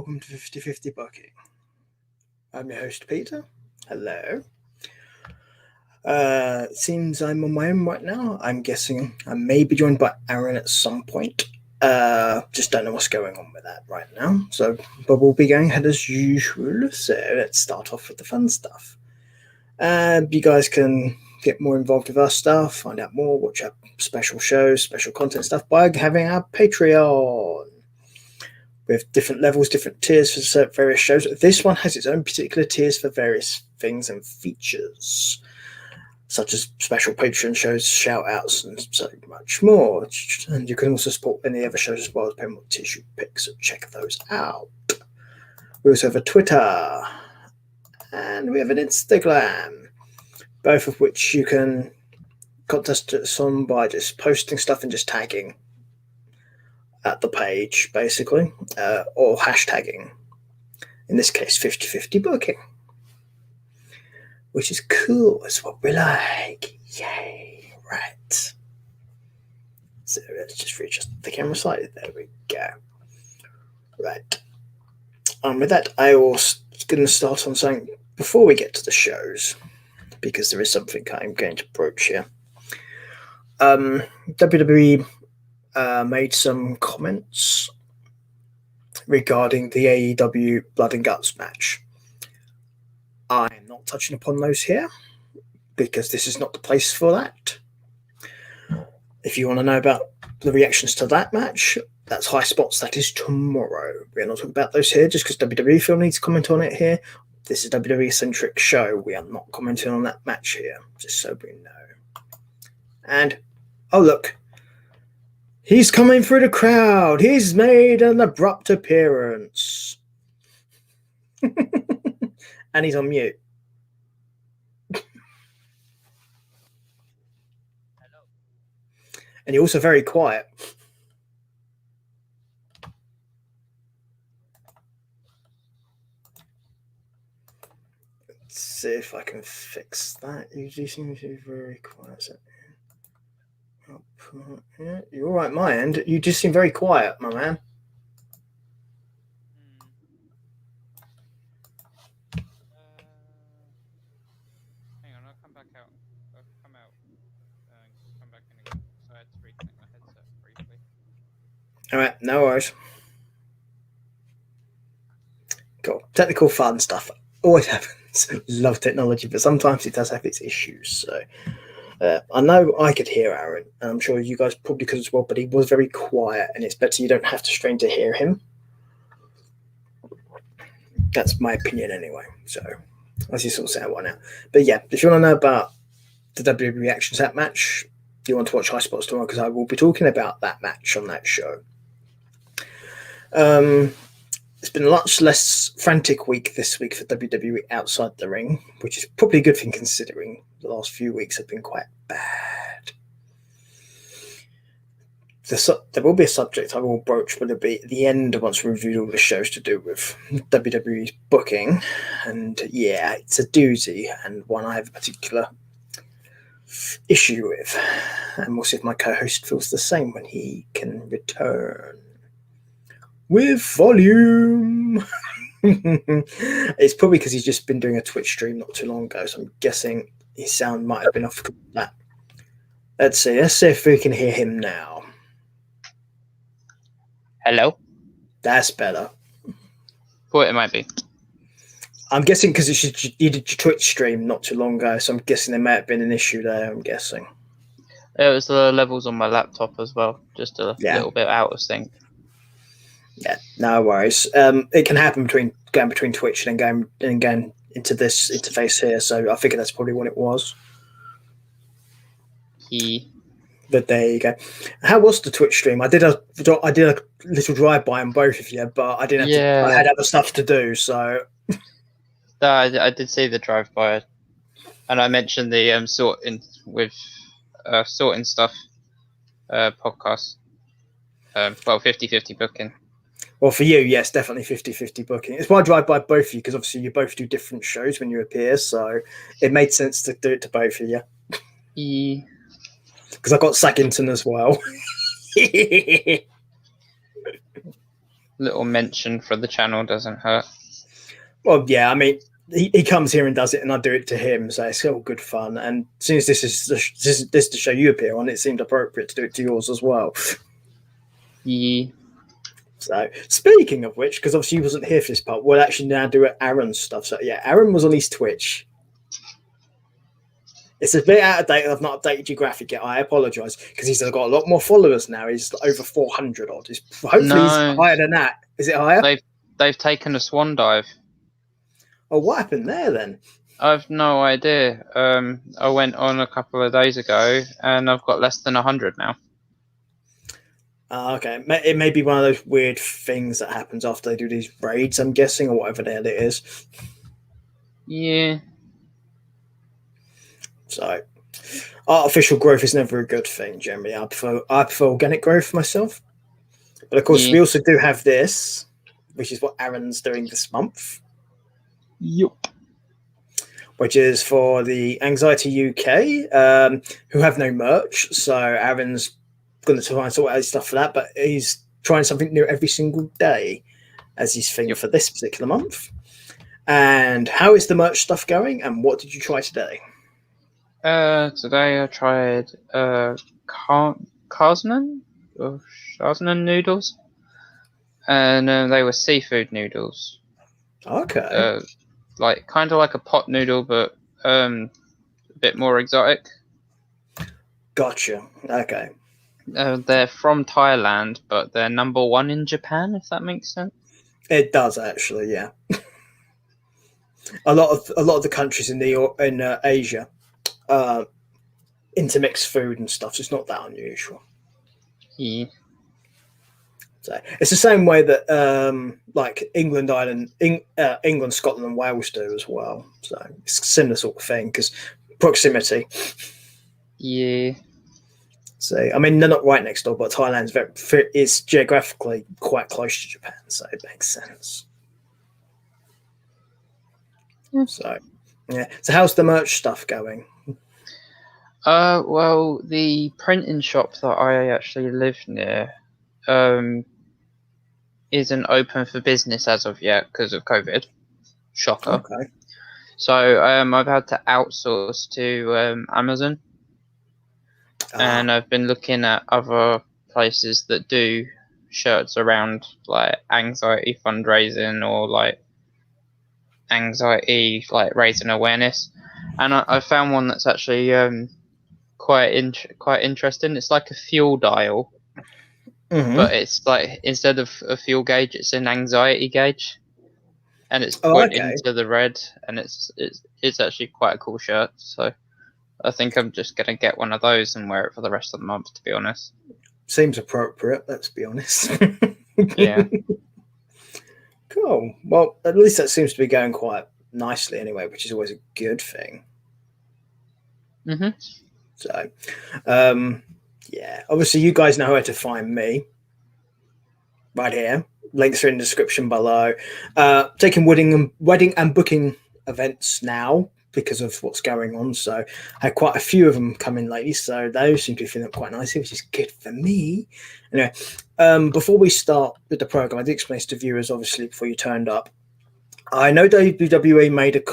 welcome to 50/50 Booking. I'm your host, Peter. Hello. It seems I'm on my own right now. I'm guessing I may be joined by Aaron at some point. Just don't know what's going on with that right now. But we'll be going ahead as usual. So let's start off with the fun stuff. You guys can get more involved with our stuff, find out more, watch our special shows, special content stuff by having our Patreon. With different levels, different tiers for various shows. This one has its own particular tiers for various things and features, such as special Patreon shows, shout-outs, and so much more. And you can also support any other shows as well as paying what tiers you pick, so check those out. We also have a Twitter, and we have an Instagram, both of which you can contact us on by just posting stuff and just tagging at the page, basically, or hashtagging. In this case, 50/50 Booking, which is cool. It's what we like. Yay! Right. So let's just readjust the camera slightly. There we go. Right. With that, I was going to start on saying before we get to the shows, because there is something I'm going to broach here. WWE made some comments regarding the AEW Blood and Guts match. I'm not touching upon those here because this is not the place for that. If you want to know about the reactions to that match, that's High Spots. That is tomorrow. We're not talking about those here just because WWE feel need to comment on it here. This is a WWE-centric show. We are not commenting on that match here, just so we know. And, oh look, he's coming through the crowd. He's made an abrupt appearance. And he's on mute. Hello. And you're also very quiet. Let's see if I can fix that. You do seem to be very quiet. Yeah, you're all right, my end. You just seem very quiet, my man. Hang on, I'll come back out. I'll come out and come back in again. So I had to reconnect my headset briefly. All right, no worries. Cool. Technical fun stuff always happens. Love technology, but sometimes it does have its issues. So I know I could hear Aaron, and I'm sure you guys probably could as well, but he was very quiet, and it's better you don't have to strain to hear him. That's my opinion anyway. So let's just sort of say one out. But yeah, if you want to know about the WWE reactions to that match, you want to watch High Spots tomorrow because I will be talking about that match on that show. It's been a much less frantic week this week for WWE outside the ring, which is probably a good thing considering the last few weeks have been quite bad. There will be a subject I will broach, but it'll be at the end once we reviewed all the shows to do with WWE's booking. And yeah, it's a doozy and one I have a particular issue with. And we'll see if my co-host feels the same when he can return. With volume. It's probably because he's just been doing a Twitch stream not too long ago, so I'm guessing his sound might have been off that. Let's see if we can hear him now. Hello? That's better. Thought it might be. I'm guessing because you did your Twitch stream not too long ago, so I'm guessing there may have been an issue there, I'm guessing. It was the levels on my laptop as well, just a little bit out of sync. Yeah, no worries. It can happen going between Twitch and then going into this interface here, so I figure that's probably what it was. But there you go. How was the Twitch stream? I did a little drive-by on both of you, but I didn't have to, I had other stuff to do, so... I did see the drive-by, and I mentioned the sorting stuff podcast. 50/50 Booking. Well, for you, yes, definitely 50/50 Booking. It's why I drive by both of you, because obviously you both do different shows when you appear, so it made sense to do it to both of you. Yeah. Because I got Sackington as well. little mention for the channel doesn't hurt. Well, yeah, I mean, he comes here and does it, and I do it to him, so it's all good fun. And as soon as this is the show you appear on, it seemed appropriate to do it to yours as well. Yeah. So, speaking of which, because obviously you wasn't here for this part, we'll actually now do Aaron's stuff. So, yeah, Aaron was on his Twitch. It's a bit out of date. I've not updated your graphic yet. I apologise because he's got a lot more followers now. He's over 400 odd. Hopefully, he's higher than that. Is it higher? They've taken a swan dive. Oh, what happened there then? I've no idea. I went on a couple of days ago, and I've got less than 100 now. Okay, it may be one of those weird things that happens after they do these raids, I'm guessing, or whatever the hell it is. Yeah. So, artificial growth is never a good thing, generally. I prefer organic growth myself. But of course, we also do have this, which is what Aaron's doing this month. Yep. Which is for the Anxiety UK, who have no merch. So, Aaron's going to try and sort out his stuff for that, but he's trying something new every single day as his thing for this particular month. And how is the merch stuff going? And what did you try today? Today I tried Kaznan or Shaznan noodles, and they were seafood noodles. Okay. Like kind of like a pot noodle, but a bit more exotic. Gotcha. Okay. They're from Thailand, but they're number 1 in Japan, if that makes sense. It does actually, yeah. a lot of the countries in Asia intermix food and stuff, so it's not that unusual. Yeah. So it's the same way that like England, Scotland, and Wales do as well. So it's a similar sort of thing because proximity. Yeah. So I mean, they're not right next door, but Thailand's is geographically quite close to Japan, so it makes sense. Yeah. So yeah. So how's the merch stuff going? Well, the printing shop that I actually live near isn't open for business as of yet because of COVID. Shocker. Okay. So I've had to outsource to Amazon, and I've been looking at other places that do shirts around like anxiety fundraising or like anxiety like raising awareness, and I found one that's actually quite interesting. It's like a fuel dial, but it's like instead of a fuel gauge, it's an anxiety gauge, and it's pointing into the red, and it's actually quite a cool shirt. So I think I'm just gonna get one of those and wear it for the rest of the month, to be honest. Seems appropriate, let's be honest. Yeah. Cool. Well, at least that seems to be going quite nicely anyway, which is always a good thing. Mm-hmm. So, yeah, obviously you guys know where to find me. Right here. Links are in the description below. Taking wedding and booking events now because of what's going on. So I had quite a few of them come in lately. So those seem to be filling up quite nicely, which is good for me. Anyway, before we start with the program, I did explain this to viewers, obviously, before you turned up. I know WWE made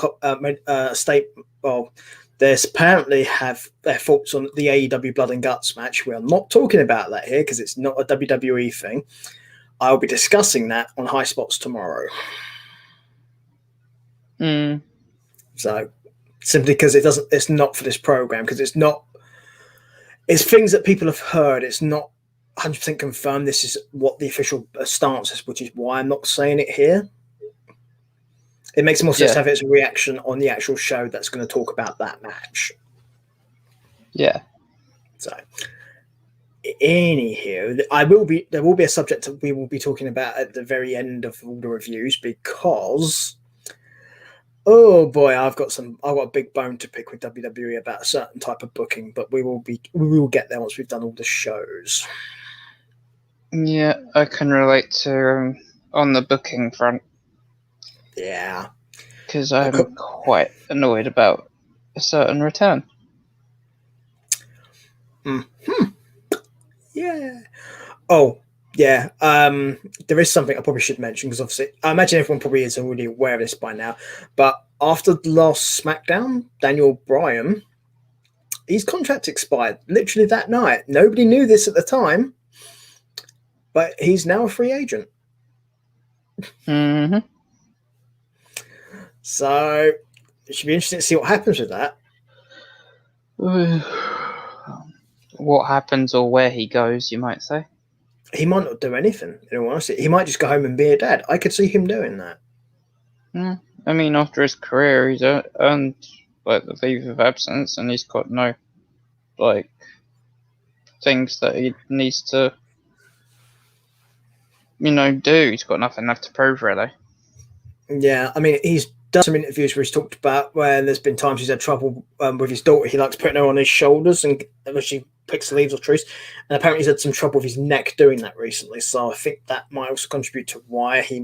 a statement. Well, there's apparently have their thoughts on the AEW Blood and Guts match. We are not talking about that here because it's not a WWE thing. I'll be discussing that on High Spots tomorrow. So simply because it's not for this program, because it's things that people have heard. It's not 100% confirmed. This is what the official stance is, which is why I'm not saying it here. It makes more sense to have it as a reaction on the actual show that's going to talk about that match. Yeah. So, anywho, there will be a subject that we will be talking about at the very end of all the reviews because, oh boy, I've got a big bone to pick with WWE about a certain type of booking, but we will get there once we've done all the shows. Yeah, I can relate to on the booking front. Yeah. Because I'm quite annoyed about a certain return. Yeah. Oh, Yeah, there is something I probably should mention because obviously I imagine everyone probably is already aware of this by now. But after the last SmackDown, Daniel Bryan, his contract expired literally that night. Nobody knew this at the time, but he's now a free agent. Mm-hmm. So it should be interesting to see what happens with that. What happens or where he goes, you might say. He might not do anything, in all honesty. He might just go home and be a dad. I could see him doing that. I mean, after his career, he's earned like the leave of absence, and he's got no like things that he needs to, do. He's got nothing left to prove, really. Yeah, I mean, he's done some interviews where he's talked about where there's been times he's had trouble with his daughter. He likes putting her on his shoulders and when she picks the leaves or trees. And apparently he's had some trouble with his neck doing that recently. So I think that might also contribute to why he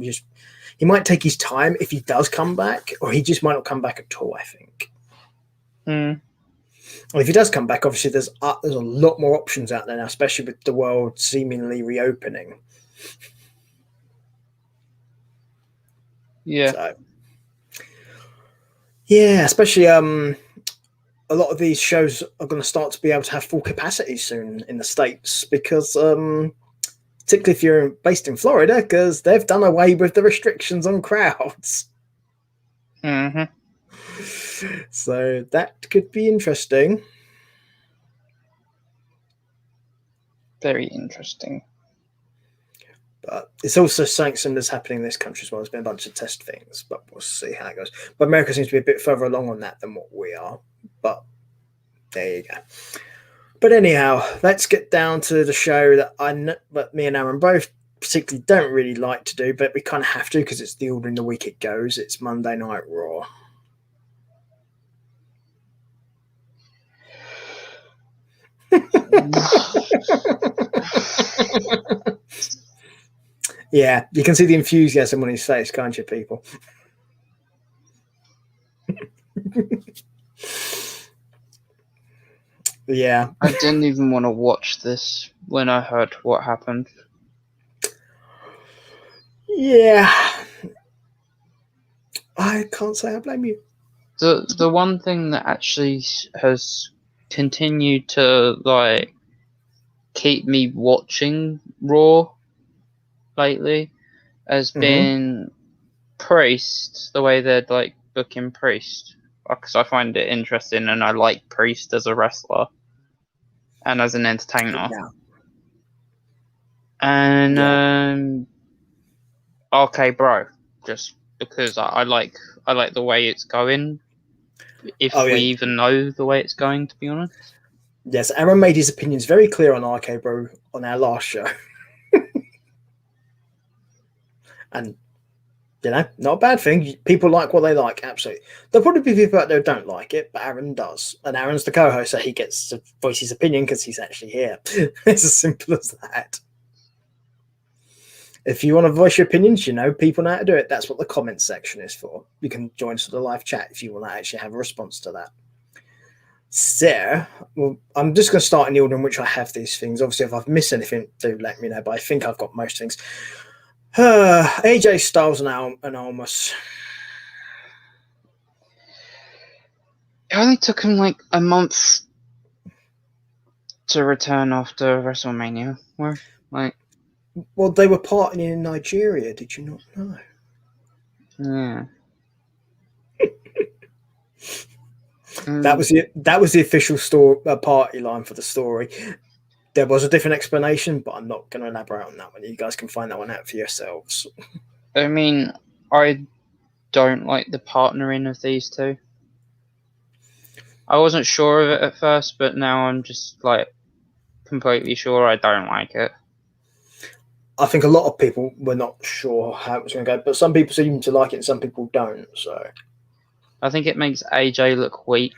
might take his time if he does come back, or he just might not come back at all, I think. Well, if he does come back, obviously there's a lot more options out there now, especially with the world seemingly reopening. Yeah. So, yeah, especially a lot of these shows are going to start to be able to have full capacity soon in the States because particularly if you're based in Florida, because they've done away with the restrictions on crowds. Mm-hmm. So that could be interesting. Very interesting. But it's also something similar that's happening in this country as well. There's been a bunch of test things, but we'll see how it goes. But America seems to be a bit further along on that than what we are. But there you go. But anyhow, let's get down to the show that me and Aaron both particularly don't really like to do, but we kind of have to because it's the order in the week it goes. It's Monday Night Raw. Yeah, you can see the enthusiasm on his face, can't you, people? Yeah. I didn't even want to watch this when I heard what happened. Yeah. I can't say I blame you. The one thing that actually has continued to like keep me watching Raw lately has been Priest, the way they're like booking Priest, because I find it interesting and I like Priest as a wrestler and as an entertainer. Yeah. And RK Bro, just because I like the way it's going. If we even know the way it's going, to be honest. Yes, Aaron made his opinions very clear on RK Bro on our last show. And, not a bad thing. People like what they like, absolutely. There'll probably be people out there who don't like it, but Aaron does. And Aaron's the co-host, so he gets to voice his opinion because he's actually here. It's as simple as that. If you want to voice your opinions, people know how to do it. That's what the comments section is for. You can join us for the live chat if you want to actually have a response to that. So, well, I'm just going to start in the order in which I have these things. Obviously, if I've missed anything, do let me know, but I think I've got most things. AJ Styles and Almas. It only took him like a month to return after WrestleMania. Well, they were partying in Nigeria. Did you not know? Yeah. That was the official party line for the story. There was a different explanation, but I'm not going to elaborate on that one. You guys can find that one out for yourselves. I mean, I don't like the partnering of these two. I wasn't sure of it at first, but now I'm just like completely sure I don't like it. I think a lot of people were not sure how it was going to go, but some people seem to like it and some people don't. So I think it makes AJ look weak,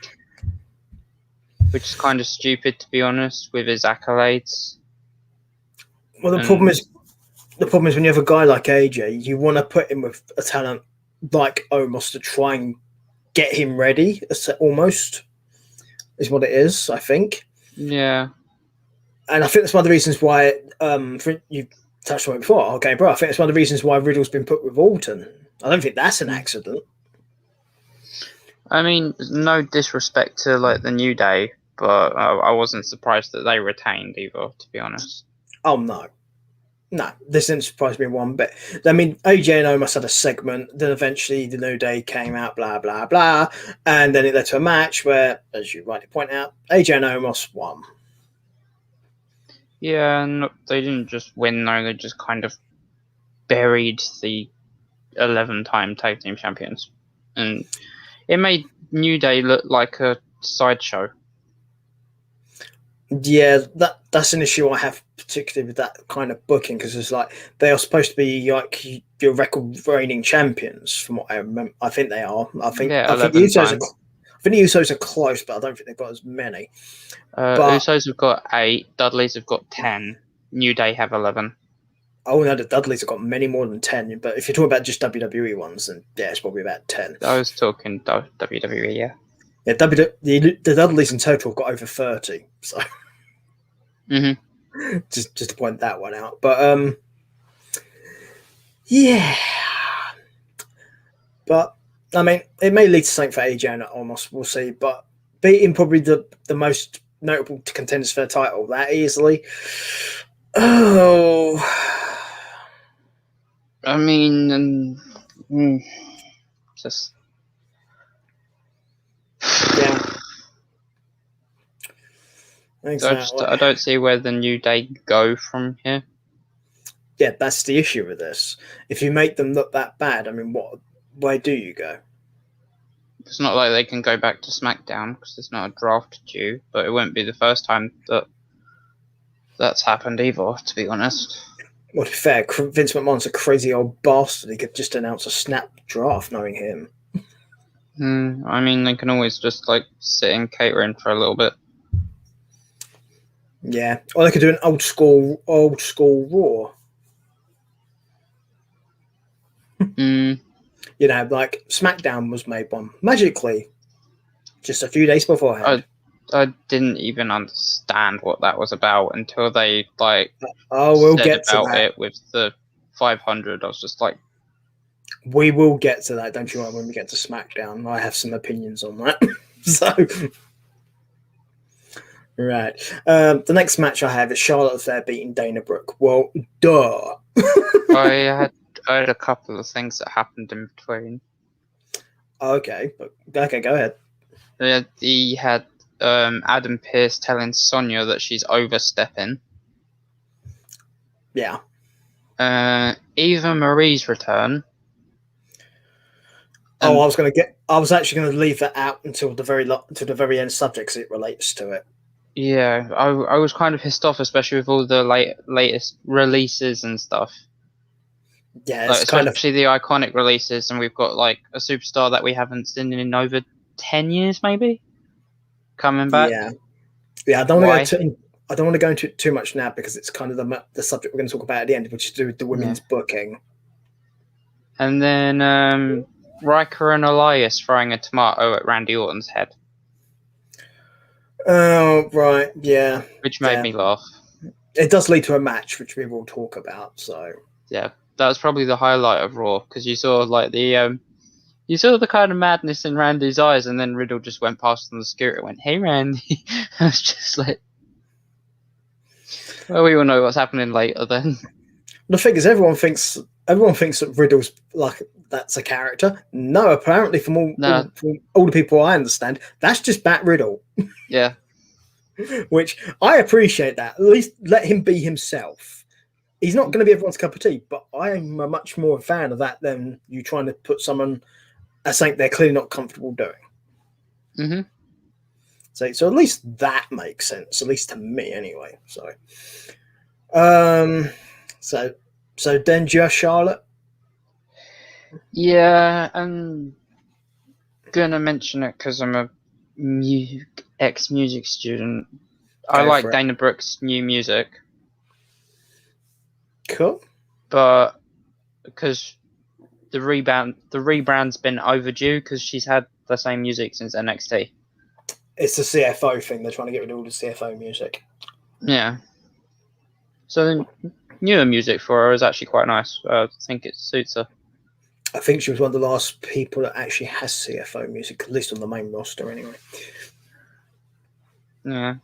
which is kind of stupid, to be honest, with his accolades. Well, the problem is when you have a guy like AJ, you want to put him with a talent like Omos to try and get him ready, almost, is what it is, I think. Yeah. And I think that's one of the reasons why touched on it before. Okay, bro, I think it's one of the reasons why Riddle's been put with Orton. I don't think that's an accident. I mean, no disrespect to like the New Day, but I wasn't surprised that they retained either, to be honest. Oh no. No, this didn't surprise me one bit. I mean, AJ and Omos had a segment, then eventually the New Day came out, blah, blah, blah, and then it led to a match where, as you rightly point out, AJ and Omos won. Yeah, and they didn't just win, though, they just kind of buried the 11-time tag team champions. And it made New Day look like a sideshow. Yeah, that's an issue I have, particularly with that kind of booking, because it's like they are supposed to be like your record reigning champions, from what I remember. I think they are. I think the Usos are close, but I don't think they've got as many. Usos have got 8, Dudleys have got 10, New Day have 11. Oh no, the Dudleys have got many more than 10. But if you're talking about just WWE ones, then yeah, it's probably about 10. I was talking WWE, yeah. Yeah, the Dudleys in total have got over 30. So, just to point that one out. But yeah. But I mean, it may lead to something for AJ and Omos. We'll see. But beating probably the most notable contenders for the title that easily. Oh, I mean, just yeah. Exactly. I don't see where the New Day go from here. Yeah, that's the issue with this. If you make them look that bad, I mean, where do you go? It's not like they can go back to SmackDown because there's not a draft due, but it won't be the first time that's happened either, to be honest. Well, to be fair, Vince McMahon's a crazy old bastard. He could just announce a snap draft, knowing him. I mean, they can always just like sit in catering for a little bit. Yeah, or they could do an old school Raw. You know, like SmackDown was made one magically just a few days beforehand. I didn't even understand what that was about until they we'll get to that. It with the 500. I was just like, we will get to that, don't you worry, when we get to SmackDown. I have some opinions on that. So, right. The next match I have is Charlotte Flair beating Dana Brooke. Well, duh. I had a couple of things that happened in between. Okay, go ahead. He had Adam Pearce telling Sonya that she's overstepping. Yeah. Eva Marie's return. I was actually going to leave that out until the very end subject because it relates to it. Yeah, I was kind of pissed off, especially with all the latest releases and stuff. Yeah, it's especially the iconic releases, and we've got like a superstar that we haven't seen in over 10 years, maybe, coming back. Yeah. I don't want to go into it too much now because it's kind of the subject we're going to talk about at the end, which is to do with the women's booking. And then Riker and Elias throwing a tomato at Randy Orton's head. Oh, right, yeah. Which made me laugh. It does lead to a match, which we will talk about. So yeah, that was probably the highlight of Raw because you saw like you saw the kind of madness in Randy's eyes, and then Riddle just went past on the scooter and went, "Hey, Randy." I was just like, well, we all know what's happening later then. The thing is, everyone thinks that Riddle's like that's a character. No, apparently from all the people I understand, that's just Matt Riddle. Yeah. Which I appreciate that. At least let him be himself. He's not going to be everyone's cup of tea, but I am a much more fan of that than you trying to put someone as something they're clearly not comfortable doing. Mm-hmm. So at least that makes sense, at least to me anyway. So then just Charlotte. Yeah, I'm gonna mention it because I'm a ex-music student. I like Dana Brooke's new music. Cool. But because the rebrand's been overdue because she's had the same music since NXT. It's the CFO thing. They're trying to get rid of all the CFO music. Yeah. So then newer music for her is actually quite nice. I think it suits her. I think she was one of the last people that actually has CFO music, at least on the main roster, anyway. Yeah.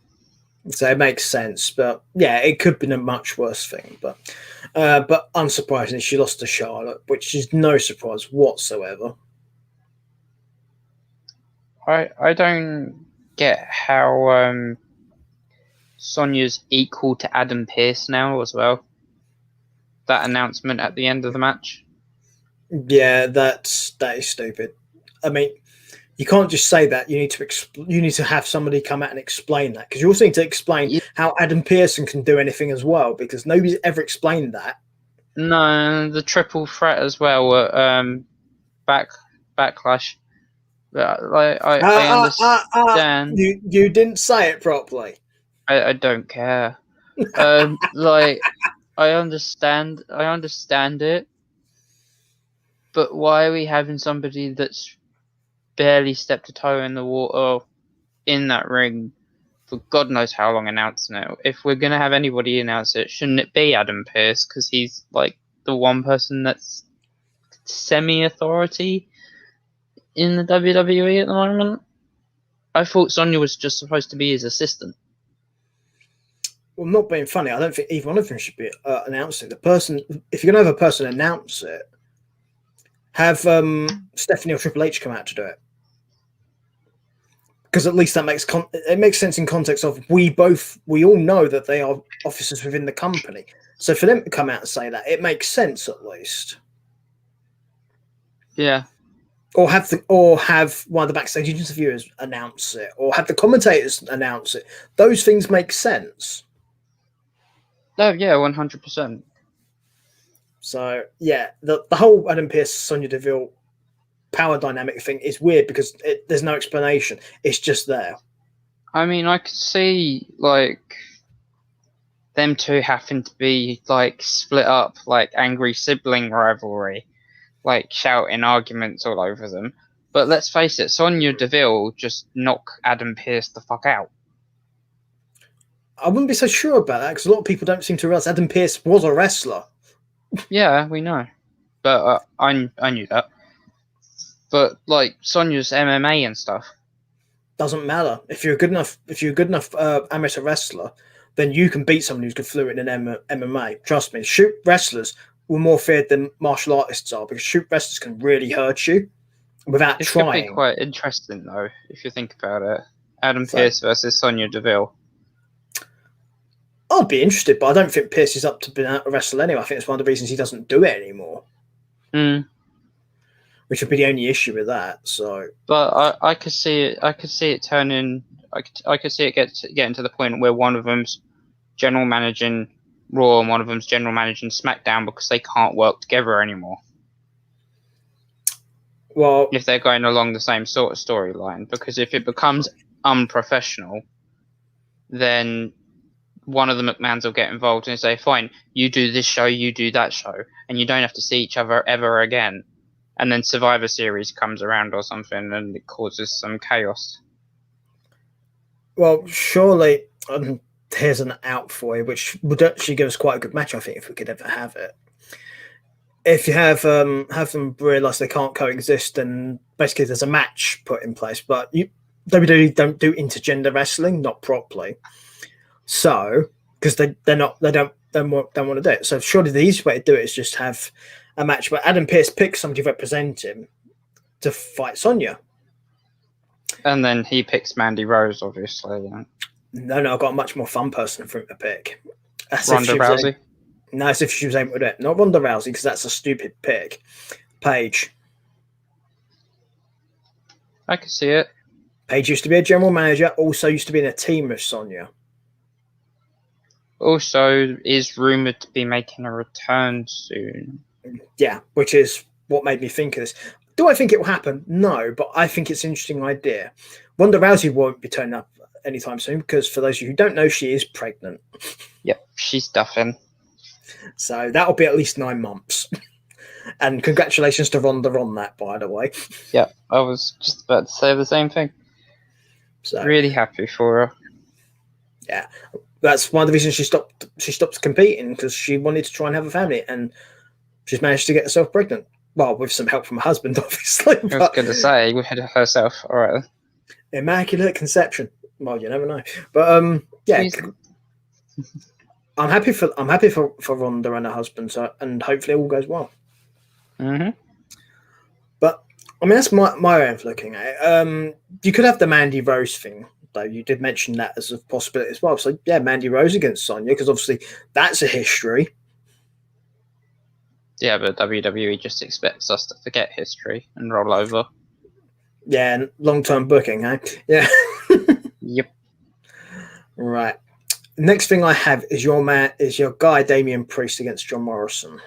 So it makes sense, but yeah, it could have been a much worse thing. But unsurprisingly, she lost to Charlotte, which is no surprise whatsoever. I don't get how Sonya's equal to Adam Pearce now as well. That announcement at the end of the match. Yeah, that is stupid. I mean, you can't just say that. You need to have somebody come out and explain that, because you also need to explain how Adam Pearson can do anything as well, because nobody's ever explained that. No, the triple threat as well. Backlash. I understand. You didn't say it properly. I don't care. I understand it, but why are we having somebody that's barely stepped a toe in the water in that ring for God knows how long announcing it? If we're gonna have anybody announce it, shouldn't it be Adam Pearce? Because he's like the one person that's semi-authority in the WWE at the moment. I thought Sonya was just supposed to be his assistant. Well, not being funny, I don't think either one of them should be announcing the person. If you're gonna have a person announce it, have Stephanie or Triple H come out to do it, because at least that makes sense in context of we all know that they are officers within the company. So for them to come out and say that, it makes sense at least. Yeah. Or have one of the backstage interviewers announce it, or have the commentators announce it. Those things make sense. Oh yeah, 100%. So yeah, the whole Adam Pearce Sonya Deville power dynamic thing is weird because there's no explanation. It's just there. I mean, I could see like them two having to be like split up, like angry sibling rivalry, like shouting arguments all over them. But let's face it, Sonya Deville just knock Adam Pearce the fuck out. I wouldn't be so sure about that, because a lot of people don't seem to realize Adam Pearce was a wrestler. Yeah, we know, but I knew that. But like Sonya's MMA and stuff doesn't matter. If you're a good enough amateur wrestler, then you can beat someone who's fluent in MMA. Trust me, shoot wrestlers were more feared than martial artists are, because shoot wrestlers can really hurt you without trying. It could be quite interesting though, if you think about it. Adam Pearce versus Sonya Deville. I'd be interested, but I don't think Pearce is up to being a wrestler anyway. I think it's one of the reasons he doesn't do it anymore. Which would be the only issue with that. So, but I could see it. I could see it turning. I could see it getting to the point where one of them's general managing Raw and one of them's general managing SmackDown, because they can't work together anymore. Well, if they're going along the same sort of storyline, because if it becomes unprofessional, then one of the McMahons will get involved and say, fine, you do this show, you do that show, and you don't have to see each other ever again. And then Survivor Series comes around or something and it causes some chaos. Well, surely here's an out for you, which would actually give us quite a good match, I think, if we could ever have it. If you have them realise they can't coexist, and basically there's a match put in place, but WWE don't do intergender wrestling, not properly. So, because they don't want to do it. So surely the easiest way to do it is just have a match where Adam Pearce picks somebody to represent him to fight Sonya. And then he picks Mandy Rose, obviously. Yeah. No, I've got a much more fun person for him to pick. Ronda Rousey? No, it's if she was able to do it. Not Ronda Rousey, because that's a stupid pick. Paige. I can see it. Paige used to be a general manager, also used to be in a team with Sonya. Also is rumoured to be making a return soon. Yeah, which is what made me think of this. Do I think it will happen? No, but I think it's an interesting idea. Ronda Rousey won't be turning up anytime soon, because for those of you who don't know, she is pregnant. Yep, she's duffing. So that'll be at least 9 months. And congratulations to Ronda on that, by the way. Yeah, I was just about to say the same thing. So really happy for her. Yeah. That's one of the reasons she stopped competing, because she wanted to try and have a family, and she's managed to get herself pregnant. Well, with some help from her husband, obviously. I was going to say, we had herself. All right. Immaculate conception. Well, you never know. But yeah, I'm happy for Ronda and her husband, and hopefully it all goes well. Mm-hmm. But I mean, that's my way of looking at it. You could have the Mandy Rose thing, though. You did mention that as a possibility as well. So yeah, Mandy Rose against Sonya, because obviously that's a history. Yeah, but WWE just expects us to forget history and roll over. Yeah, and long-term booking, eh? Yeah. Yep. Right. Next thing I have is your guy Damian Priest against John Morrison.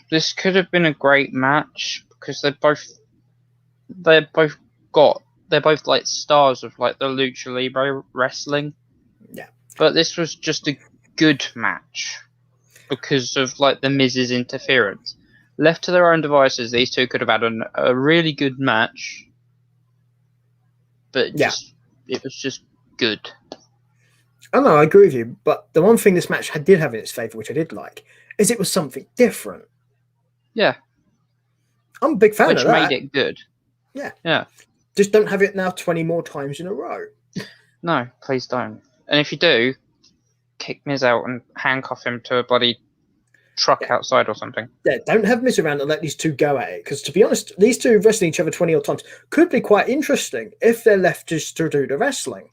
This could have been a great match because they're both like stars of like the Lucha Libre wrestling. Yeah. But this was just a good match because of like the Miz's interference. Left to their own devices, these two could have had a really good match. But it was just good. Oh no, I agree with you. But the one thing this match did have in its favour, which I did like, is it was something different. Yeah. I'm a big fan of that. Which made it good. Yeah. Yeah. Just don't have it now 20 more times in a row. No, please don't. And if you do, kick Miz out and handcuff him to a bloody truck outside or something. Yeah, don't have Miz around and let these two go at it. Because to be honest, these two wrestling each other 20 odd times could be quite interesting if they're left just to do the wrestling.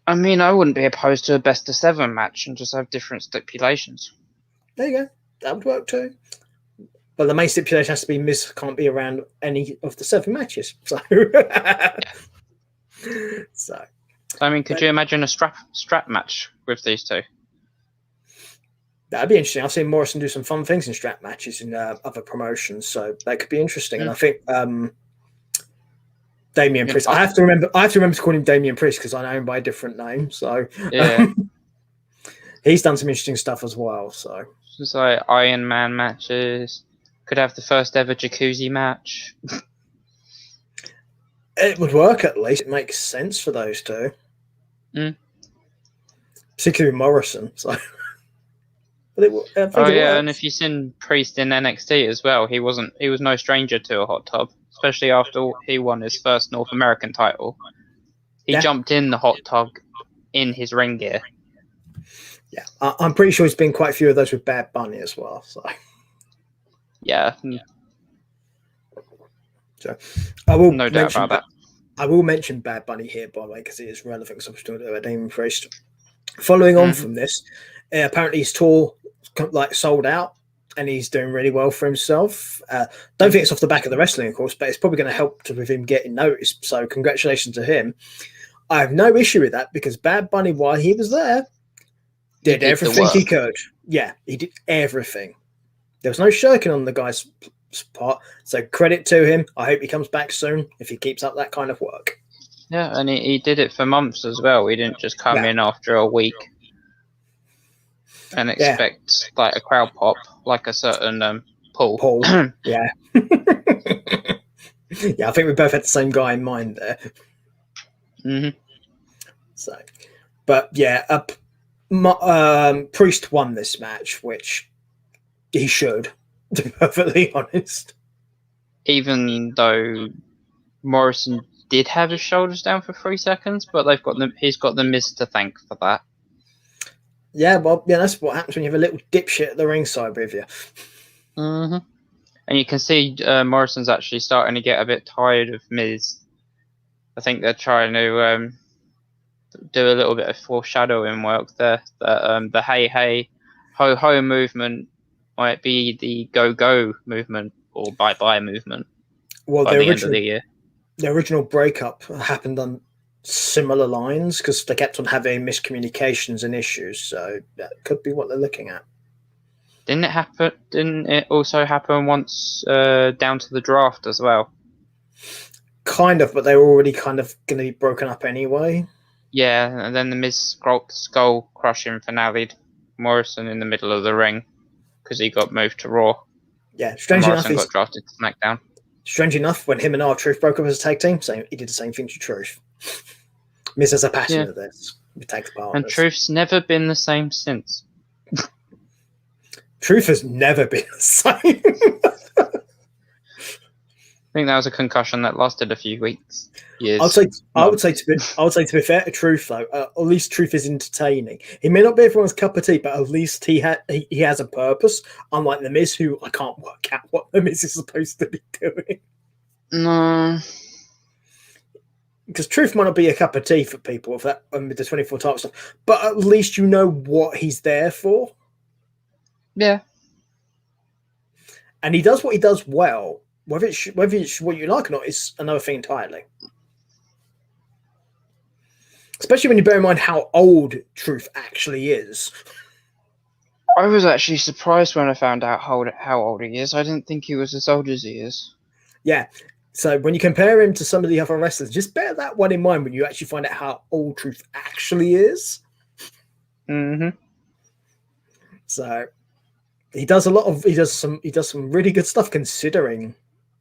I mean, I wouldn't be opposed to a best of 7 match and just have different stipulations. There you go. That would work too. But the main stipulation has to be Miz can't be around any of the 7 matches. So, I mean, could you imagine a strap match with these two? That'd be interesting. I've seen Morrison do some fun things in strap matches in other promotions, so that could be interesting. And I think Damian Priest. I have to remember to call him Damian Priest because I know him by a different name. So he's done some interesting stuff as well. So it's like Iron Man matches. Could have the first ever jacuzzi match. It would work at least. It makes sense for those two, particularly Morrison. So. And if you've seen Priest in NXT as well, he was no stranger to a hot tub, especially after he won his first North American title. He jumped in the hot tub in his ring gear. Yeah, I'm pretty sure there's been quite a few of those with Bad Bunny as well. So yeah, so I will no doubt about that. I will mention Bad Bunny here, by the way, because it is relevant. Because I'm still doing Damian Priest. Following on from this, apparently his tour sold out and he's doing really well for himself. Don't think it's off the back of the wrestling, of course, but it's probably going to help with him getting noticed. So congratulations to him. I have no issue with that because Bad Bunny, while he was there, did everything he could. Yeah, he did everything. There was no shirking on the guy's part. So credit to him. I hope he comes back soon if he keeps up that kind of work. Yeah, and he did it for months as well. He didn't just come in after a week and expect like a crowd pop, like a certain Paul. Yeah. Yeah, I think we both had the same guy in mind there. Mm-hmm. So, but yeah, Priest won this match, which he should, to be perfectly honest. Even though Morrison did have his shoulders down for 3 seconds, but he's got the Miz to thank for that. Yeah, well, yeah, that's what happens when you have a little dipshit at the ringside with you. Mm-hmm. And you can see Morrison's actually starting to get a bit tired of Miz. I think they're trying to do a little bit of foreshadowing work there. That the hey hey ho ho movement might be the go go movement or bye bye movement. Well, by the end of the year. The original breakup happened on similar lines because they kept on having miscommunications and issues. So that could be what they're looking at. Didn't it also happen once down to the draft as well? Kind of, but they were already kind of going to be broken up anyway. Yeah, and then the Miz skull crushing finale Morrison in the middle of the ring because he got moved to Raw. Yeah, strangely enough, Morrison got drafted to SmackDown. Strange enough, when him and R-Truth broke up as a tag team, he did the same thing to Truth. Miz has a passion of this with tag partners. And Truth's never been the same since. Truth has never been the same. I think that was a concussion that lasted a few weeks. Years. I would say to be fair to Truth though, at least Truth is entertaining. He may not be everyone's cup of tea, but at least he has a purpose. Unlike the Miz, who I can't work out what the Miz is supposed to be doing. No, because Truth might not be a cup of tea for people with that with the 24 title stuff, but at least you know what he's there for. Yeah, and he does what he does well. Whether it's what you like or not is another thing entirely. Especially when you bear in mind how old Truth actually is. I was actually surprised when I found out how old he is. I didn't think he was as old as he is. Yeah. So when you compare him to some of the other wrestlers, just bear that one in mind when you actually find out how old Truth actually is. Mm-hmm. So he does some really good stuff considering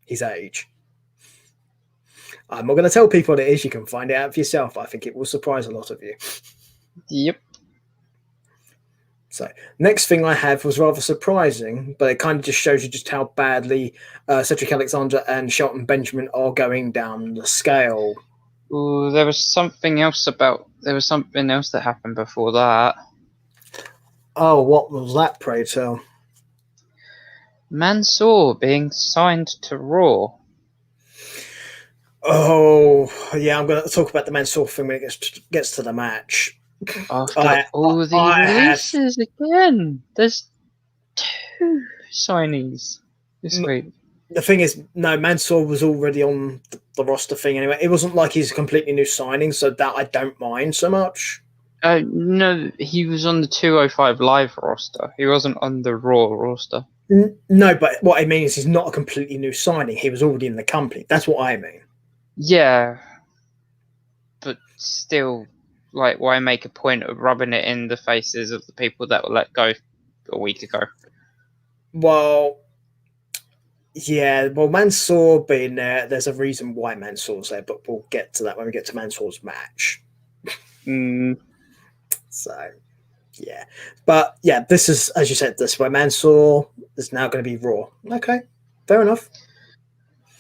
his age. I'm not going to tell people what it is. You can find it out for yourself. I think it will surprise a lot of you. Yep. So next thing I have was rather surprising, but it kind of just shows you just how badly Cedric Alexander and Shelton Benjamin are going down the scale. Ooh, there was something else that happened before that. Oh, what was that, pray tell? Mansoor being signed to Raw. Oh, yeah, I'm going to talk about the Mansoor thing when it gets to the match. After all the releases again, there's 2 signees this week. The thing is, no, Mansoor was already on the roster thing anyway. It wasn't like he's a completely new signing, so that I don't mind so much. No, he was on the 205 Live roster. He wasn't on the Raw roster. No, but what I mean is he's not a completely new signing. He was already in the company. That's what I mean. Yeah, but still, like, why make a point of rubbing it in the faces of the people that were let go a week ago? Well, yeah, well, Mansoor being there, there's a reason why Mansoor's there, but we'll get to that when we get to Mansoor's match. So, yeah. But, yeah, this is, as you said, this where Mansoor is now going to be Raw. Okay, fair enough.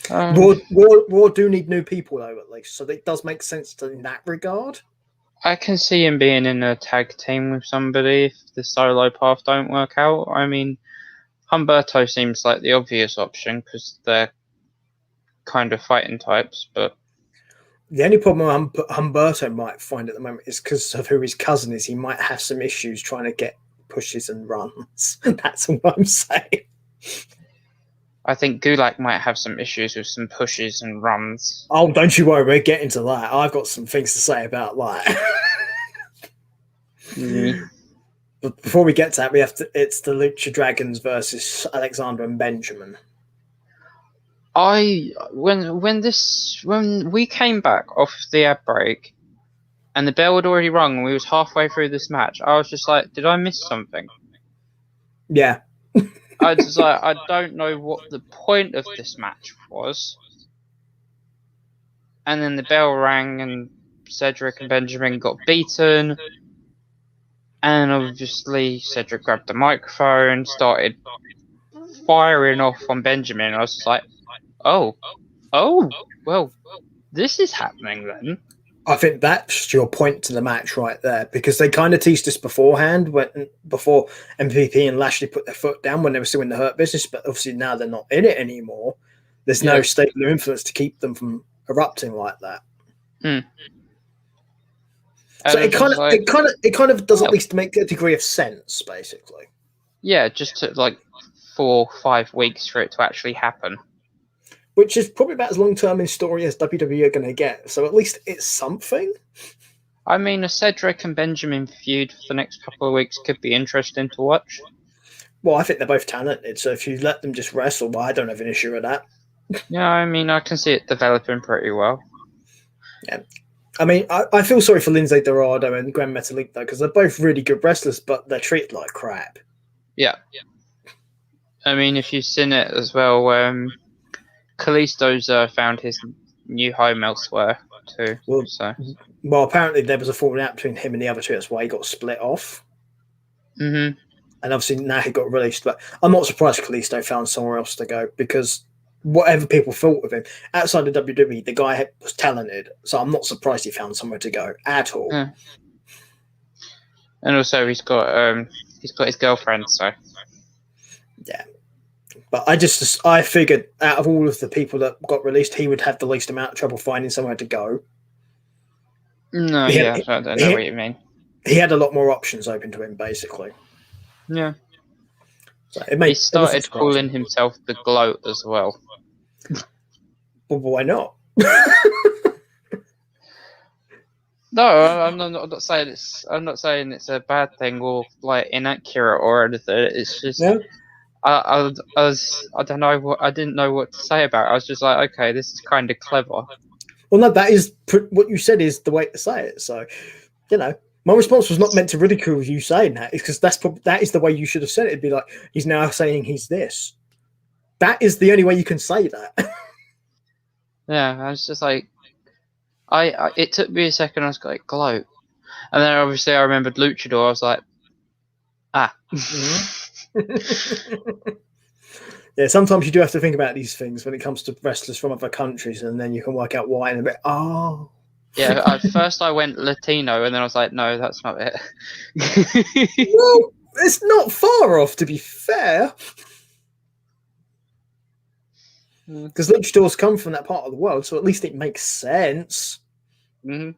Raw do need new people, though, at least, so it does make sense in that regard. I can see him being in a tag team with somebody if the solo path don't work out. I mean, Humberto seems like the obvious option because they're kind of fighting types, but the only problem Humberto might find at the moment is because of who his cousin is. He might have some issues trying to get pushes and runs. That's all I'm saying. I think Gulak might have some issues with some pushes and runs. Oh, don't you worry, we're getting to that. I've got some things to say about that. But before we get to that, it's the Lucha Dragons versus Alexander and Benjamin. When we came back off the ad break and the bell had already rung and we was halfway through this match, I was just like, did I miss something? Yeah. I was like, I don't know what the point of this match was. And then the bell rang and Cedric and Benjamin got beaten. And obviously Cedric grabbed the microphone, started firing off on Benjamin. I was just like, oh, well, this is happening then. I think that's your point to the match right there, because they kind of teased us beforehand before MVP and Lashley put their foot down when they were still in the Hurt Business, but obviously now they're not in it anymore. There's no stable influence to keep them from erupting like that. So it kind of does at least make a degree of sense, basically. Yeah, just took like 4 or 5 weeks for it to actually happen. Which is probably about as long-term in story as WWE are going to get. So at least it's something. I mean, a Cedric and Benjamin feud for the next couple of weeks could be interesting to watch. Well, I think they're both talented, so if you let them just wrestle, well, I don't have an issue with that. Yeah, I mean, I can see it developing pretty well. Yeah. I mean, I feel sorry for Lindsay Dorado and Gran Metalik, though, because they're both really good wrestlers, but they're treated like crap. Yeah. I mean, if you've seen it as well, Kalisto's found his new home elsewhere. too. Well, apparently there was a falling out between him and the other two. That's why he got split off. Mm-hmm. And obviously now he got released. But I'm not surprised Kalisto found somewhere else to go, because whatever people thought of him, outside of WWE, the guy was talented. So I'm not surprised he found somewhere to go at all. Yeah. And also he's got his girlfriend, so. Yeah. But I figured out of all of the people that got released, he would have the least amount of trouble finding somewhere to go. No, I don't know what you mean. He had a lot more options open to him, basically. Yeah. So he started calling himself the Gloat as well. Well, why not? No, I'm not saying it's a bad thing or like inaccurate or anything. It's just I don't know I didn't know what to say about it. I was just like, okay, this is kind of clever. Well, no, that is what you said is the way to say it. So, my response was not meant to ridicule you saying that. It's because that is the way you should have said it. It'd be like, he's now saying he's this. That is the only way you can say that. Yeah, I was just like, it took me a second. I was like, Gloat, and then obviously I remembered Luchador. I was like, Yeah, sometimes you do have to think about these things when it comes to wrestlers from other countries, and then you can work out why in a bit. Oh. Yeah, at first I went Latino, and then I was like, no, that's not it. Well, it's not far off, to be fair. Because luchadors come from that part of the world, so at least it makes sense. Mm-hmm.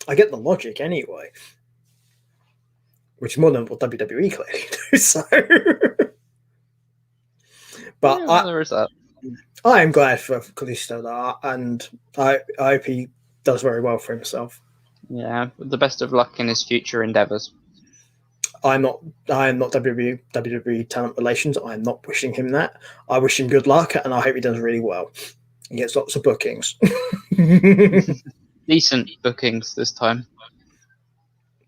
I get the logic anyway. Which is more than what WWE clearly do, so... But yeah, there is that. I am glad for Kalisto, though, and I hope he does very well for himself. Yeah, the best of luck in his future endeavors. I am not WWE talent relations. I am not wishing him that. I wish him good luck, and I hope he does really well. He gets lots of bookings. Decent bookings this time.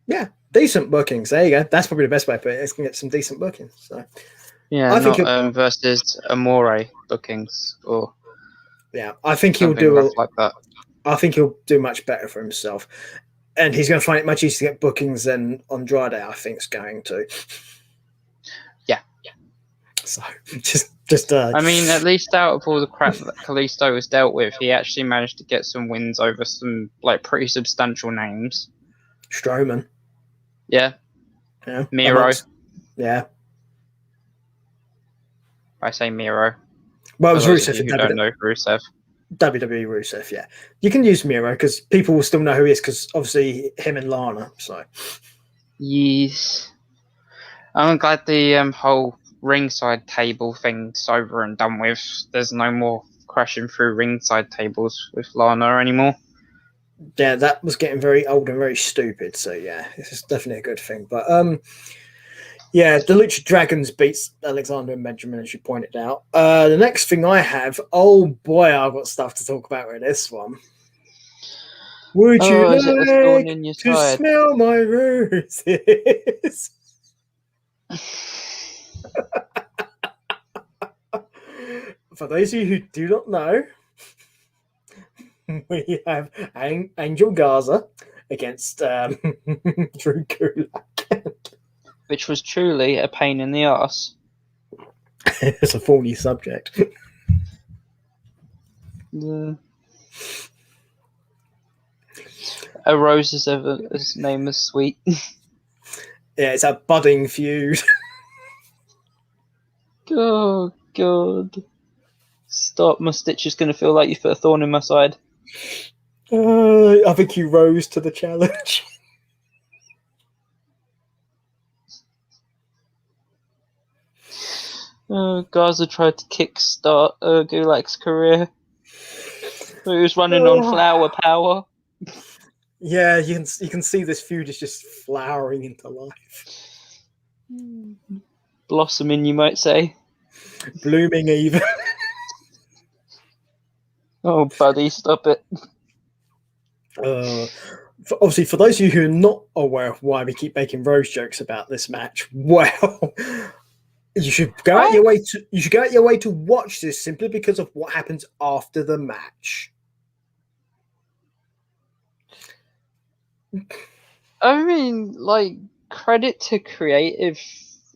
Yeah, decent bookings. There you go. That's probably the best way to put it. It's going to get some decent bookings. So. Yeah, I think versus Amore bookings or. Yeah, I think he'll do like that. I think he'll do much better for himself, and he's going to find it much easier to get bookings than Andrade. I think is going to. Yeah. So just. I mean, at least out of all the crap that Kalisto has dealt with, he actually managed to get some wins over some like pretty substantial names. Strowman. Yeah. Yeah. Miro. Yeah. I say Miro. Well, it was Rusev. Who don't know Rusev. WWE Rusev, yeah. You can use Miro because people will still know who he is because obviously him and Lana. So. Yes. I'm glad the whole ringside table thing's over and done with. There's no more crashing through ringside tables with Lana anymore. Yeah, that was getting very old and very stupid. So yeah, this is definitely a good thing. But yeah, the Lucha Dragons beats Alexander and Benjamin, as you pointed out. The next thing I have, oh boy, I've got stuff to talk about with this one. Would you like to smell my roses? For those of you who do not know, we have Angel Garza against Drew Gulak. Which was truly a pain in the arse. It's a thorny subject. Yeah. A rose is his name is sweet. Yeah, it's a budding feud. Oh, God. Stop, my stitch is going to feel like you put a thorn in my side. I think you rose to the challenge. Garza tried to kickstart Gulak's career. He was running on flower power. Yeah, you can see this feud is just flowering into life. Blossoming, you might say. Blooming even. Oh, buddy, stop it. Obviously, for those of you who are not aware of why we keep making rose jokes about this match, well, you should go out your way to watch this simply because of what happens after the match. I mean, like, credit to creative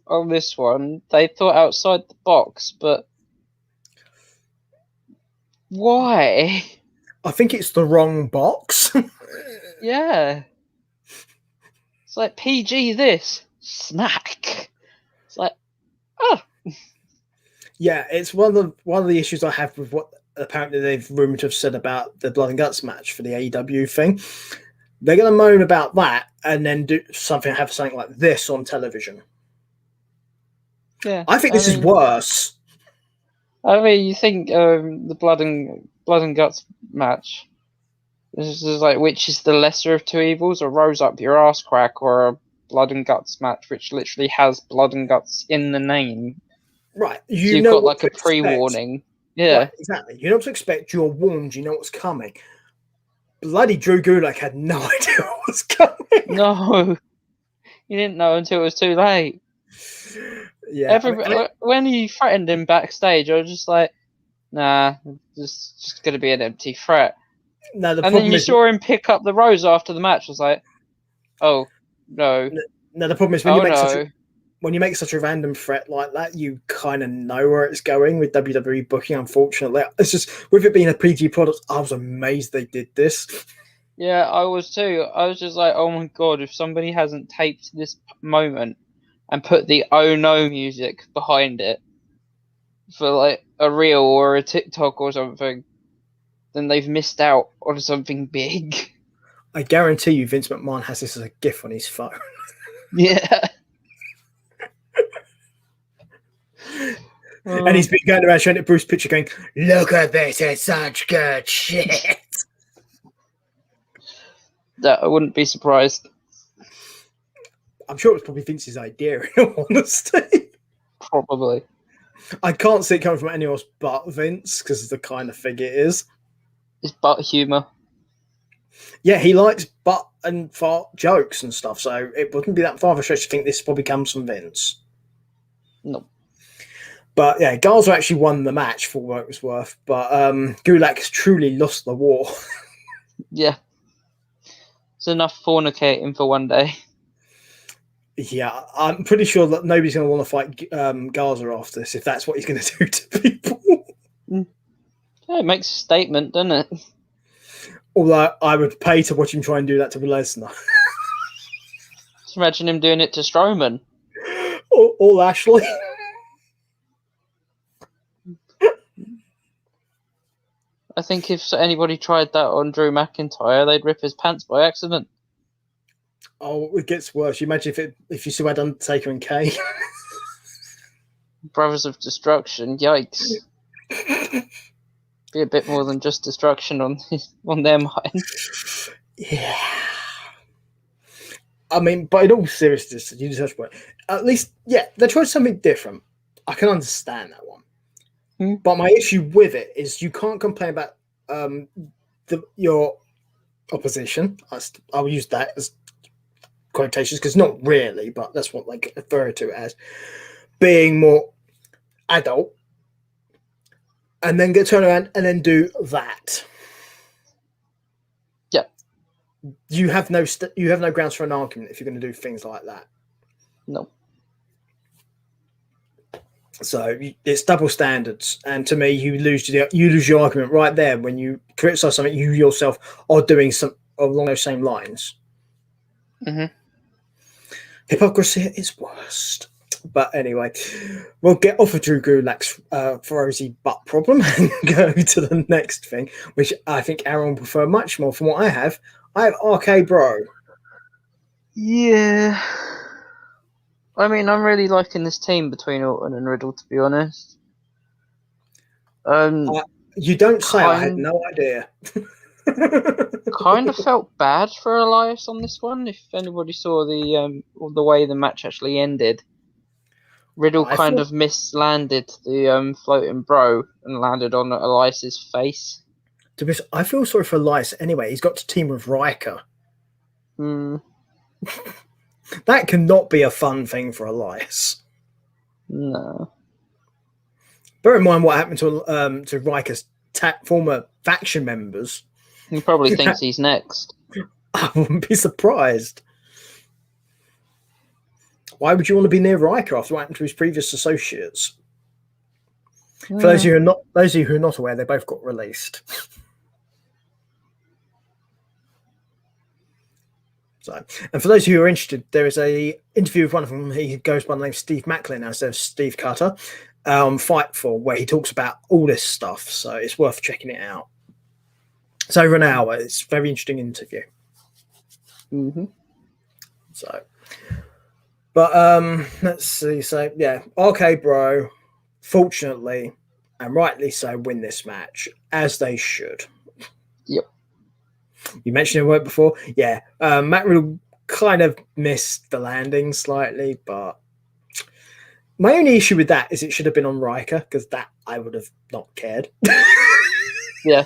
on this one. They thought outside the box, but why? I think it's the wrong box. Yeah. It's like PG this, snack. It's like, oh. Yeah, it's one of the issues I have with what apparently they've rumored to have said about the Blood and Guts match for the AEW thing. They're going to moan about that and then have something like this on television. Yeah. I think this is worse. I mean, you think the Blood and Guts match? This is like, which is the lesser of two evils, a rose up your ass crack, or a Blood and Guts match, which literally has Blood and Guts in the name. Right. So you've got like a pre-warning. Yeah. Right, exactly. You know what to expect. You're warned. You know what's coming. Bloody Drew Gulak had no idea what was coming. No. You didn't know until it was too late. Yeah. When he threatened him backstage, I was just like, nah, this is just going to be an empty threat. No, and then you saw him pick up the rose after the match. I was like, oh, no. No, the problem is when you make such a random threat like that, you kind of know where it's going with WWE booking, unfortunately. It's just, with it being a PG product, I was amazed they did this. Yeah, I was too. I was just like, oh my god, if somebody hasn't taped this moment and put the oh no music behind it for like a reel or a TikTok or something, then they've missed out on something big. I guarantee you Vince McMahon has this as a GIF on his phone. Yeah. And he's been going around showing it Bruce Pritchard going, look at this, it's such good shit. That I wouldn't be surprised. I'm sure it was probably Vince's idea, in all honesty. Probably. I can't see it coming from anyone else but Vince, because of the kind of thing it is. It's butt humour. Yeah, he likes butt and fart jokes and stuff, so it wouldn't be that far of a stretch to think this probably comes from Vince. No. But yeah, Garza actually won the match for what it was worth, but Gulak has truly lost the war. Yeah. It's enough fornicating for one day. Yeah, I'm pretty sure that nobody's going to want to fight Garza after this if that's what he's going to do to people. Yeah, it makes a statement, doesn't it? Although I would pay to watch him try and do that to Lesnar. Just imagine him doing it to Strowman. Or Lashley. I think if anybody tried that on Drew McIntyre, they'd rip his pants by accident. Oh, it gets worse. You imagine if you still had Undertaker and Kane. Brothers of Destruction, yikes. Be a bit more than just destruction on their mind. Yeah. I mean, but in all seriousness, you just point. At least, yeah, they tried something different. I can understand that one. But my issue with it is you can't complain about your opposition. I'll use that as quotations because not really, but that's what they refer to it as being more adult, and then turn around and then do that. Yeah, you have no grounds for an argument if you're going to do things like that. No. So it's double standards, and to me, you lose your argument right there when you criticize something you yourself are doing some along those same lines. Mm-hmm. Hypocrisy is worst. But anyway, we'll get off of Drew Gulak's Ferozzi butt problem and go to the next thing, which I think Aaron will prefer much more from what I have. I have RK Bro. Yeah. I mean, I'm really liking this team between Orton and Riddle, to be honest. You don't say. I had no idea. Kind of felt bad for Elias on this one. If anybody saw the way the match actually ended, Riddle kind of mislanded the floating bro and landed on Elias's face. To be honest, I feel sorry for Elias anyway. He's got to team with Riker. That cannot be a fun thing for Elias. No. Bear in mind what happened to Riker's former faction members. He probably thinks he's next. I wouldn't be surprised. Why would you want to be near Riker after what happened to his previous associates? For those of you who are not aware, they both got released. So, and for those of you who are interested, there is a interview with one of them. He goes by the name Steve Macklin instead of Steve Cutter, Fightful, where he talks about all this stuff. So it's worth checking it out. It's over an hour. It's a very interesting interview. Mm-hmm. So, but let's see. So yeah, RK Bro, fortunately and rightly so, win this match as they should. Yep. You mentioned it word before. Yeah, Matt Riddle kind of missed the landing slightly, but my only issue with that is it should have been on Riker, because that I would have not cared. Yeah.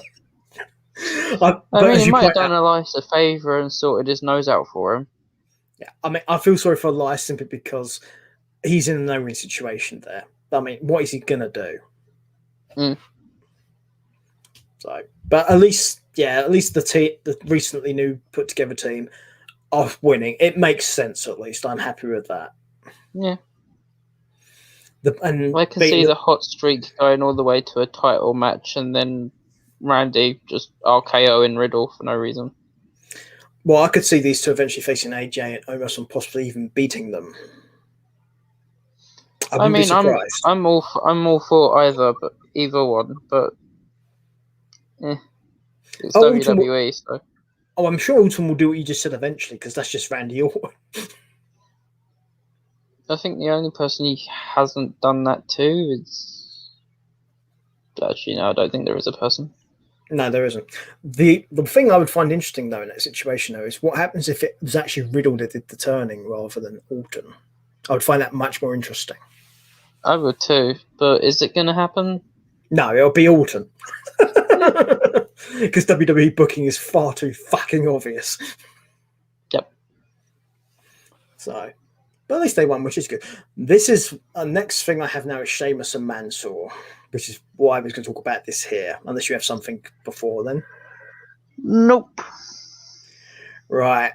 I mean, he might have done Elias a favour and sorted his nose out for him. Yeah, I mean, I feel sorry for Elias simply because he's in a no-win situation there. I mean, what is he gonna do? So, but at least the recently new put together team are winning. It makes sense. At least I'm happy with that. Yeah. And I can see the hot streak going all the way to a title match, and then Randy just RKO in Riddle for no reason. Well, I could see these two eventually facing AJ and Omos and possibly even beating them. I mean, I'm all for either one, but it's WWE, so. Oh, I'm sure Orton will do what you just said eventually, because that's just Randy Orton. I think the only person he hasn't done that to is... Actually, no, I don't think there is a person. No, there isn't. The thing I would find interesting, though, in that situation, though, is what happens if it was actually Riddle that did the turning rather than Orton. I would find that much more interesting. I would too, but is it going to happen? No, it'll be Orton. Because WWE booking is far too fucking obvious. Yep. So, but at least they won, which is good. This is next thing I have now is Sheamus and Mansoor, which is why I was going to talk about this here, unless you have something before then. Nope. Right.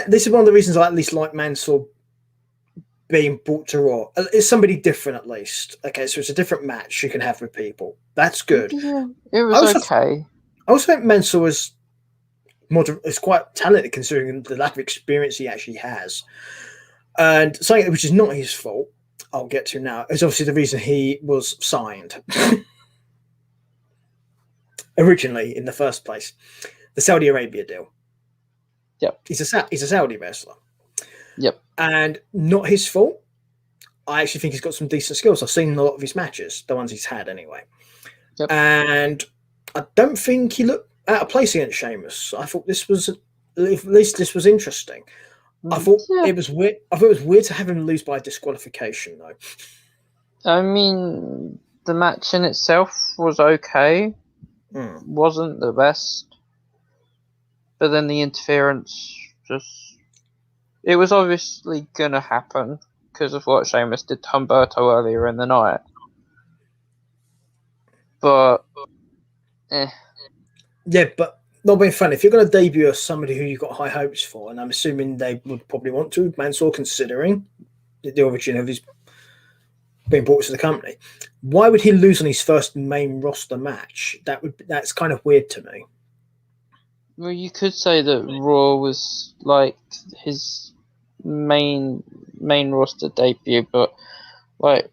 This is one of the reasons I at least like Mansoor being brought to Raw. It's somebody different, at least. Okay, so it's a different match you can have with people. That's good. Yeah, it was okay. I also think Mansoor is quite talented considering the lack of experience he actually has. And something which is not his fault, I'll get to now, is obviously the reason he was signed. Originally, in the first place. The Saudi Arabia deal. Yep. He's a Saudi wrestler. Yep. And not his fault. I actually think he's got some decent skills. I've seen a lot of his matches, the ones he's had anyway. Yep. And I don't think he looked out of place against Sheamus. I thought this was, at least this was interesting. I thought it was weird. I thought it was weird to have him lose by disqualification, though. I mean, the match in itself was okay. Wasn't the best. But then the interference it was obviously going to happen because of what Sheamus did to Humberto earlier in the night. But, Yeah, but not being funny. If you're going to debut as somebody who you've got high hopes for, and I'm assuming they would probably want to, Mansoor, considering the origin of his being brought to the company, why would he lose on his first main roster match? That's kind of weird to me. Well, you could say that Raw was like his main roster debut, but like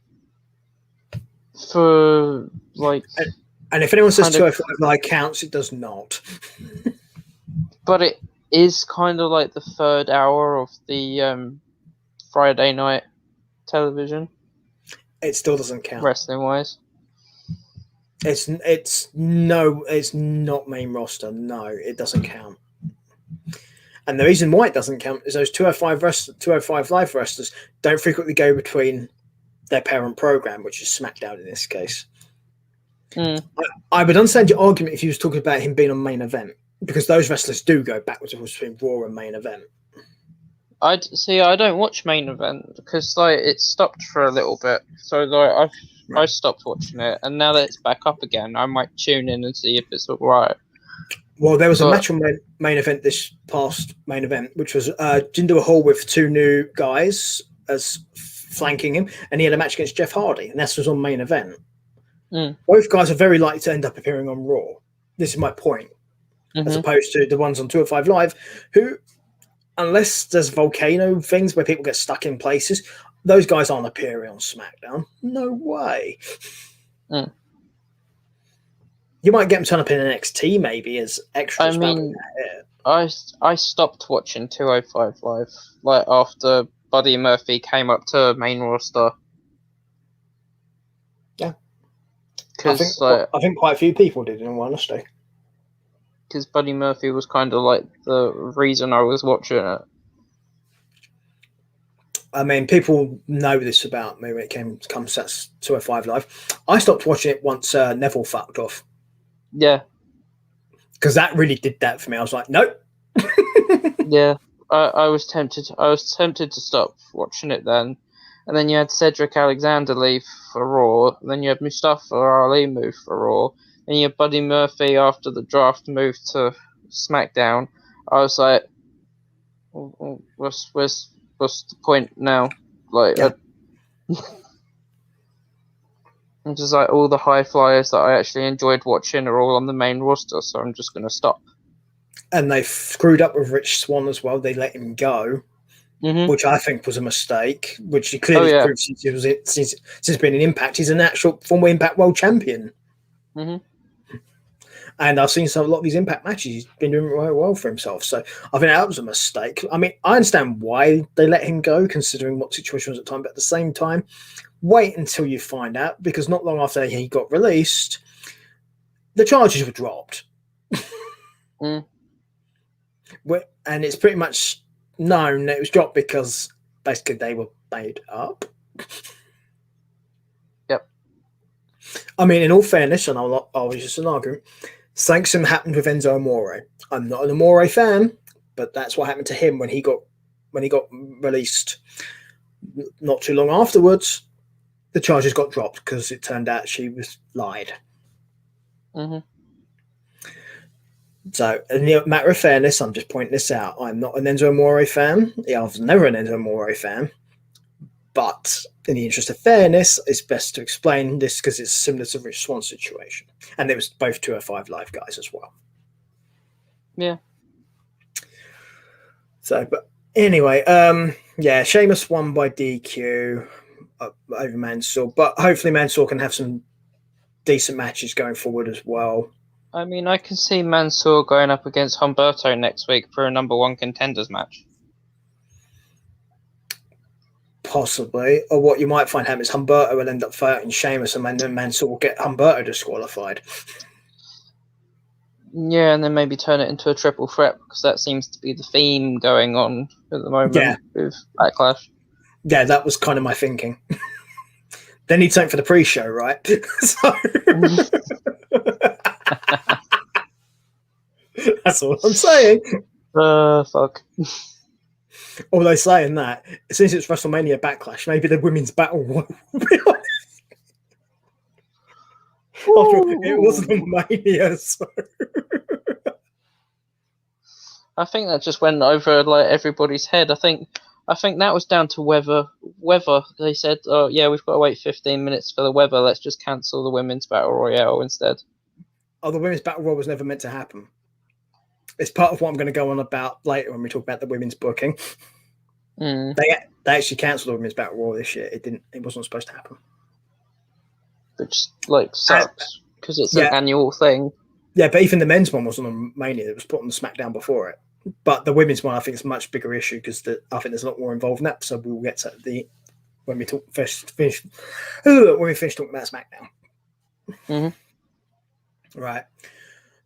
for like. And if anyone says 205 Live counts, it does not. But it is kind of like the third hour of the Friday night television. It still doesn't count. Wrestling wise. It's not main roster. No, it doesn't count. And the reason why it doesn't count is those 205 Live wrestlers don't frequently go between their parent program, which is SmackDown in this case. I would understand your argument if you was talking about him being on main event, because those wrestlers do go backwards and forwards between Raw and main event. I don't watch main event because like it stopped for a little bit, so like I stopped watching it, and now that it's back up again, I might tune in and see if it's alright. Well, there was a But- match on main event this past main event, which was Jinder Mahal with 2 new guys as flanking him, and he had a match against Jeff Hardy, and this was on main event. Mm. Both guys are very likely to end up appearing on Raw. This is my point, as Mhm. opposed to the ones on 205 Live, who, unless there's volcano things where people get stuck in places, those guys aren't appearing on SmackDown. No way. Mm. You might get them turned up in NXT maybe as extras. I mean, I stopped watching 205 Live like after Buddy Murphy came up to main roster. Yeah. Because I think quite a few people did, in all honesty. Because Buddy Murphy was kind of like the reason I was watching it. I mean, people know this about me when it comes to 205 Live. I stopped watching it once Neville fucked off. Yeah. Because that really did that for me. I was like, nope. Yeah. I was tempted to stop watching it then. And then you had Cedric Alexander leave for Raw. And then you had Mustafa Ali move for Raw. And you had Buddy Murphy after the draft move to SmackDown. I was like, what's the point now? Like, Yeah. I'm just like, all the high flyers that I actually enjoyed watching are all on the main roster, so I'm just going to stop. And they screwed up with Rich Swann as well. They let him go, which I think was a mistake, which he clearly proved since being an Impact. He's an actual former Impact World Champion. Mhm. And I've seen a lot of these Impact matches. He's been doing very well for himself. So I think that was a mistake. I mean, I understand why they let him go, considering what situation was at the time. But at the same time, wait until you find out, because not long after he got released, the charges were dropped. Mm. And it's pretty much known that it was dropped because basically they were made up. Yep. I mean, in all fairness, and I was just an argument, same happened with Enzo Amore. I'm not an Amore fan, but that's what happened to him when he got released. Not too long afterwards, the charges got dropped because it turned out she was lied. Mhm. So, in a matter of fairness, I'm just pointing this out. I'm not an Enzo Amore fan. I was never an Enzo Amore fan. But in the interest of fairness, it's best to explain this because it's similar to the Rich Swann situation. And it was both 205 Live guys as well. Yeah. So, but anyway, yeah, Sheamus won by DQ over Mansoor. But hopefully Mansoor can have some decent matches going forward as well. I mean, I can see Mansoor going up against Humberto next week for a number 1 contenders match. Possibly. Or what you might find happen is Humberto will end up fighting Sheamus and then Mansoor will get Humberto disqualified. Yeah, and then maybe turn it into a triple threat, because that seems to be the theme going on at the moment with Backlash. Yeah, that was kind of my thinking. They need something for the pre-show, right? So... That's all I'm saying. Fuck. Although saying that, since it's WrestleMania Backlash, maybe the women's battle will be on. It wasn't Mania, so... I think that just went over like everybody's head. I think that was down to weather. They said, "Oh yeah, we've got to wait 15 minutes for the weather. Let's just cancel the women's battle royale instead." Oh, the women's battle royal was never meant to happen. It's part of what I'm going to go on about later when we talk about the women's booking. Mm. They actually cancelled the women's battle royal this year. It wasn't supposed to happen. Which like sucks because it's an annual thing. Yeah, but even the men's one wasn't on Mania. It was put on the SmackDown before it. But the women's one, I think, is a much bigger issue because I think there's a lot more involved in that. So we will get to when we finish talking about SmackDown. Mm-hmm. Right.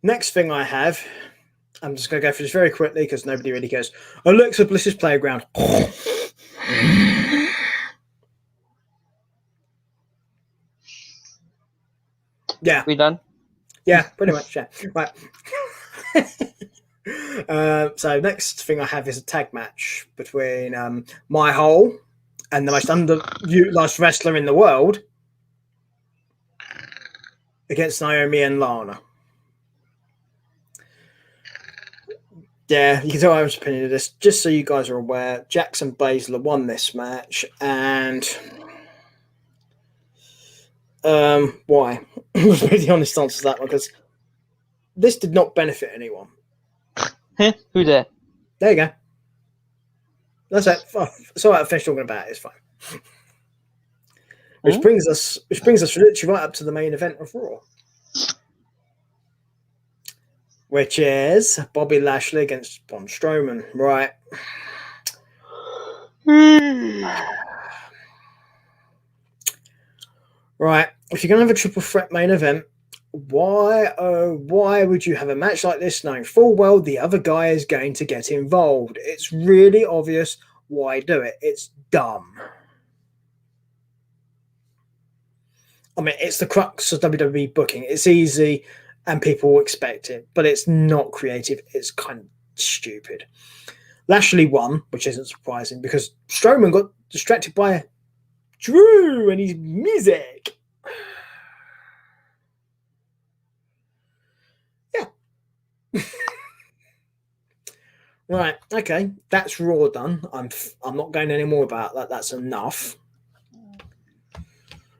Next thing I have, I'm just going to go through this very quickly because nobody really goes. Alexa Bliss's Playground. Yeah. We done? Yeah, pretty much. Yeah. Right. So next thing I have is a tag match between My Hole and the most underutilized wrestler in the world against Naomi and Lana. Yeah, you can tell I was opinion of this. Just so you guys are aware, Jackson Baszler won this match, and why? Was the honest answer to that one, because this did not benefit anyone. Who there? There you go. That's it. So I finished talking about it. It's fine. Which brings us literally right up to the main event of Raw, which is Bobby Lashley against Braun Strowman. Right. Right. If you're gonna have a triple threat main event, why would you have a match like this knowing full well the other guy is going to get involved? It's really obvious. Why do it? It's dumb. I mean, it's the crux of WWE booking. It's easy and people will expect it, but it's not creative. It's kind of stupid. Lashley won, which isn't surprising because Strowman got distracted by Drew and his music. Yeah. Right. Okay. That's Raw done. I'm not going any more about that. That's enough.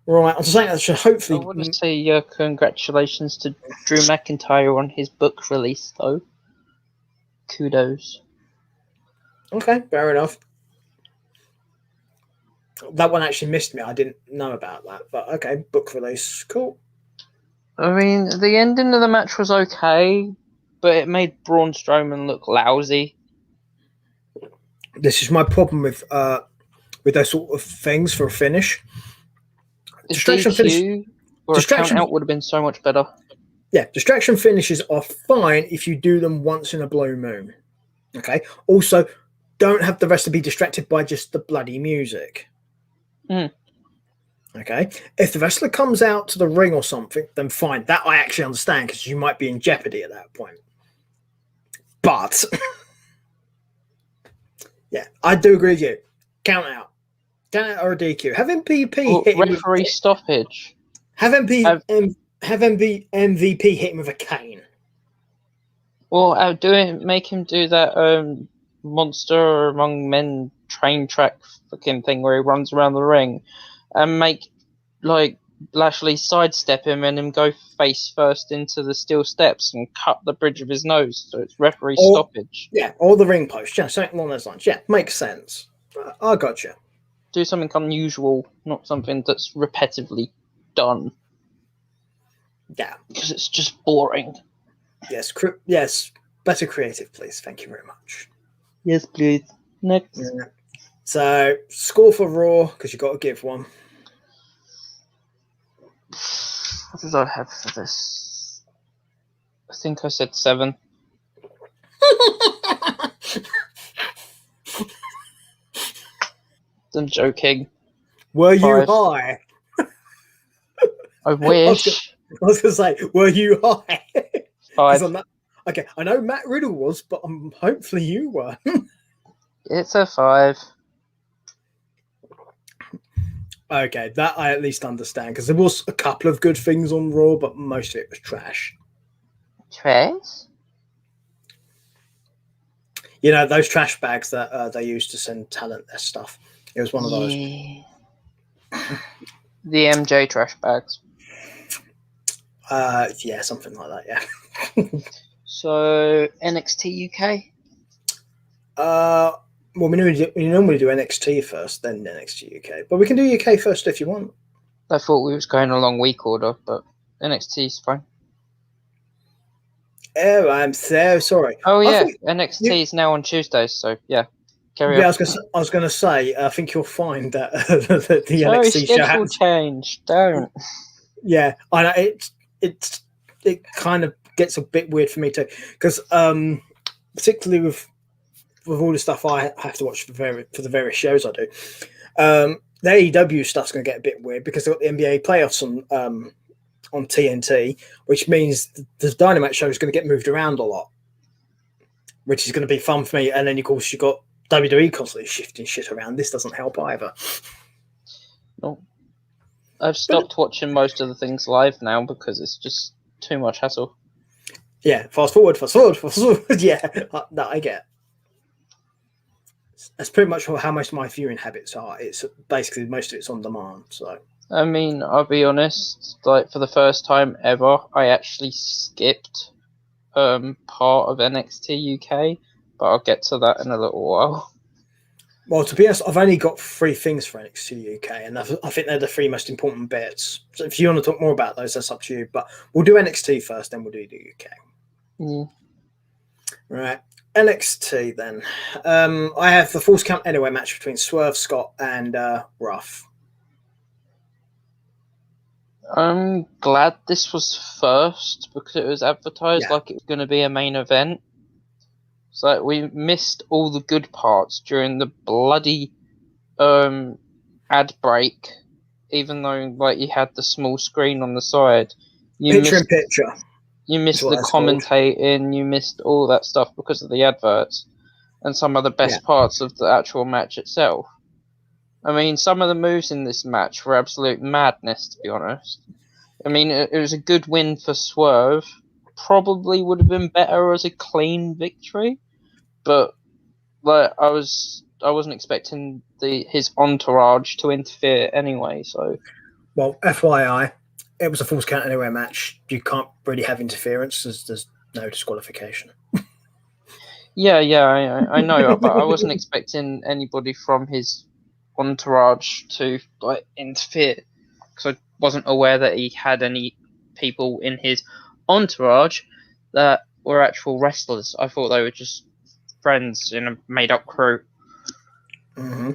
Right. I'm saying that should hopefully. I want to say congratulations to Drew McIntyre on his book release, though. Kudos. Okay. Fair enough. That one actually missed me. I didn't know about that. But okay. Book release. Cool. I mean, the ending of the match was okay, but it made Braun Strowman look lousy. This is my problem with those sort of things for a finish. Distraction finish or a count out would have been so much better. Yeah, distraction finishes are fine if you do them once in a blue moon. Okay. Also, don't have the rest to be distracted by just the bloody music. Okay. If the wrestler comes out to the ring or something, then fine. That I actually understand because you might be in jeopardy at that point. But yeah, I do agree with you. Count out or a DQ. Have MVP hit referee stoppage. Have MVP hit him with a cane. Well, make him do that monster among men train track fucking thing where he runs around the ring, and make like Lashley sidestep him and him go face first into the steel steps and cut the bridge of his nose. So it's referee stoppage. Yeah, or the ring post. Yeah, something along those lines. Yeah, makes sense. I gotcha. Do something unusual, not something that's repetitively done. Yeah, because it's just boring. Yes, yes. Better creative, please. Thank you very much. Yes, please. Next. Yeah. So, score for Raw, because you've got to give one. What did I have for this? I think I said 7. I'm joking. Were you high? I wish. I was going to say, were you high? 5. Okay, I know Matt Riddle was, but hopefully you were. It's a 5. Okay, that I at least understand, because there was a couple of good things on Raw, but most of it was trash. Trash? You know, those trash bags that they used to send talent their stuff. It was one of those. The MJ trash bags. Yeah, something like that, yeah. So, NXT UK? Well, we normally do NXT first, then NXT UK. But we can do UK first if you want. I thought we was going along week order, but NXT's fine. Oh, I'm so sorry. Oh, yeah, NXT is now on Tuesdays, so yeah. Carry on. I was going to say, I think you'll find that the NXT show happens. Change. Don't. Yeah, I know it kind of gets a bit weird for me too, because particularly with all the stuff I have to watch for the various shows I do, the AEW stuff's going to get a bit weird because they've got the NBA playoffs on TNT, which means the Dynamite show is going to get moved around a lot, which is going to be fun for me. And then of course you've got WWE constantly shifting shit around. This doesn't help either. No. I've stopped watching most of the things live now because it's just too much hassle. Yeah, fast forward, fast forward, fast forward. Yeah, that I get. That's pretty much how most of my viewing habits are. It's basically most of it's on demand. So I mean, I'll be honest. Like for the first time ever, I actually skipped part of NXT UK, but I'll get to that in a little while. well, to be honest, I've only got 3 things for NXT UK, and I think they're the 3 most important bits. So if you want to talk more about those, that's up to you. But we'll do NXT first, then we'll do the UK. Mm. Right. NXT then. I have the Falls Count Anywhere match between Swerve Scott and Ruff. I'm glad this was first because it was advertised like it was going to be a main event. So we missed all the good parts during the bloody ad break, even though like you had the small screen on the side. Picture. You missed the commentating, you missed all that stuff because of the adverts and some of the best parts of the actual match itself. I mean, some of the moves in this match were absolute madness, to be honest. I mean, it was a good win for Swerve. Probably would have been better as a clean victory, but like I wasn't expecting his entourage to interfere anyway. So, well, FYI, it was a Falls Count Anywhere match. You can't really have interference. There's no disqualification. Yeah, I know, but I wasn't expecting anybody from his entourage to like interfere because I wasn't aware that he had any people in his entourage that were actual wrestlers. I thought they were just friends in a made-up crew. Mm-hmm.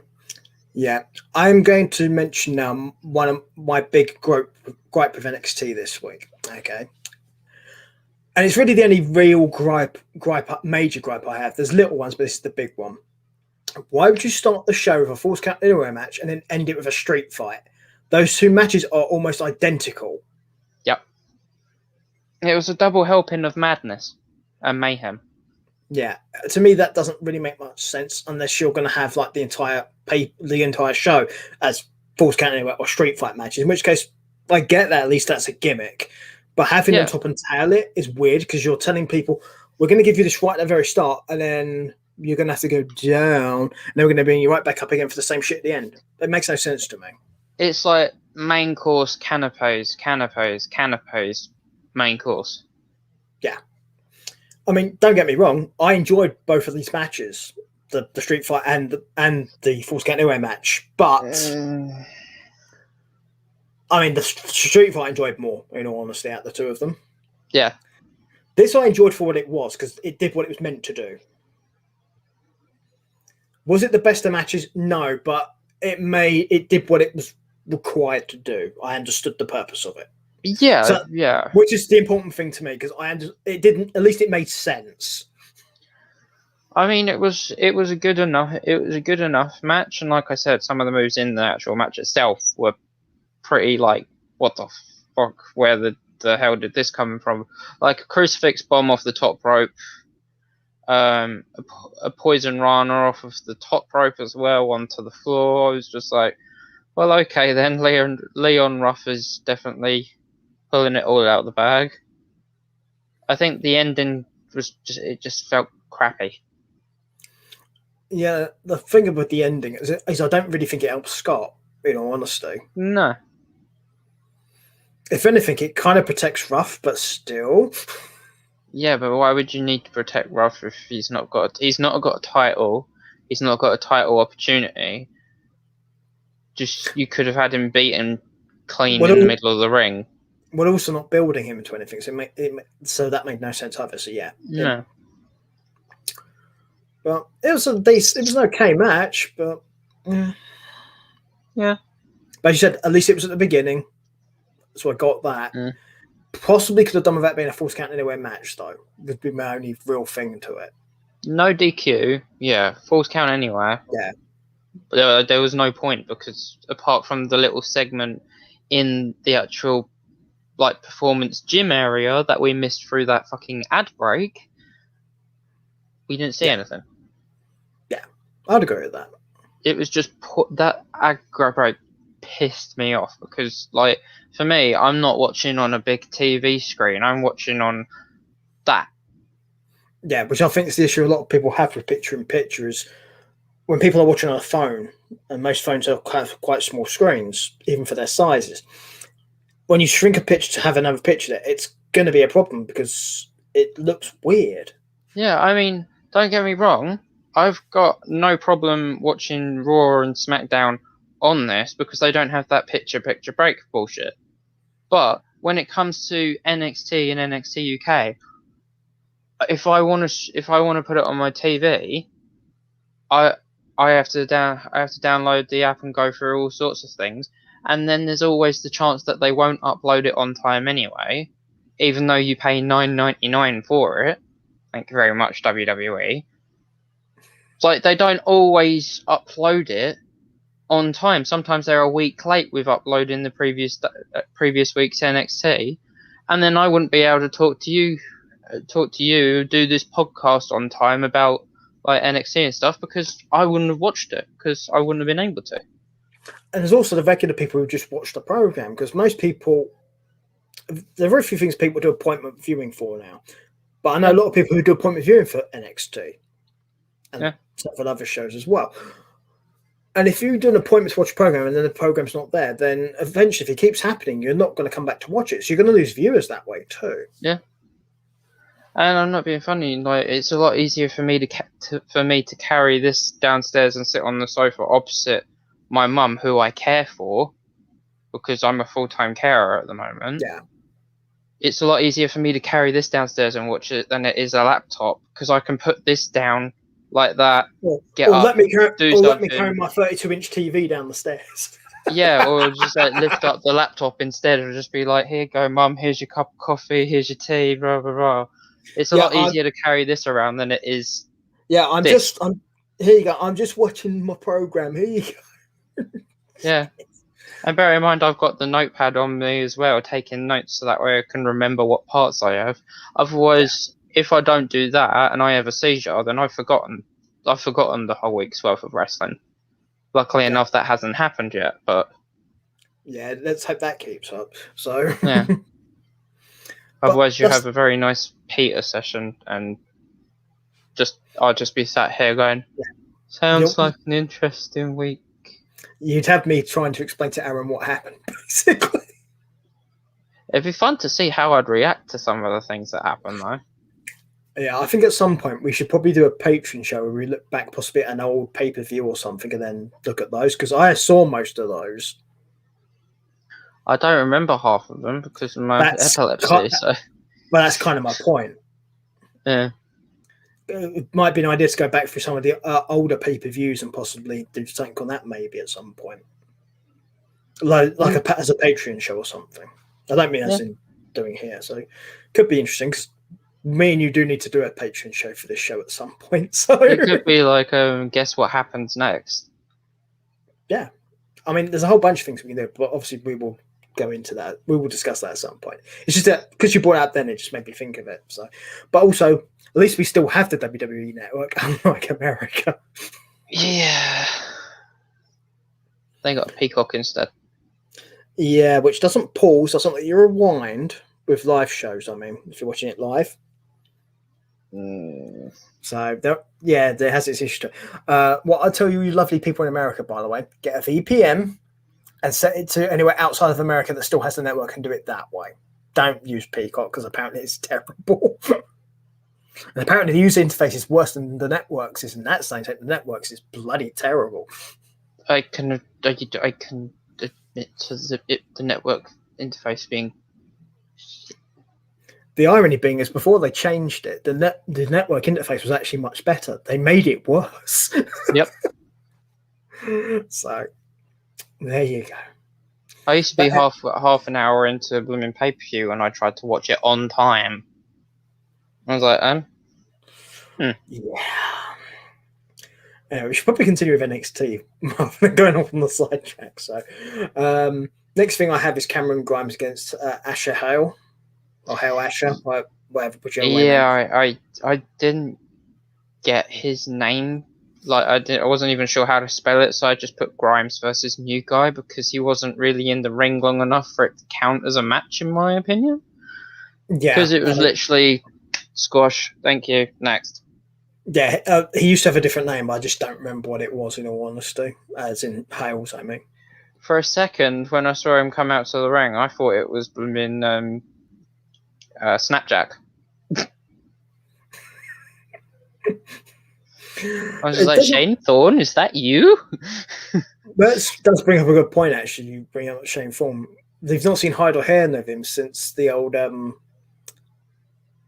Yeah, I'm going to mention now one of my big gripe with NXT this week. Okay, and it's really the only real major gripe I have. There's little ones, but this is the big one. Why would you start the show with a Falls Count Anywhere match and then end it with a street fight? Those 2 matches are almost identical. Yep. It was a double helping of madness and mayhem. Yeah, to me that doesn't really make much sense unless you're going to have like the entire show as Falls Count Anywhere or street fight matches. In which case, I get that at least that's a gimmick. But having them top and tail it is weird because you're telling people we're going to give you this right at the very start, and then you're going to have to go down, and then we're going to bring you right back up again for the same shit at the end. It makes no sense to me. It's like main course, canapes, main course. Yeah. I mean, don't get me wrong. I enjoyed both of these matches, the street fight and the Falls Count Anywhere match. But I mean, the street fight I enjoyed more, in all honesty, out of the 2 of them. Yeah. This I enjoyed for what it was because it did what it was meant to do. Was it the best of matches? No, but it did what it was required to do. I understood the purpose of it. Yeah, yeah. Which is the important thing to me because at least it made sense. I mean, it was a good enough match, and like I said, some of the moves in the actual match itself were pretty like, what the fuck? Where the hell did this come from? Like a crucifix bomb off the top rope, a poison runner off of the top rope as well onto the floor. I was just like, well, okay then. Leon Ruff is definitely pulling it all out of the bag. I think the ending just felt crappy. Yeah, the thing about the ending is I don't really think it helps Scott, in all honesty. No. If anything, it kind of protects Ruff, but still. Yeah, but why would you need to protect Ruff if he's not got a title? He's not got a title opportunity. Just you could have had him beaten clean in the middle of the ring. We're also not building him into anything, so that made no sense either. So yeah, no. But it was an okay match, but yeah. But you said at least it was at the beginning, so I got that. Mm. Possibly could have done without being a Falls Count Anywhere match, though. Would be my only real thing to it. No DQ, yeah. Falls Count Anywhere. Yeah. But there was no point because apart from the little segment in the actual like performance gym area that we missed through that fucking ad break, we didn't see anything. Yeah, I'd agree with that. It was just that ad break pissed me off because, like, for me, I'm not watching on a big TV screen. I'm watching on that Yeah, which I think is the issue a lot of people have with picture-in-picture is when people are watching on a phone, and most phones have quite small screens, even for their sizes. When you shrink a picture to have another picture there, it's going to be a problem because it looks weird. Yeah, I mean, don't get me wrong. I've got no problem watching Raw and SmackDown on this because they don't have that picture-picture break bullshit. But when it comes to NXT and NXT UK, if I want to put it on my TV, I have to download the app and go through all sorts of things, and then there's always the chance that they won't upload it on time anyway, even though you pay $9.99 for it. Thank you very much, WWE. It's like they don't always upload it on time. Sometimes they're a week late with uploading the previous week's NXT, and then I wouldn't be able to talk to you, do this podcast on time about like NXT and stuff because I wouldn't have watched it because I wouldn't have been able to. And there's also the regular people who just watch the program because most people, there are very few things people do appointment viewing for now, but I know a lot of people who do appointment viewing for NXT and several other shows as well. And if you do an appointment to watch a program and then the program's not there, then eventually, if it keeps happening, you're not going to come back to watch it. So you're going to lose viewers that way too. Yeah. And I'm not being funny. Like, it's a lot easier for me to carry this downstairs and sit on the sofa opposite my mum, who I care for, because I'm a full-time carer at the moment. Yeah. It's a lot easier for me to carry this downstairs and watch it than it is a laptop, because I can put this down like that. Let me carry my 32-inch TV down the stairs. Yeah, or just like lift up the laptop instead, or just be like, "Here you go, mum. Here's your cup of coffee. Here's your tea." Blah blah blah. It's a lot easier to carry this around than it is. Yeah, here you go. I'm just watching my program. Here you go. Yeah, and bear in mind, I've got the notepad on me as well, taking notes, so that way I can remember what parts I have. Otherwise, if I don't do that and I have a seizure, then I've forgotten the whole week's worth of wrestling. Luckily enough, that hasn't happened yet, but yeah, let's hope that keeps up. So yeah. Otherwise, you have a very nice Peter session, and I'll just be sat here going, "Sounds like an interesting week." You'd have me trying to explain to Aaron what happened, basically. It'd be fun to see how I'd react to some of the things that happen, though. Yeah, I think at some point we should probably do a Patreon show where we look back possibly at an old pay-per-view or something and then look at those, because I saw most of those. I don't remember half of them because of my epilepsy. Well, that's kind of my point. Yeah. It might be an idea to go back through some of the older pay-per-views and possibly do something on that maybe at some point. Like as a Patreon show or something. I don't mean as in doing here, so it could be interesting because me and you do need to do a Patreon show for this show at some point. So it could be like, guess what happens next? Yeah. I mean, there's a whole bunch of things we can do, but obviously we will go into that. We will discuss that at some point. It's just that because you brought it up then, it just made me think of it. So, but also, at least we still have the WWE Network, unlike America. Yeah. They got a Peacock instead. Yeah, which doesn't pause, doesn't let you rewind with live shows. I mean, if you're watching it live. So there has its issue. What I tell you lovely people in America, by the way, get a VPN and set it to anywhere outside of America that still has the network and do it that way. Don't use Peacock because apparently it's terrible. And apparently the user interface is worse than the networks is, and that's saying the networks is bloody terrible. I can admit to the network interface being. The irony being is before they changed it, the network interface was actually much better. They made it worse. Yep. So there you go. I used to be half an hour into blooming pay-per-view and I tried to watch it on time. I was like, Yeah, we should probably continue with NXT rather than going off on the sidetrack. So, next thing I have is Cameron Grimes against Asher Hale. Or Hale Asher, whatever. Yeah, I didn't get his name. Like I wasn't even sure how to spell it, so I just put Grimes versus New Guy because he wasn't really in the ring long enough for it to count as a match, in my opinion. Yeah, because it was literally Squash. Thank you. Next. Yeah, he used to have a different name, but I just don't remember what it was, in all honesty. As in Hales, I mean. For a second, when I saw him come out to the ring, I thought it was blooming Snapjack. I was just like, Shane Thorne, is that you? That does bring up a good point, actually. You bring up Shane Thorne. They've not seen hide or hair of him since the old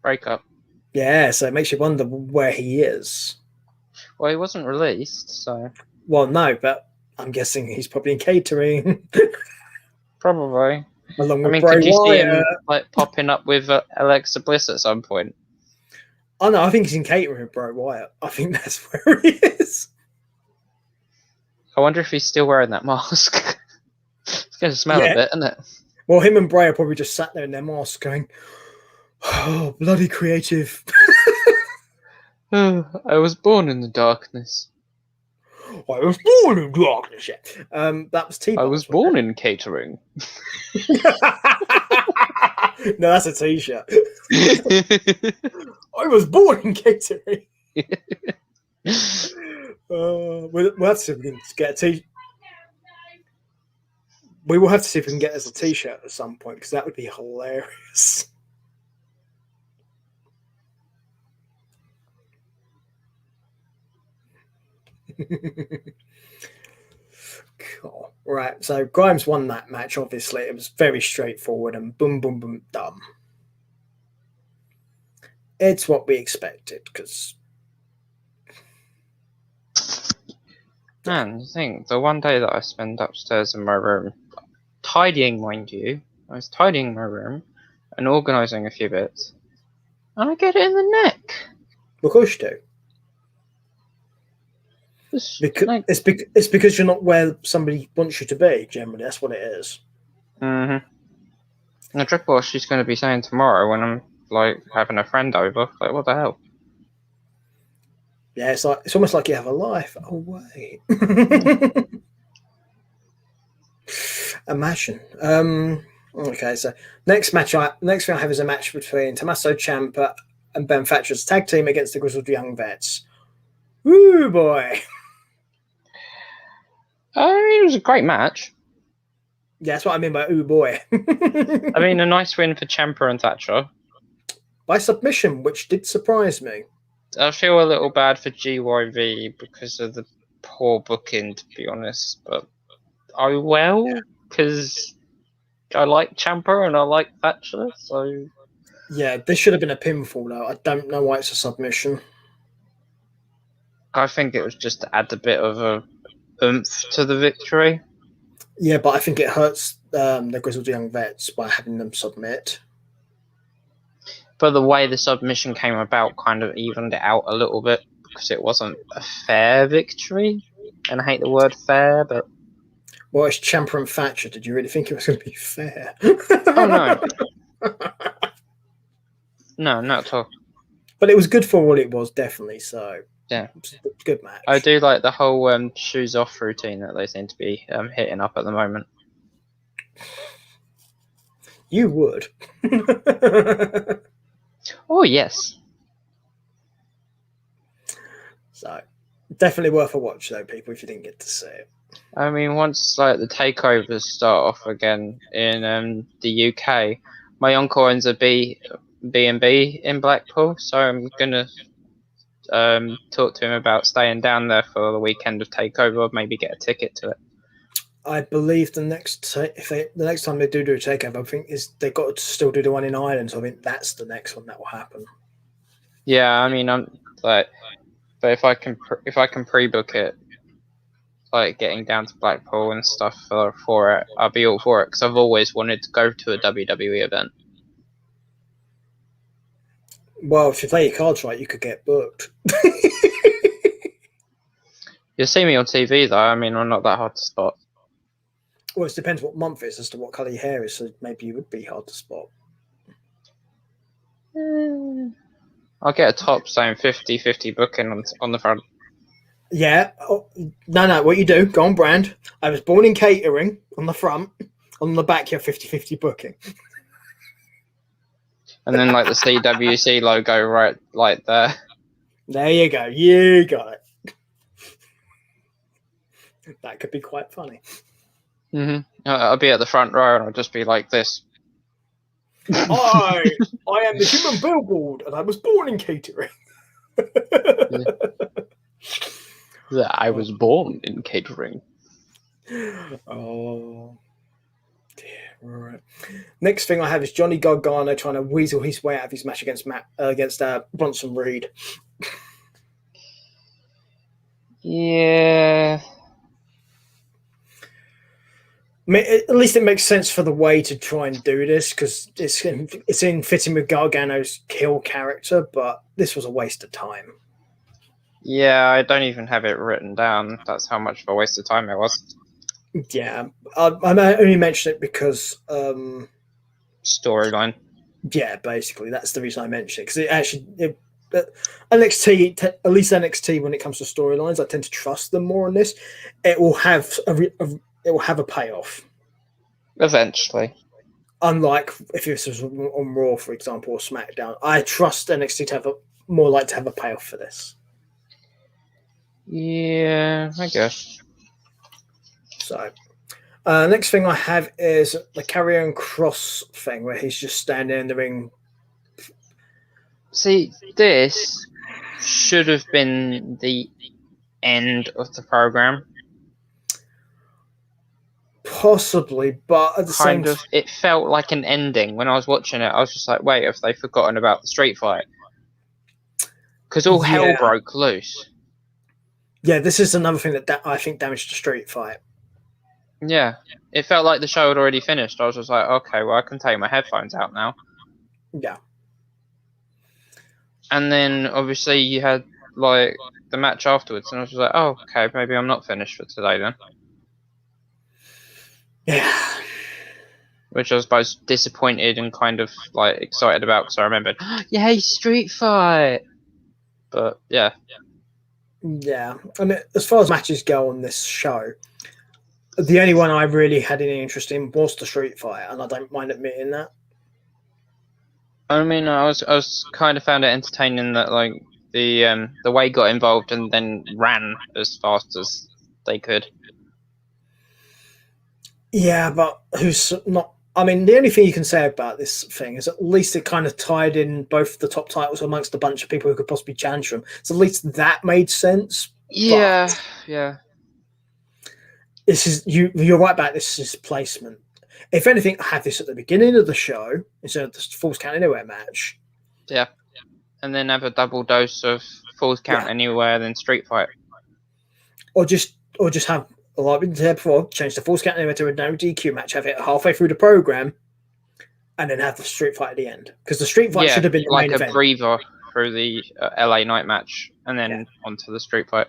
breakup. Yeah, so it makes you wonder where he is. Well, he wasn't released, so. Well, no, but I'm guessing he's probably in catering. Probably. Along with could you Wyatt. see him like popping up with Alexa Bliss at some point? Oh no, I think he's in catering with Bray Wyatt. I think that's where he is. I wonder if he's still wearing that mask. It's going to smell a bit, isn't it? Well, him and Bray are probably just sat there in their masks going, "Oh, bloody creative." I was born in the darkness. I was born in darkness. That was T-Bar. I was born in catering. No, that's a T-shirt. I was born in catering. We'll have to see if we can get a T. We will have to see if we can get us a T-shirt at some point, because that would be hilarious. Cool. Right, so Grimes won that match. Obviously, it was very straightforward and boom, boom, boom, done. It's what we expected, because. Man, you think the one day that I spent upstairs in my room, tidying, mind you, I was tidying my room and organising a few bits, and I get it in the neck. Of course you do. It's because you're not where somebody wants you to be. Generally, that's what it is. Mm-hmm. And the trick was she's going to be saying tomorrow when I'm like having a friend over. Like, what the hell? Yeah, it's almost like you have a life. Oh wait. Imagine. Okay, so next thing I have is a match between Tommaso Ciampa and Ben Thatcher's tag team against the Grizzled Young Vets. Woo boy. It was a great match. Yeah, that's what I mean by ooh boy. I mean, a nice win for Ciampa and Thatcher. By submission, which did surprise me. I feel a little bad for GYV because of the poor booking, to be honest. But I will, because I like Ciampa and I like Thatcher, so... Yeah, this should have been a pinfall, though. I don't know why it's a submission. I think it was just to add a bit of a oomph to the victory. Yeah, but I think it hurts the Grizzled Young Vets by having them submit. But the way the submission came about kind of evened it out a little bit, because it wasn't a fair victory. And I hate the word fair, but... Well, it's Ciampa and Thatcher. Did you really think it was going to be fair? Oh, no. No, not at all. But it was good for what it was, definitely. So yeah, it's a good match. I do like the whole shoes off routine that they seem to be hitting up at the moment. You would. Oh yes. So definitely worth a watch, though, people, if you didn't get to see it. I mean, once like the takeovers start off again in the UK, my uncle owns a B&B in Blackpool, so I'm gonna talk to him about staying down there for the weekend of takeover, maybe get a ticket to it. I believe the next time they do a takeover, I think they got to still do the one in Ireland. So I think that's the next one that will happen. Yeah, I mean, I'm like, but if I can pre-book it, like getting down to Blackpool and stuff for it, I'll be all for it because I've always wanted to go to a WWE event. Well, if you play your cards right, you could get booked. You'll see me on TV though. I mean, I'm not that hard to spot. Well, it depends what month it is as to what colour your hair is, so maybe you would be hard to spot. I'll get a top saying 50-50 booking on the front. Yeah. Oh, no. What you do, go on brand. I was born in catering on the front. On the back, you have 50-50 booking. And then like the CWC logo right like there. There you go. You got it. That could be quite funny. I'll be at the front row and I'll just be like this. I am the human billboard, and I was born in catering. I was born in catering. Oh dear. Right. Next thing I have is Johnny Gargano trying to weasel his way out of his match against Bronson Reed. Yeah. At least it makes sense for the way to try and do this, because it's in fitting with Gargano's kill character, but this was a waste of time. Yeah, I don't even have it written down. That's how much of a waste of time it was. Yeah, I only mention it because Storyline. Yeah, basically that's the reason I mentioned it, because NXT, at least NXT, when it comes to storylines, I tend to trust them more on this. It will have a payoff Eventually. Unlike if this was on Raw, for example, or SmackDown. I trust NXT to have more like to have a payoff for this. Yeah, I guess. So, next thing I have is the Karrion Kross thing, where he's just standing in the ring. See, this should have been the end of the program. Possibly, but at the same time, it felt like an ending when I was watching it. I was just like, wait, have they forgotten about the street fight? Because all hell broke loose. Yeah, this is another thing that I think damaged the street fight. Yeah, it felt like the show had already finished. I was just like, okay, well, I can take my headphones out now. Yeah. And then, obviously, you had, like, the match afterwards, and I was just like, oh, okay, maybe I'm not finished for today then. Yeah. Which I was both disappointed and kind of, like, excited about, because I remembered, yay, street fight! But, yeah. Yeah. I mean, as far as matches go on this show, the only one I really had any interest in was the street fight, and I don't mind admitting that. I mean, I was kind of found it entertaining that like the way got involved and then ran as fast as they could. Yeah, but who's not? I mean, the only thing you can say about this thing is at least it kind of tied in both the top titles amongst a bunch of people who could possibly challenge them. So at least that made sense. Yeah, yeah. This is you're right about this placement. If anything, I had this at the beginning of the show instead of the Falls Count Anywhere match. Yeah. And then have a double dose of Falls Count Anywhere, then Street Fight. Or just have, like we said before, change the Falls Count Anywhere to a no DQ match, have it halfway through the program, and then have the Street Fight at the end. Because the Street Fight should have been the main event. Like a breather through the LA Night match, and then onto the Street Fight.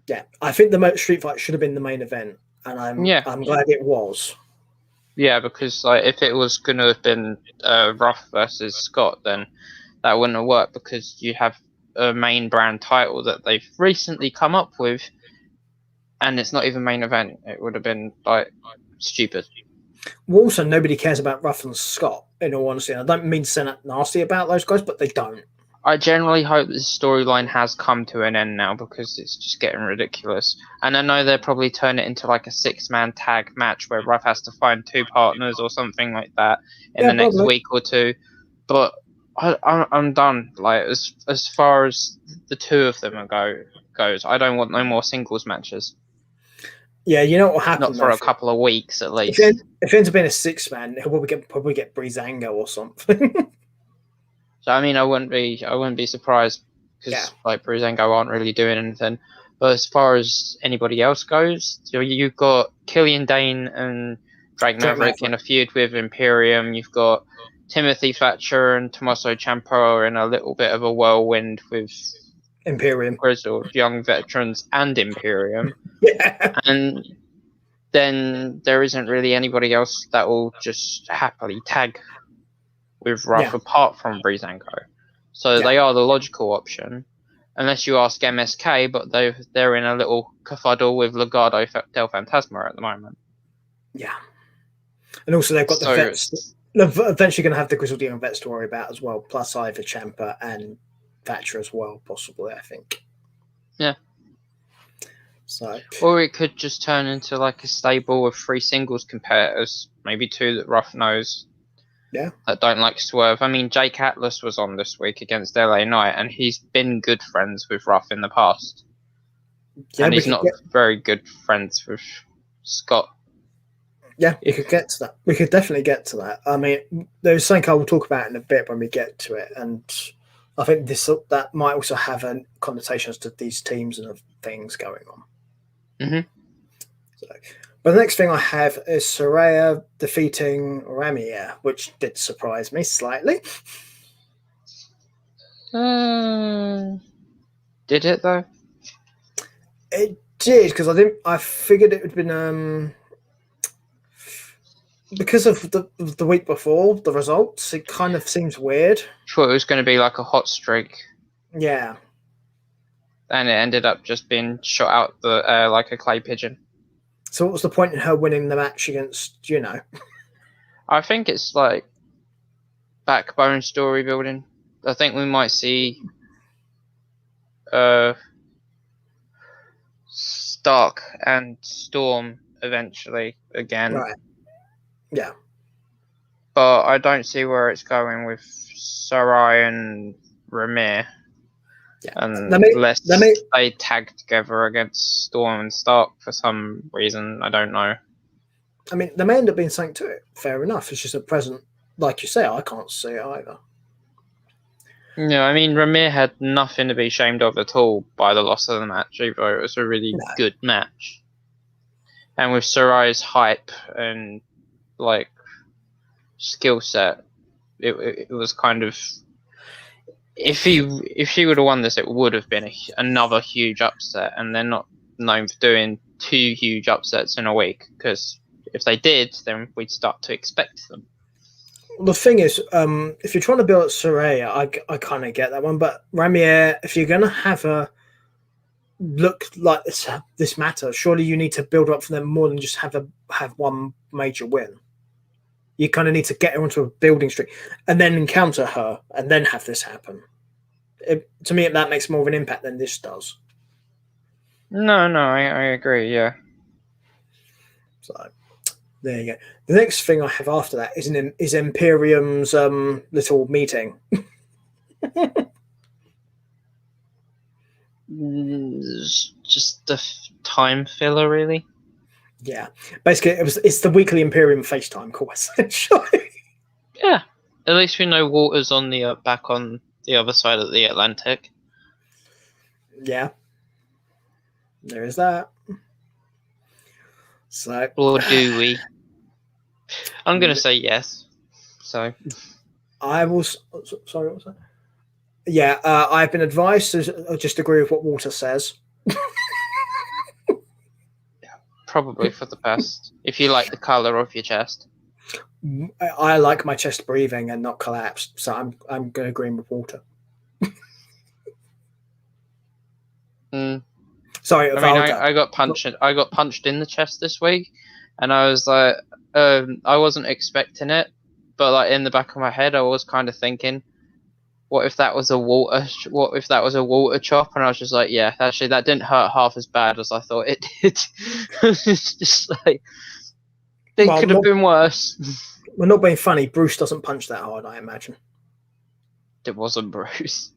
Yeah, I think the Street Fight should have been the main event, and I'm glad it was. Yeah, because like if it was going to have been Ruff versus Scott, then that wouldn't have worked, because you have a main brand title that they've recently come up with, and it's not even main event. It would have been like stupid. Well, also, nobody cares about Ruff and Scott, in all honesty. I don't mean to sound nasty about those guys, but they don't. I generally hope this storyline has come to an end now, because it's just getting ridiculous. And I know they'll probably turn it into like a 6-man tag match where Ruff has to find 2 partners or something like that in the next week or 2. But I'm done. Like as far as the 2 of them goes, I don't want no more singles matches. Yeah, you know what will happen? Not for a couple of weeks at least. If it ends up being a 6-man, he'll probably get Breezango or something. So I mean, I wouldn't be surprised, because like Breezango aren't really doing anything. But as far as anybody else goes, you've got Killian Dane and Drake Maverick in a feud with Imperium. You've got Timothy Thatcher and Tommaso Ciampa in a little bit of a whirlwind with Imperium, Grizzled Young Veterans and Imperium. And then there isn't really anybody else that will just happily tag with Ruff apart from Breezango. So they are the logical option, unless you ask MSK, but they're in a little kerfuddle with Legado del Fantasma at the moment. Yeah. And also they've got the vets. eventually going to have the Grizzled Young Vets to worry about as well, plus either Ciampa and Thatcher as well, possibly, I think. Yeah. So, or it could just turn into like a stable of 3 singles competitors, maybe 2 that Rough knows. Yeah. That don't like Swerve. I mean, Jake Atlas was on this week against LA Knight, and he's been good friends with Rough in the past. yeah, And he's not very good friends with Scott. Yeah, we could get to that. We could definitely get to that. I mean, there's something I will talk about in a bit when we get to it, and I think that might also have connotations to these teams and things going on. Mm-hmm. So, but the next thing I have is Saraya defeating Ramier, which did surprise me slightly. Did it though? It did, because I figured it would have been because of the week before the results. It kind of seems weird. Thought it was going to be like a hot streak. Yeah. And it ended up just being shot out the like a clay pigeon. So what was the point in her winning the match against Juno? I think it's like backbone story building. I think we might see Stark and Storm eventually again. Right. Yeah. But I don't see where it's going with Sarai and Ramir. Yeah. Unless they tag together against Storm and Stark for some reason. I don't know. I mean, there may end up being something to it. Fair enough. It's just at present, like you say, I can't see it either. Yeah, I mean, Ramir had nothing to be ashamed of at all by the loss of the match, even though it was a really good match. And with Sarai's hype and like skill set, it was kind of, if she would have won this, it would have been another huge upset. And they're not known for doing 2 huge upsets in a week, because if they did, then we'd start to expect them. The thing is, if you're trying to build up Saraya, I kind of get that one. But Ramier, if you're going to have her look like this matter, surely you need to build up for them more than just have one major win. You kind of need to get her onto a building streak and then encounter her and then have this happen. To me, that makes more of an impact than this does. No, I agree, yeah. So, there you go. The next thing I have after that is Imperium's little meeting. Just a time filler, really. Yeah, basically, it's the weekly Imperium FaceTime call, essentially. Yeah, at least we know Walter's on the back on the other side of the Atlantic. Yeah, there is that. So, or do we? I'm going to say yes. So, I will. Sorry, what was that? Yeah, I've been advised to just agree with what Walter says. Probably for the best. If you like the colour of your chest. I like my chest breathing and not collapsed, so I'm going to agree with Walter. Sorry, I mean, I got punched. I got punched in the chest this week, and I was like, I wasn't expecting it, but like in the back of my head, I was kind of thinking, what if that was a Walter? What if that was a Walter chop? And I was just like, yeah, actually, that didn't hurt half as bad as I thought it did. It's just like it could have been worse. We're not being funny. Bruce doesn't punch that hard, I imagine. It wasn't Bruce.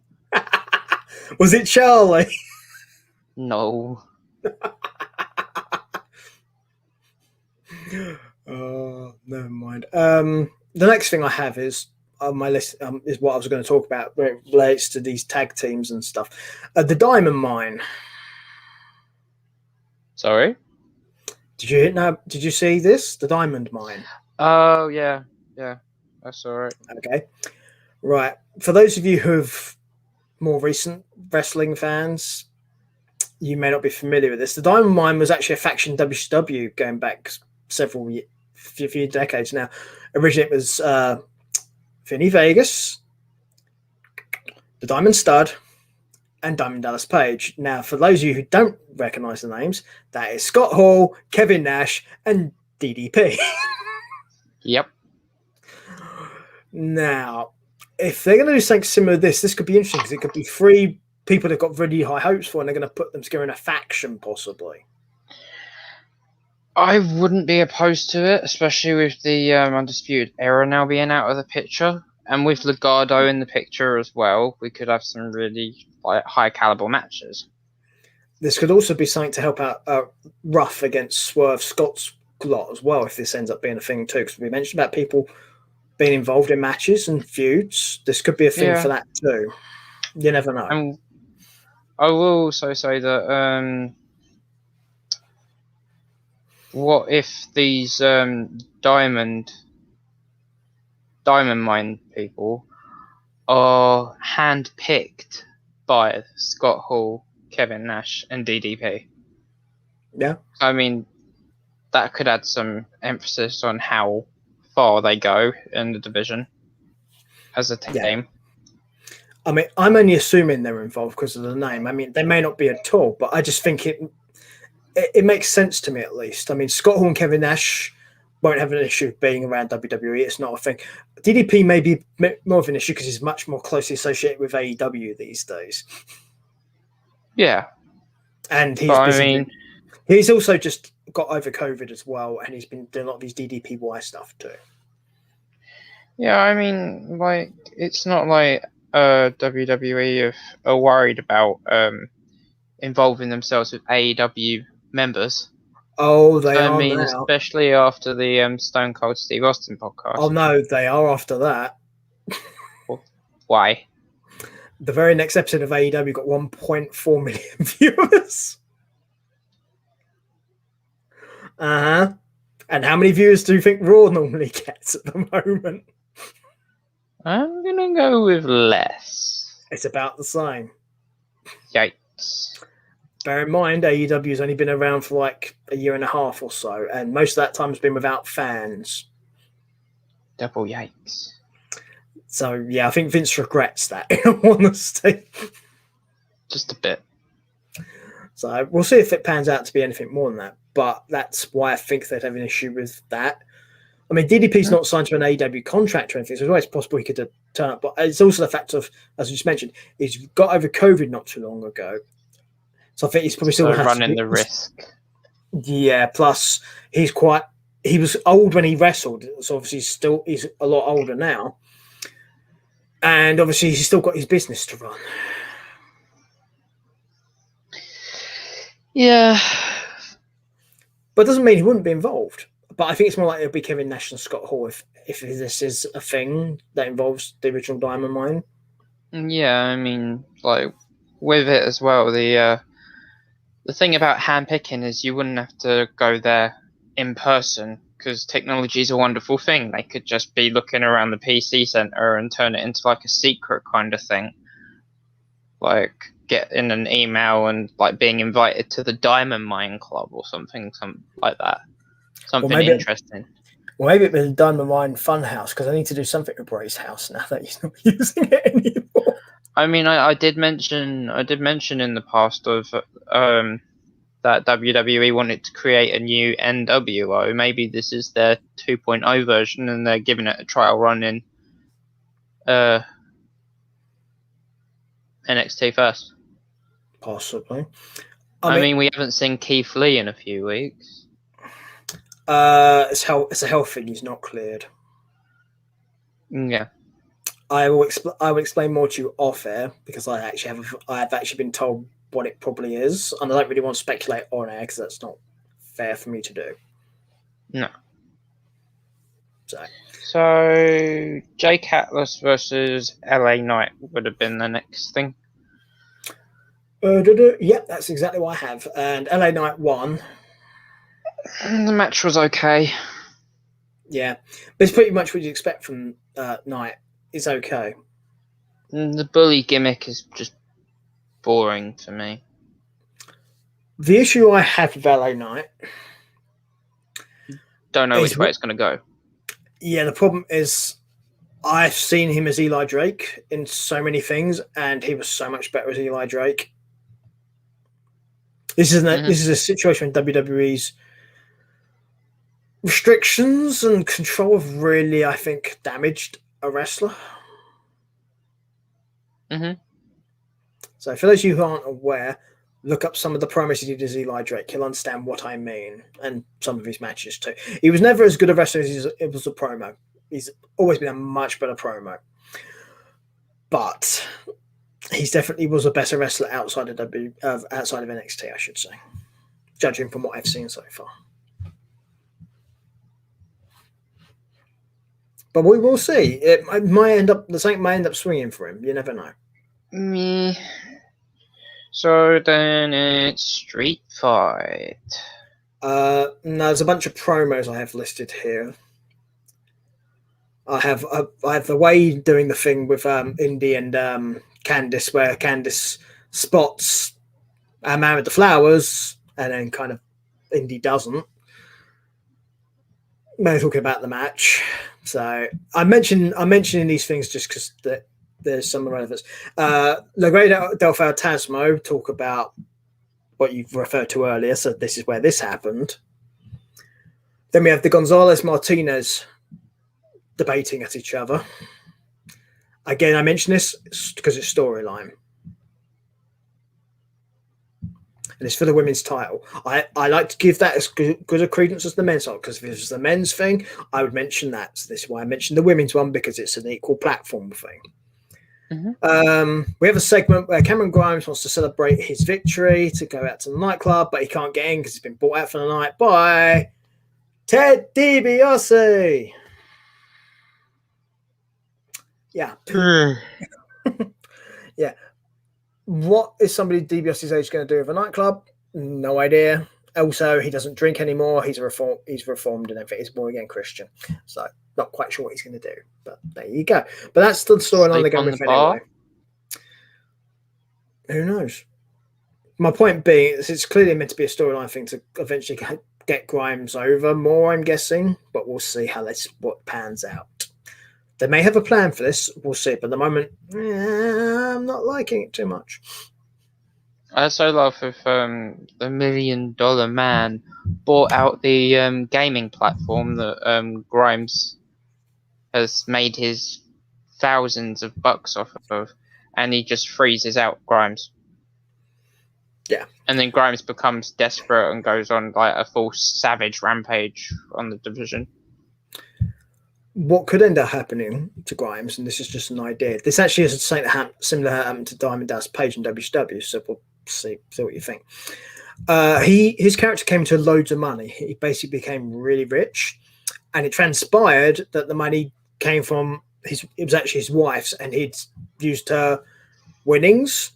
Was it Charlie? No. Oh, never mind. The next thing I have is on my list is what I was going to talk about, where it relates to these tag teams and stuff. The Diamond Mine. Sorry? Did you see this? The Diamond Mine. Oh, yeah. I saw it. Okay. Right. For those of you who've more recent wrestling fans, you may not be familiar with this. The Diamond Mine was actually a faction WCW going back few decades now. Originally, it was Vinny Vegas, the Diamond Stud, and Diamond Dallas Page. Now, for those of you who don't recognize the names, that is Scott Hall, Kevin Nash, and DDP. Yep. Now, if they're going to do something similar to this could be interesting because it could be 3 people they've got really high hopes for, and they're going to put them together in a faction, possibly. I wouldn't be opposed to it, especially with the Undisputed Era now being out of the picture, and with Legado in the picture as well. We could have some really high caliber matches. This could also be something to help out Ruff against Swerve Scott's lot as well, if this ends up being a thing too. Because we mentioned about people being involved in matches and feuds. This could be a thing for that too. You never know. And I will also say that what if these Diamond Mine people are handpicked by Scott Hall, Kevin Nash, and DDP? Yeah. I mean, that could add some emphasis on how far they go in the division as a team. Yeah. I mean, I'm only assuming they're involved because of the name. I mean, they may not be at all, but I just think it makes sense to me at least. I mean, Scott Hall and Kevin Nash won't have an issue with being around WWE. It's not a thing. DDP may be more of an issue because he's much more closely associated with AEW these days. Yeah. And he's also just got over COVID as well, and he's been doing a lot of his DDPY stuff too. Yeah, I mean, it's not like WWE are worried about involving themselves with AEW members. Oh, they are now. Especially after the Stone Cold Steve Austin podcast. Oh no, they are after that. Why? The very next episode of AEW got 1.4 million viewers. And how many viewers do you think Raw normally gets at the moment? I'm gonna go with less. It's about the same. Yikes. Bear in mind, AEW's only been around for like a year and a half or so, and most of that time has been without fans. Double yikes. So, yeah, I think Vince regrets that, in all honesty. Just a bit. So, we'll see if it pans out to be anything more than that, but that's why I think they'd have an issue with that. I mean, DDP's not signed to an AEW contract or anything, so it's always possible he could turn up, but it's also the fact of, as you just mentioned, he's got over COVID not too long ago. So I think he's probably still running the risk. Yeah, plus he was old when he wrestled, so obviously he's a lot older now. And obviously he's still got his business to run. Yeah. But it doesn't mean he wouldn't be involved. But I think it's more likely it'll be Kevin Nash and Scott Hall if this is a thing that involves the original Diamond Mine. Yeah, I mean, like, with it as well, the thing about handpicking is you wouldn't have to go there in person because technology is a wonderful thing. They could just be looking around the PC center and turn it into like a secret kind of thing. Like get in an email and like being invited to the Diamond Mine Club or something like that. Something interesting. Maybe it was a Diamond Mine Funhouse because I need to do something with Bray's house now that he's not using it anymore. I mean, I did mention in the past of that WWE wanted to create a new NWO. Maybe this is their 2.0 version, and they're giving it a trial run in NXT first. Possibly. I mean, we haven't seen Keith Lee in a few weeks. It's a health thing. He's not cleared. Yeah. I will explain more to you off air because I have actually been told what it probably is, and I don't really want to speculate on air because that's not fair for me to do. No. So Jake Atlas versus LA Knight would have been the next thing. Yep, that's exactly what I have. And LA Knight won. The match was okay. Yeah, but it's pretty much what you'd expect from Knight. It's okay. The bully gimmick is just boring for me. The issue I have with LA Knight... Don't know which way it's going to go. Yeah, the problem is I've seen him as Eli Drake in so many things, and he was so much better as Eli Drake. This is a situation when WWE's restrictions and control have really, I think, damaged a wrestler. Mm-hmm. So for those of you who aren't aware, look up some of the promos he did as Eli Drake. You'll understand what I mean, and some of his matches too. He was never as good a wrestler as it was a promo. He's always been a much better promo, but he's definitely was a better wrestler outside of outside of NXT, I should say, judging from what I've seen so far. But we will see. It might end up the same. Might end up swinging for him. You never know. Me. So then it's Street Fight. No, there's a bunch of promos I have listed here. I have the Wade doing the thing with Indy and Candice, where Candice spots a man with the flowers, and then kind of Indy doesn't. They're talking about the match, so I'm mentioning these things just because there's some relevance. Legado del Fantasma talk about what you've referred to earlier, so this is where this happened. Then we have the Gonzalez Martinez debating at each other. Again, I mention this because it's storyline. And it's for the women's title. I like to give that as good a credence as the men's title, because if it was the men's thing, I would mention that. So this is why I mentioned the women's one, because it's an equal platform thing. Mm-hmm. We have a segment where Cameron Grimes wants to celebrate his victory to go out to the nightclub, but he can't get in because he's been bought out for the night by Ted DiBiase. Yeah. Yeah. What is somebody DiBiase's age going to do with a nightclub? No idea. Also, he doesn't drink anymore. He's reformed and everything. He's born again Christian. So not quite sure what he's going to do. But there you go. But that's the storyline they're going with anyway. Who knows? My point being, it's clearly meant to be a storyline thing to eventually get Grimes over more, I'm guessing. But we'll see what pans out. They may have a plan for this. We'll see. But at the moment, I'm not liking it too much. I also love if the $1 Million Man bought out the gaming platform that Grimes has made his thousands of bucks off of, and he just freezes out Grimes. Yeah. And then Grimes becomes desperate and goes on like a full savage rampage on the division. What could end up happening to Grimes, and this is just an idea. This actually is something similar happened to Diamond Dallas Page in WCW, so we'll see what you think. His character came to loads of money. He basically became really rich, and it transpired that the money came from it was actually his wife's, and he'd used her winnings,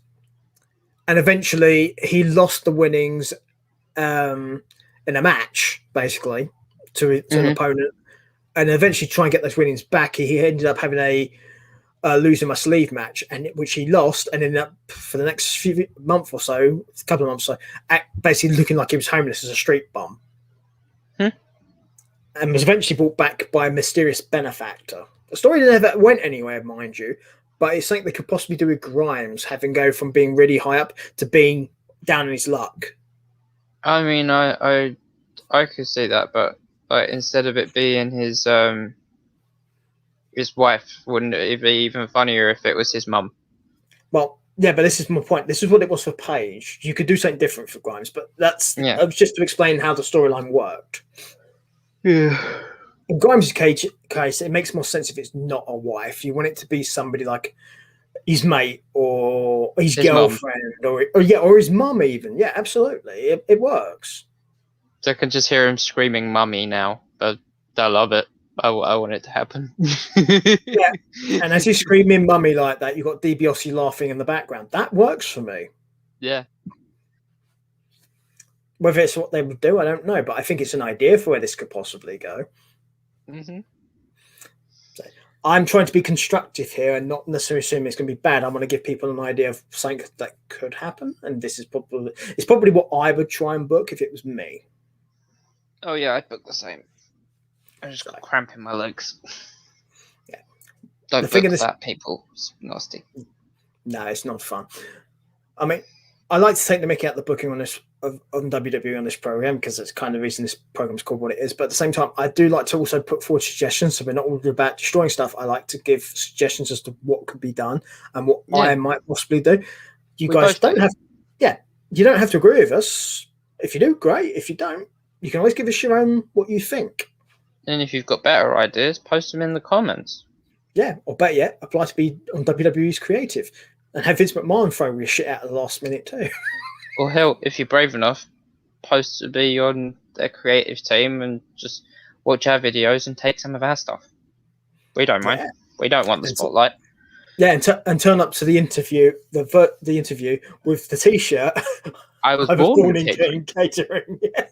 and eventually he lost the winnings in a match, basically, to an opponent. And eventually try and get those winnings back. He ended up having a losing my sleeve match, which he lost, and ended up for the next couple of months or so, basically looking like he was homeless as a street bum. And was eventually brought back by a mysterious benefactor. The story never went anywhere, mind you, but it's something they could possibly do with Grimes, having go from being really high up to being down in his luck. I mean, I could see that, but instead of it being his wife, wouldn't it be even funnier if it was his mum? Well, yeah, but this is my point. This is what it was for Page. You could do something different for Grimes, but that was just to explain how the storyline worked. Yeah. In Grimes' case, it makes more sense if it's not a wife. You want it to be somebody like his mate or his girlfriend or his mum even. Yeah, absolutely. It works. So I can just hear him screaming "mummy" now, but I love it. I want it to happen. Yeah, and as he's screaming "mummy" like that, you've got DiBiase laughing in the background. That works for me. Yeah. Whether it's what they would do, I don't know, but I think it's an idea for where this could possibly go. Mm-hmm. So I'm trying to be constructive here and not necessarily assume it's going to be bad. I want to give people an idea of something that could happen, and this is probably what I would try and book if it was me. Oh yeah, I'd book the same. I just got cramp in my legs. Yeah. Don't book that, people. It's nasty. No, it's not fun. I mean, I like to take the mickey out the booking on this on WWE on this program because it's kind of the reason this program's called what it is. But at the same time, I do like to also put forward suggestions. So we're not all about destroying stuff. I like to give suggestions as to what could be done and what I might possibly do. You guys don't have, you don't have to agree with us. If you do, great. If you don't, you can always give us your own what you think. And if you've got better ideas, post them in the comments. Yeah, or better yet, apply to be on WWE's creative and have Vince McMahon throw your shit out at the last minute too. Or hell, if you're brave enough, post to be on their creative team and just watch our videos and take some of our stuff. We don't mind. We don't want the spotlight. Yeah, and turn up to the interview, the interview with the T-shirt. I was born in catering. Yeah.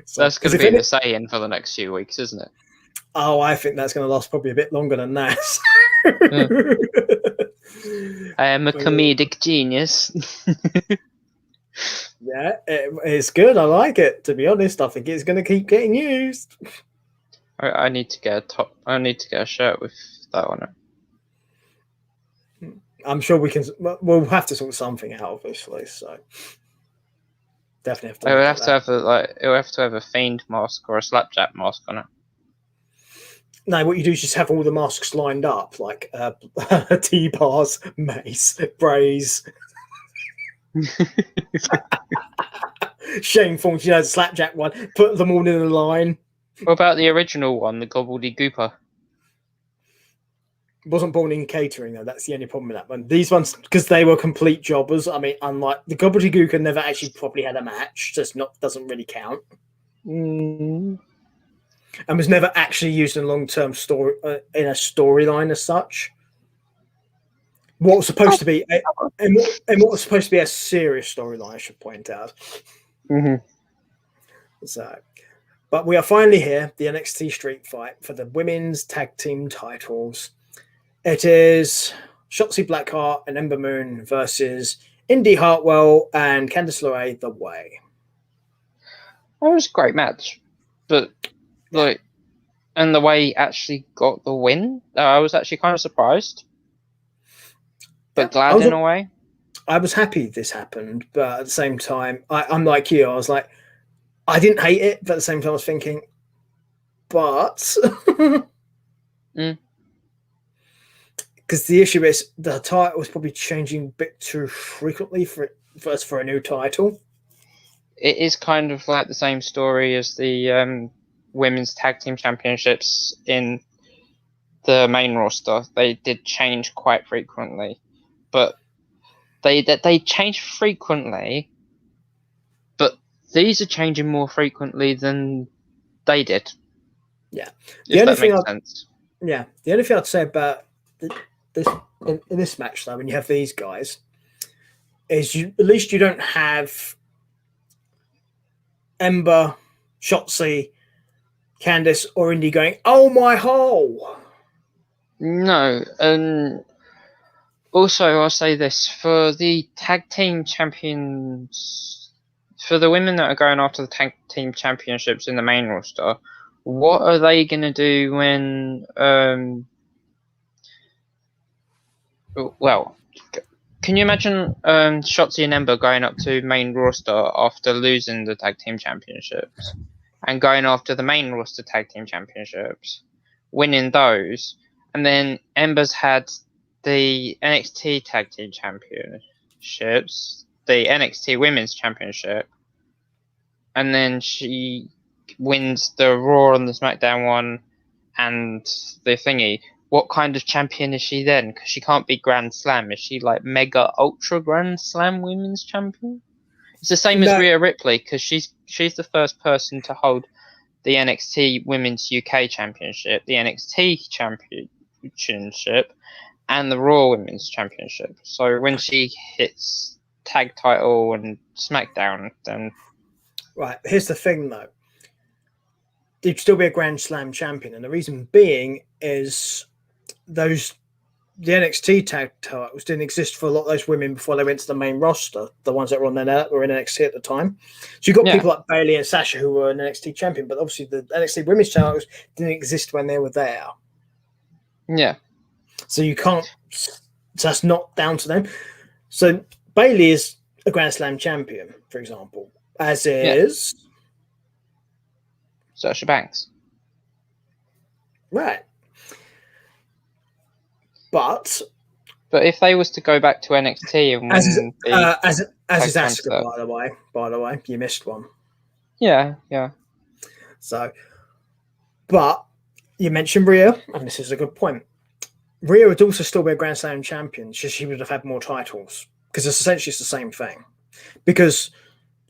So that's going to be the saying for the next few weeks, isn't it? Oh, I think that's going to last probably a bit longer than that. I am a comedic genius. Yeah, it's good. I like it. To be honest, I think it's going to keep getting used. I need to get a top. I need to get a shirt with that on it. I'm sure we can. We'll have to sort something out, obviously. So definitely have to. It would have to have it would have to have a Fiend mask or a Slapjack mask on it. No, what you do is just have all the masks lined up, like T-bars, Mace, Braze, Shameful, the Slapjack one. Put them all in a line. What about the original one, the Gobbledygooper? Wasn't born in catering though. That's the only problem with that one. These ones, because they were complete jobbers. I mean, unlike the Gobbledygooker, never actually probably had a match. Just doesn't really count. And was never actually used in a long-term story in a storyline as such. What was supposed to be what was supposed to be a serious storyline, I should point out. So, but we are finally here, the NXT Street Fight for the women's tag team titles. It is Shotzi Blackheart and Ember Moon versus Indy Hartwell and Candice LeRae, The Way. That was a great match, but and The Way actually got the win. I was actually kind of surprised, but glad in a way. I was happy this happened, but at the same time, I'm like you. I was like, I didn't hate it, but at the same time, I was thinking, but because the issue is the title was probably changing a bit too frequently for a new title. It is kind of like the same story as the women's tag team championships in the main roster. They did change quite frequently, but they change frequently, but these are changing more frequently than they did. Yeah, the only thing I'd say about this in this match, though, when you have these guys, is at least you don't have Ember, Shotzi, Candice, or Indy going, "Oh my hole!" No, and also I'll say this for the tag team champions, for the women that are going after the tag team championships in the main roster. What are they going to do when? Well, can you imagine Shotzi and Ember going up to main roster after losing the tag team championships and going after the main roster tag team championships, winning those, and then Ember's had the NXT tag team championships, the NXT women's championship, and then she wins the Raw and the SmackDown one and the thingy. What kind of champion is she then? Because she can't be Grand Slam. Is she like Mega Ultra Grand Slam Women's Champion? It's the same as Rhea Ripley, because she's the first person to hold the NXT Women's UK Championship, the NXT Championship, and the Raw Women's Championship. So when she hits tag title and SmackDown, then... Right, here's the thing though. You'd still be a Grand Slam champion, and the reason being is the NXT tag titles didn't exist for a lot of those women before they went to the main roster. The ones that were on there were in NXT at the time. So you've got people like Bayley and Sasha who were an NXT champion, but obviously the NXT women's titles didn't exist when they were there. Yeah. So you can't So that's not down to them. So Bailey is a Grand Slam champion, for example, as is Sasha Banks. Right. But if they was to go back to NXT and win as is Asuka, by the way, you missed one. Yeah. So, but you mentioned Rhea, and this is a good point. Rhea would also still be a Grand Slam champion, just she would have had more titles because it's essentially the same thing. Because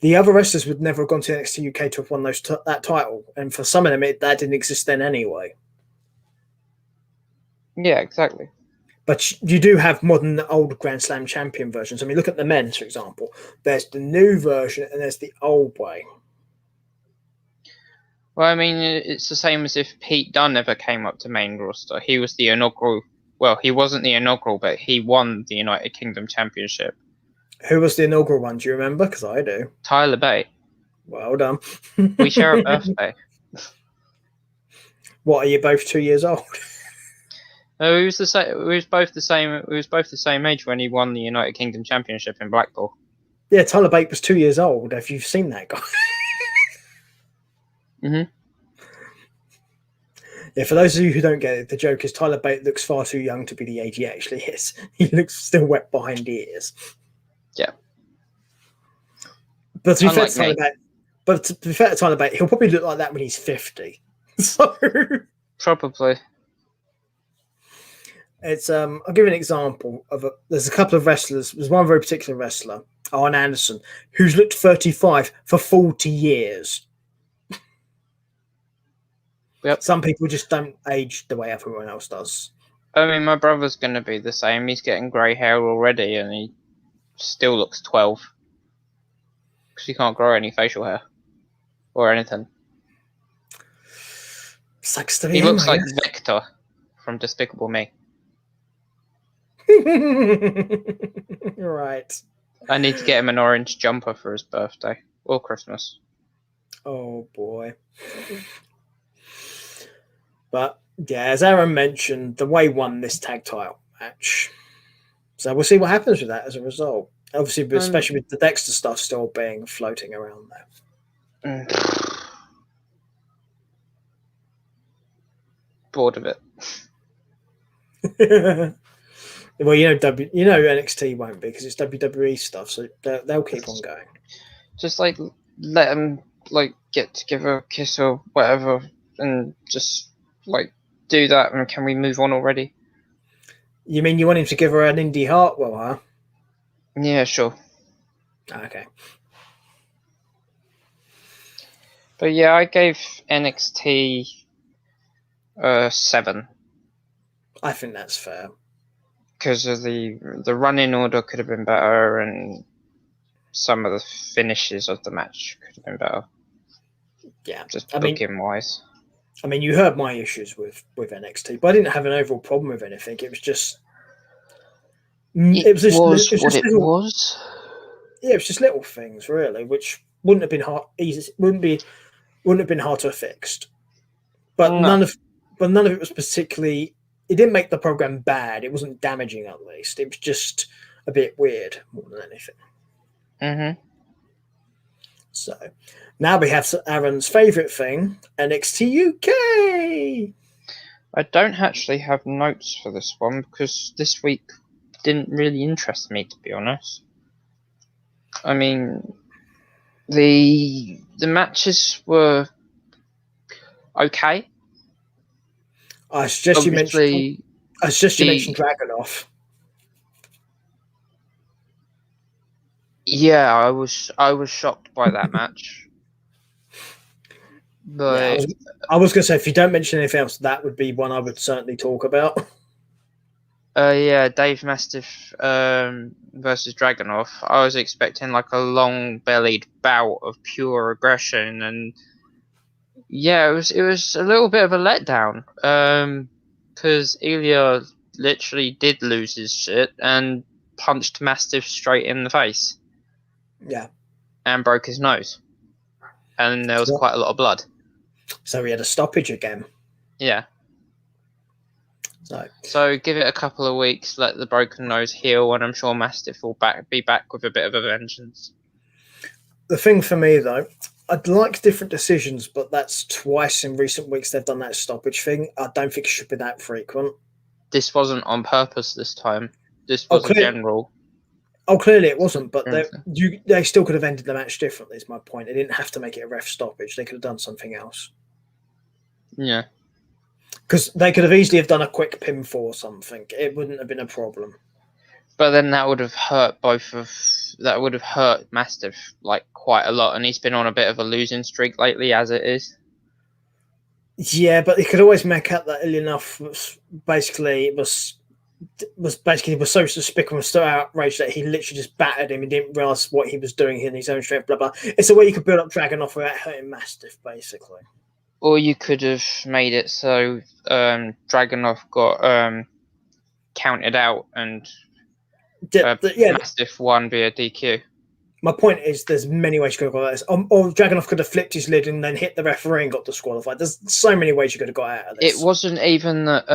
the other wrestlers would never have gone to NXT UK to have won that title, and for some of them, that didn't exist then anyway. Yeah, exactly. But you do have modern old Grand Slam champion versions. I mean, look at the men's, for example. There's the new version and there's the old way. Well, I mean, it's the same as if Pete Dunne ever came up to main roster. He was the inaugural. Well, he wasn't the inaugural, but he won the United Kingdom Championship. Who was the inaugural one? Do you remember? Because I do. Tyler Bate. Well done. We share a birthday. What, are you both 2 years old? No, we was the same. We was both the same. We was both the same age when he won the United Kingdom Championship in Blackpool. Yeah, Tyler Bate was 2 years old. If you've seen that guy. Yeah, for those of you who don't get it, the joke is Tyler Bate looks far too young to be the age he actually is. He looks still wet behind the ears. Yeah. But to be fair to Tyler Bate, he'll probably look like that when he's 50. So probably. It's I'll give you an example of there's a couple of wrestlers. There's one very particular wrestler, Arn Anderson, who's looked 35 for 40 years. Yep. Some people just don't age the way everyone else does. I mean, my brother's going to be the same. He's getting grey hair already, and he still looks 12 because he can't grow any facial hair or anything. Sucks to be he looks like Vector from Despicable Me. Right. I need to get him an orange jumper for his birthday or Christmas. Oh boy. But yeah, as Aaron mentioned, the Way won this tag title match. So we'll see what happens with that as a result. Obviously, but especially with the Dexter stuff still being floating around there. Bored of it. Well, NXT won't be because it's WWE stuff, so they'll keep on going. Just like let them get together, kiss or whatever, and just do that. And can we move on already? You mean you want him to give her an Indy Hartwell, huh? Yeah, sure. Okay. But yeah, I gave NXT 7. I think that's fair. Because of the running order could have been better, and some of the finishes of the match could have been better. Yeah, just booking wise. I mean, you heard my issues with NXT, but I didn't have an overall problem with anything. It was just it was just little things really, which wouldn't have been hard to have fixed. But none of it was particularly. It didn't make the program bad. It wasn't damaging, at least. It was just a bit weird more than anything. Mm-hmm. So now we have Aaron's favourite thing, NXT UK. I don't actually have notes for this one because this week didn't really interest me, to be honest. I mean, the matches were okay. I suggest you mentioned Dragunov. Yeah, I was shocked by that match. But yeah, I was going to say, if you don't mention anything else, that would be one I would certainly talk about. Yeah, Dave Mastiff versus Dragunov. I was expecting a long-bellied bout of pure aggression, and yeah, it was a little bit of a letdown. Because Ilya literally did lose his shit and punched Mastiff straight in the face. Yeah. And broke his nose. And there was quite a lot of blood. So he had a stoppage again. Yeah. So give it a couple of weeks, let the broken nose heal, and I'm sure Mastiff will be back with a bit of a vengeance. The thing for me, though, I'd like different decisions, but that's twice in recent weeks they've done that stoppage thing. I don't think it should be that frequent. This wasn't on purpose this time. This was a general. Oh, clearly it wasn't, but they still could have ended the match differently, is my point. They didn't have to make it a ref stoppage. They could have done something else. Yeah. Because they could have easily have done a quick pinfall or something. It wouldn't have been a problem. But then that would have hurt Mastiff like quite a lot, and he's been on a bit of a losing streak lately as it is. Yeah, but he could always make out that Ilyanov was so despicable and so outraged that he literally just battered him. He didn't realise what he was doing in his own strength, blah blah. It's a way you could build up Dragunov without hurting Mastiff, basically. Or you could have made it so Dragunov got counted out and Mastiff won via DQ. My point is, there's many ways you could have got this. Or Dragunov could have flipped his lid and then hit the referee and got disqualified. There's so many ways you could have got out of this. It wasn't even that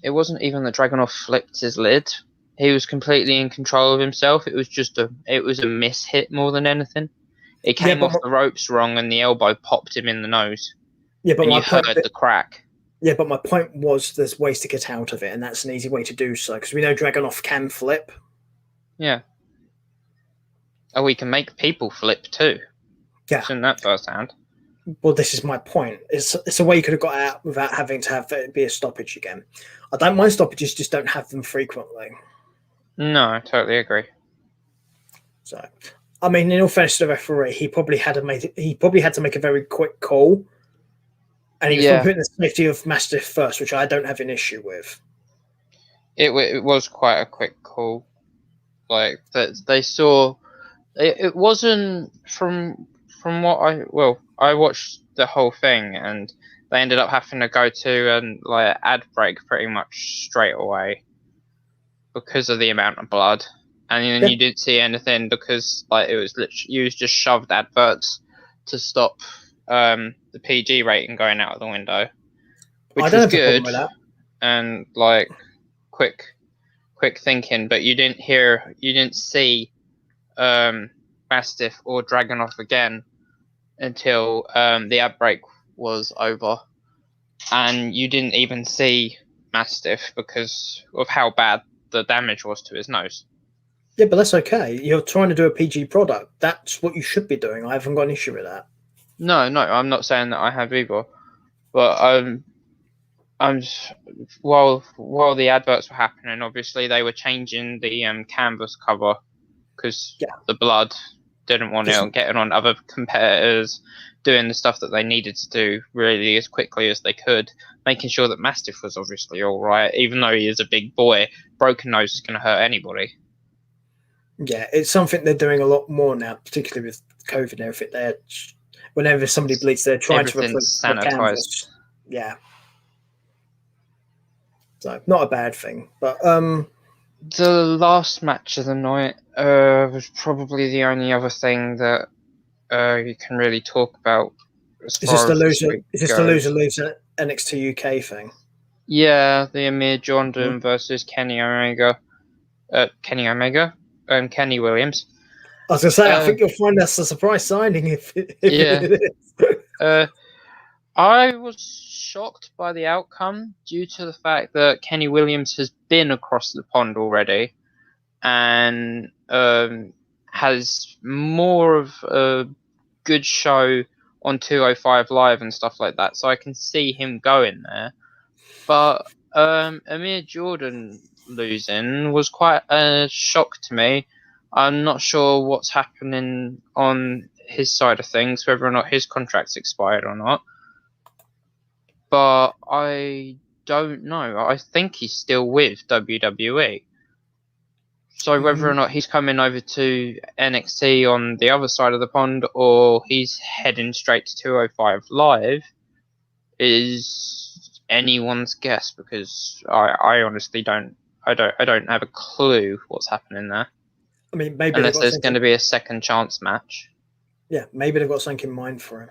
Dragunov flipped his lid. He was completely in control of himself. It was a miss hit more than anything. It came off the ropes wrong, and the elbow popped him in the nose. Yeah, but you heard the crack. Yeah, but my point was, there's ways to get out of it, and that's an easy way to do so because we know Dragunov can flip. Yeah. Oh, we can make people flip too. Yeah. Isn't that firsthand? Well, this is my point. It's a way you could have got out without having to have it be a stoppage again. I don't mind stoppages, just don't have them frequently. No, I totally agree. So, I mean, in all fairness to the referee, he probably had to make a very quick call, and he was putting the safety of Mastiff first, which I don't have an issue with. It was quite a quick call. Like that, they saw. It wasn't from what I watched the whole thing, and they ended up having to go to an ad break pretty much straight away because of the amount of blood, and then you didn't see anything because it was literally you just shoved adverts to stop the PG rating going out of the window, which was good and quick thinking, but you didn't see Mastiff or Dragunov again until the ad break was over, and you didn't even see Mastiff because of how bad the damage was to his nose. Yeah, but that's okay. You're trying to do a PG product. That's what you should be doing. I haven't got an issue with that. No, I'm not saying that I have either, but while the adverts were happening, obviously they were changing the canvas cover because the blood didn't want it getting on other competitors, doing the stuff that they needed to do really as quickly as they could, making sure that Mastiff was obviously all right, even though he is a big boy. Broken nose is going to hurt anybody. Yeah, it's something they're doing a lot more now, particularly with COVID and everything. Whenever somebody bleeds, they're trying to replace the canvas. Yeah. So, not a bad thing. But the last match of the night was probably the only other thing that you can really talk about. Is this the loser NXT UK thing? Yeah, the Amir Jordan versus Kenny Omega. Kenny Williams. I was going to say, I think you'll find that's a surprise signing if it is. I was shocked by the outcome due to the fact that Kenny Williams has been across the pond already and has more of a good show on 205 Live and stuff like that, so I can see him going there. But Amir Jordan losing was quite a shock to me. I'm not sure what's happening on his side of things, whether or not his contract's expired or not. But I don't know. I think he's still with WWE. So whether or not he's coming over to NXT on the other side of the pond or he's heading straight to 205 Live is anyone's guess, because I honestly don't have a clue what's happening there. I mean, maybe unless there's going to be a second chance match. Yeah, maybe they've got something in mind for him.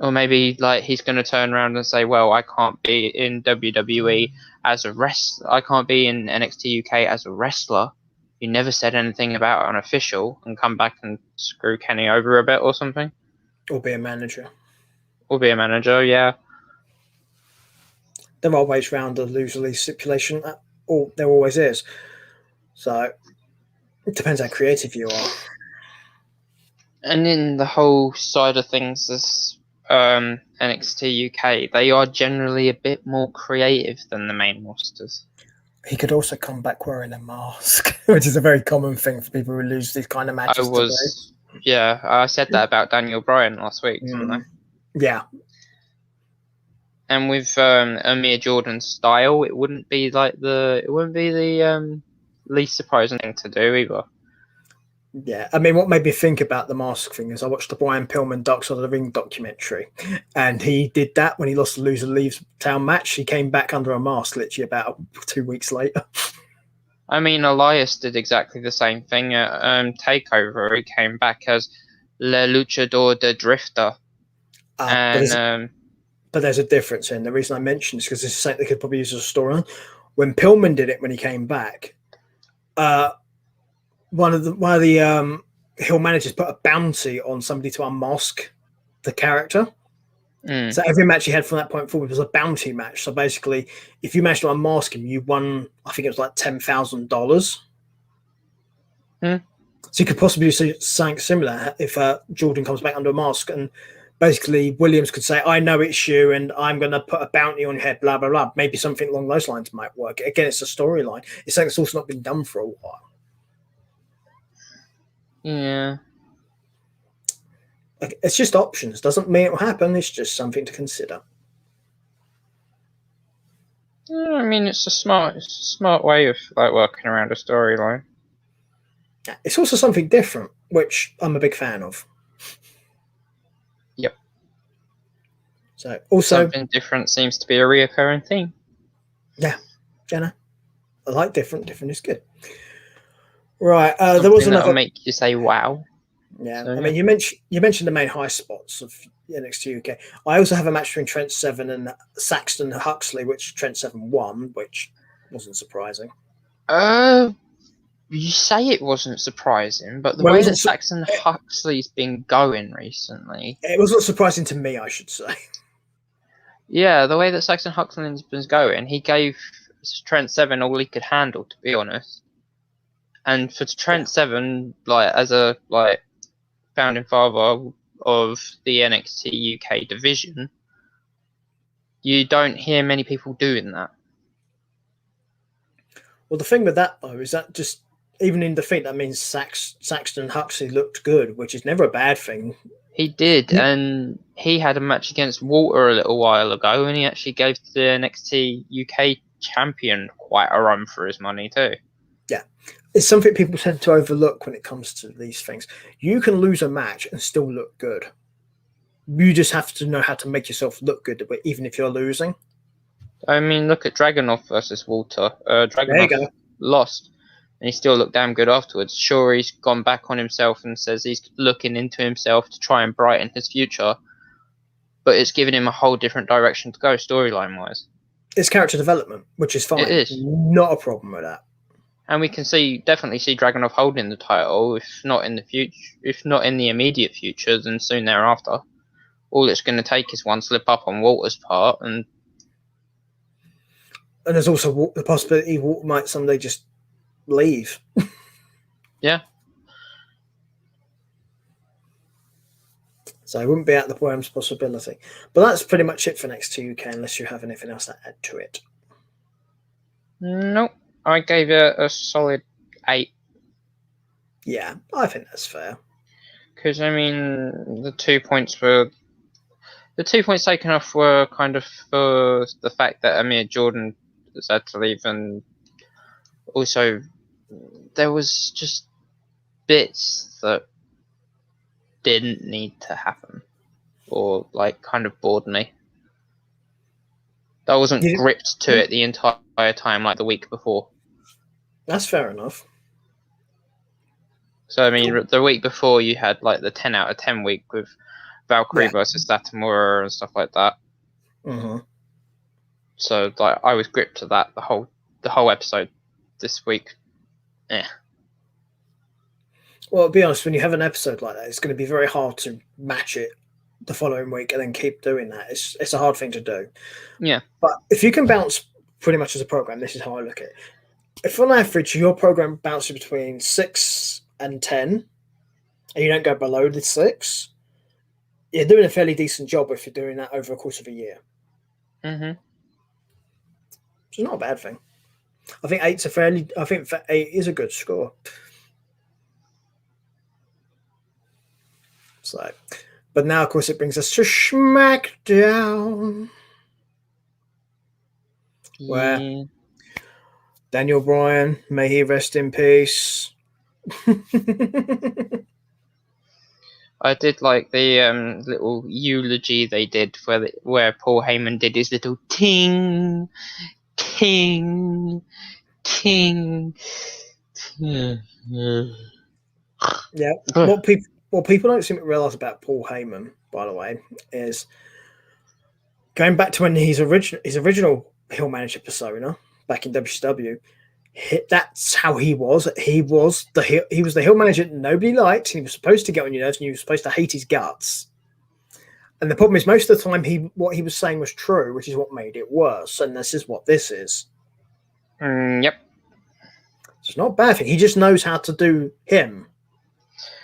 Or maybe like he's going to turn around and say, "Well, I can't be in WWE as a wrestler. I can't be in NXT UK as a wrestler. You never said anything about an official," and come back and screw Kenny over a bit or something. Or be a manager. Or be a manager, yeah. There are ways around the lose-lose stipulation. There always is. So it depends how creative you are. And in the whole side of things, as NXT UK, they are generally a bit more creative than the main rosters. He could also come back wearing a mask, which is a very common thing for people who lose these kind of matches. I said that about Daniel Bryan last week, didn't I? Yeah. And with Amir Jordan's style, it wouldn't be the least surprising thing to do either. Yeah, I mean, what made me think about the mask thing is I watched the Brian Pillman Dark Side of the Ring documentary, and he did that when he lost the Loser Leaves Town match. He came back under a mask literally about 2 weeks later. I mean, Elias did exactly the same thing at TakeOver. He came back as Le Luchador de Drifter. But there's a difference in the reason I mentioned this because this is something they could probably use as a storyline. When Pillman did it when he came back, one of the Hill managers put a bounty on somebody to unmask the character. So every match he had from that point forward was a bounty match. So basically, if you managed to unmask him, you won, I think it was like $10,000. So you could possibly do something similar if Jordan comes back under a mask, and basically Williams could say, "I know it's you, and I'm going to put a bounty on your head." Blah blah blah. Maybe something along those lines might work. Again, it's a storyline. It's something that's also not been done for a while. Yeah. It's just options. Doesn't mean it will happen. It's just something to consider. I mean, it's a smart way of like working around a storyline. It's also something different, which I'm a big fan of. Yep. So also something different seems to be a reoccurring theme. Yeah, Jenna. I like different. Different is good. Right. There was another. That'll make you say wow. Yeah, so, I mean, you mentioned the main high spots of NXT UK. I also have a match between Trent Seven and Saxton Huxley, which Trent Seven won, which wasn't surprising. You say it wasn't surprising, but the way that Saxton Huxley's been going recently, it was not surprising to me, I should say. Yeah, the way that Saxton Huxley's been going, he gave Trent Seven all he could handle, to be honest. And for Trent Seven, like as a founding father of the NXT UK division, you don't hear many people doing that. Well, the thing with that, though, is that just even in defeat, that means Saxton Huxley looked good, which is never a bad thing. He did, and he had a match against Walter a little while ago, and he actually gave the NXT UK champion quite a run for his money, too. Yeah. It's something people tend to overlook when it comes to these things. You can lose a match and still look good. You just have to know how to make yourself look good, even if you're losing. I mean, look at Dragunov versus Walter. Dragunov lost, and he still looked damn good afterwards. Sure, he's gone back on himself and says he's looking into himself to try and brighten his future, but it's given him a whole different direction to go storyline-wise. It's character development, which is fine. It is. Not a problem with that. And we can definitely see Dragunov holding the title, if not in the immediate future, then soon thereafter. All it's going to take is one slip up on Walter's part, and there's also the possibility Walter might someday just leave. Yeah. So it wouldn't be out of the realms possibility. But that's pretty much it for NXT UK, unless you have anything else to add to it. Nope. I gave it a solid 8. Yeah, I think that's fair. Because, I mean, the 2 points taken off were kind of for the fact that Amir Jordan has had to leave, and also there was just bits that didn't need to happen, or kind of bored me. I wasn't gripped to it the entire time like the week before. That's fair enough. So, I mean, the week before you had the 10 out of 10 week with Valkyrie versus Satomura and stuff like that. Mm-hmm. So like I was gripped to that the whole episode this week. Yeah. Well, to be honest, when you have an episode like that, it's going to be very hard to match it the following week and then keep doing that. It's a hard thing to do. Yeah. But if you can bounce pretty much as a program, this is how I look at it. If on average your program bounces between 6 and 10, and you don't go below the 6, you're doing a fairly decent job if you're doing that over the course of a year. Mm-hmm. Which is not a bad thing. I think 8 is a good score. So, but now, of course, it brings us to SmackDown, where Daniel Bryan, may he rest in peace. I did like the little eulogy they did where Paul Heyman did his little ting, ting, ting. Yeah. What people don't seem to realize about Paul Heyman, by the way, is going back to when his original heel manager persona back in WCW. That's how he was. He was the heel manager that nobody liked. He was supposed to get on your nerves, and you were supposed to hate his guts. And the problem is, most of the time, what he was saying was true, which is what made it worse. And this is what this is. Yep. It's not a bad thing. He just knows how to do him.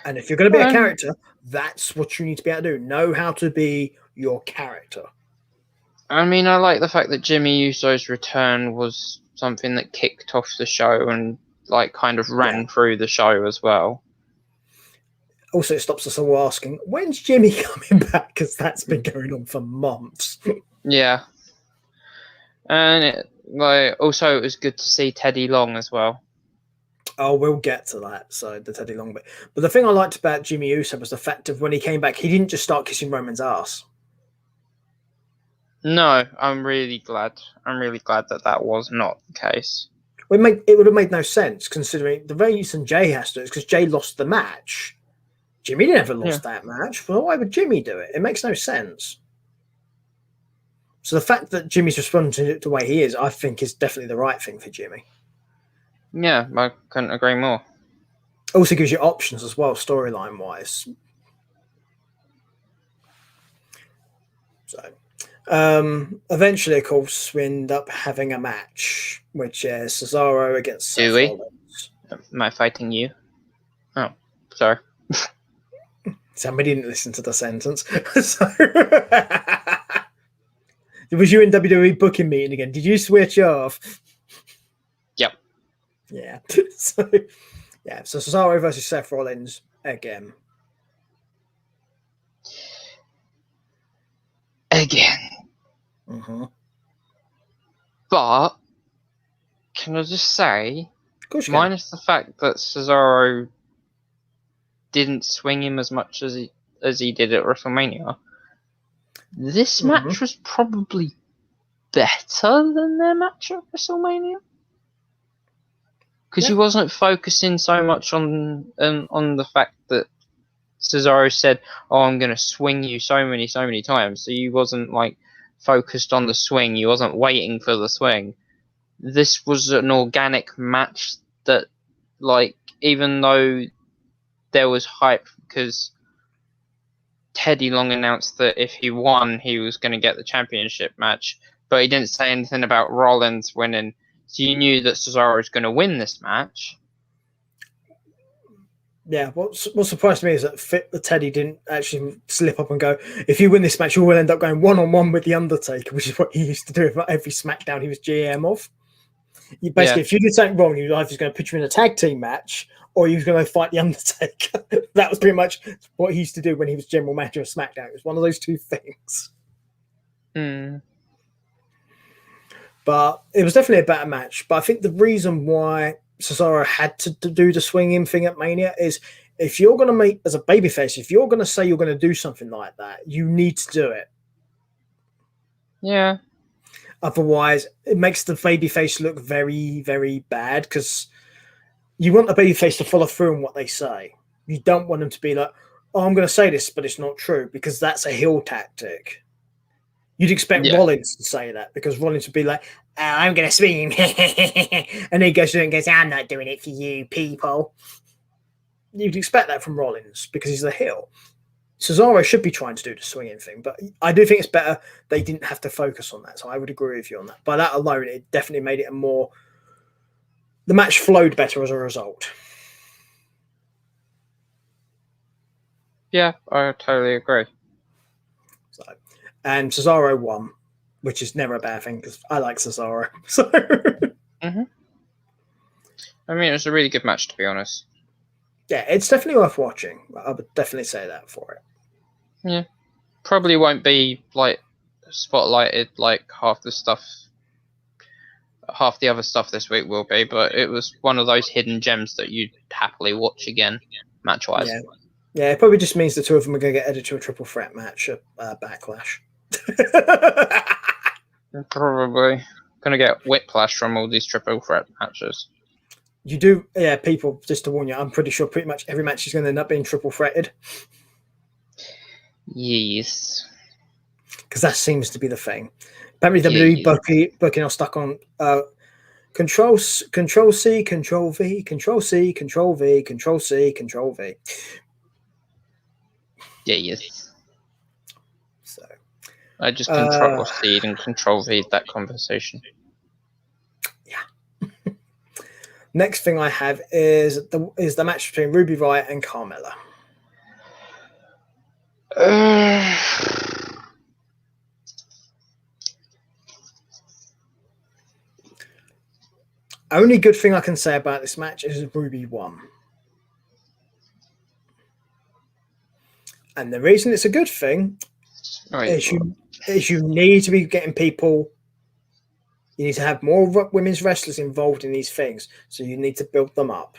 And if you're going to be a character, that's what you need to be able to do. Know how to be your character. I mean, I like the fact that Jimmy Uso's return was something that kicked off the show and like kind of ran through the show as well. Also, it stops us all asking, when's Jimmy coming back? Because that's been going on for months. Yeah. And also it was good to see Teddy Long as well. Oh, we'll get to that. So the Teddy Long bit. But the thing I liked about Jimmy Uso was the fact of when he came back, he didn't just start kissing Roman's ass. No, I'm really glad that was not the case. It would have made no sense considering the reason Jay has to is because Jay lost the match. Jimmy never lost that match. Well, why would Jimmy do it? It makes no sense. So the fact that Jimmy's responding to it the way he is, I think, is definitely the right thing for Jimmy. Yeah, I couldn't agree more. Also gives you options as well, storyline wise. So, eventually, of course, we end up having a match, which is Cesaro against Seth Rollins. Am I fighting you? Oh, sorry. Somebody didn't listen to the sentence. So, was you in WWE booking meeting again? Did you switch off? Yep. Yeah. So Cesaro versus Seth Rollins again. Mm-hmm. But can I just say, minus the fact that Cesaro didn't swing him as much as he did at WrestleMania, this match was probably better than their match at WrestleMania. Because he wasn't focusing so much on the fact that Cesaro said, "Oh, I'm going to swing you so many times." So he wasn't like focused on the swing. He wasn't waiting for the swing. This was an organic match that, like, even though there was hype because Teddy Long announced that if he won, he was going to get the championship match, but he didn't say anything about Rollins winning. So you knew that Cesaro was going to win this match. Yeah, what surprised me is that Teddy didn't actually slip up and go, if you win this match, you will end up going one-on-one with The Undertaker, which is what he used to do with every SmackDown he was GM of. If you did something wrong, he was either going to put you in a tag team match or he was going to fight The Undertaker. That was pretty much what he used to do when he was general manager of SmackDown. It was one of those two things. But it was definitely a better match. But I think the reason why Cesaro had to do the swinging thing at Mania is if you're going to make, as a babyface, if you're going to say you're going to do something like that, you need to do it. Yeah. Otherwise, it makes the babyface look very, very bad because you want the babyface to follow through on what they say. You don't want them to be like, oh, I'm going to say this, but it's not true, because that's a heel tactic. You'd expect Yeah. Rollins to say that, because Rollins would be like, oh, I'm going to swing him. And then he goes through and goes, I'm not doing it for you, people. You'd expect that from Rollins, because he's the heel. Cesaro should be trying to do the swinging thing, but I do think it's better they didn't have to focus on that. So I would agree with you on that. By that alone, it definitely made it a more... The match flowed better as a result. Yeah, I totally agree. So, and Cesaro won, which is never a bad thing because I like Cesaro. So, I mean, it was a really good match, to be honest. Yeah, it's definitely worth watching. I would definitely say that for it. Yeah, probably won't be like spotlighted like half the other stuff this week will be, but it was one of those hidden gems that you'd happily watch again, match-wise. Yeah, it probably just means the two of them are going to get added to a triple threat match at Backlash. Probably going to get whiplash from all these triple threat matches. You do, yeah, people, just to warn you, I'm pretty sure pretty much every match is going to end up being triple threated. Yes. Because that seems to be the thing. Apparently, WWE booking are stuck on Control C, Control V, Control C, Control V, Control C, Control V. Yes. So I just Control C and Control V that conversation. Yeah. Next thing I have is the match between Ruby Riott and Carmella. Only good thing I can say about this match is Ruby won. And the reason it's a good thing is you need to be getting people. You need to have more women's wrestlers involved in these things, so you need to build them up.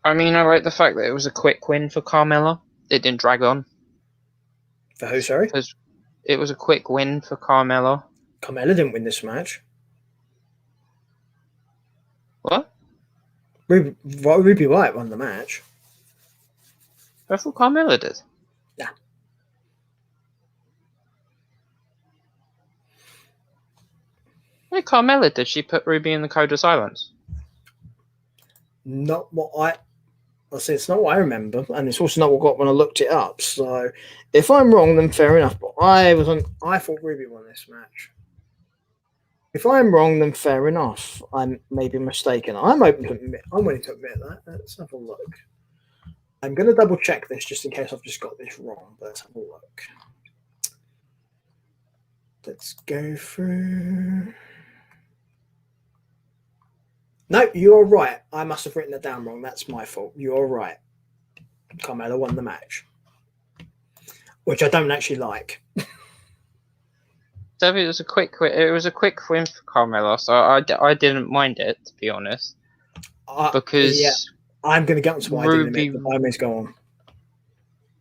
I mean, I like the fact that it was a quick win for Carmella. It didn't drag on. For who, sorry? Because it was a quick win for Carmella. Carmella didn't win this match. What? Ruby Riott won the match. I thought Carmella did. Yeah. Hey, Carmella, did she put Ruby in the Code of Silence? Not what it's not what I remember, and it's also not what I got when I looked it up. So, if I'm wrong, then fair enough. But I thought Ruby won this match. If I'm wrong, then fair enough. I may be mistaken. I'm willing to admit that. Let's have a look. I'm going to double check this just in case I've just got this wrong. But let's have a look. Let's go through. No, you're right. I must have written that down wrong. That's my fault. You're right. Carmella won the match, which I don't actually like. It was a quick win. It was a quick win for Carmella, so I didn't mind it, to be honest. Because yeah, I'm going to get onto why I didn't admit, but I may go on.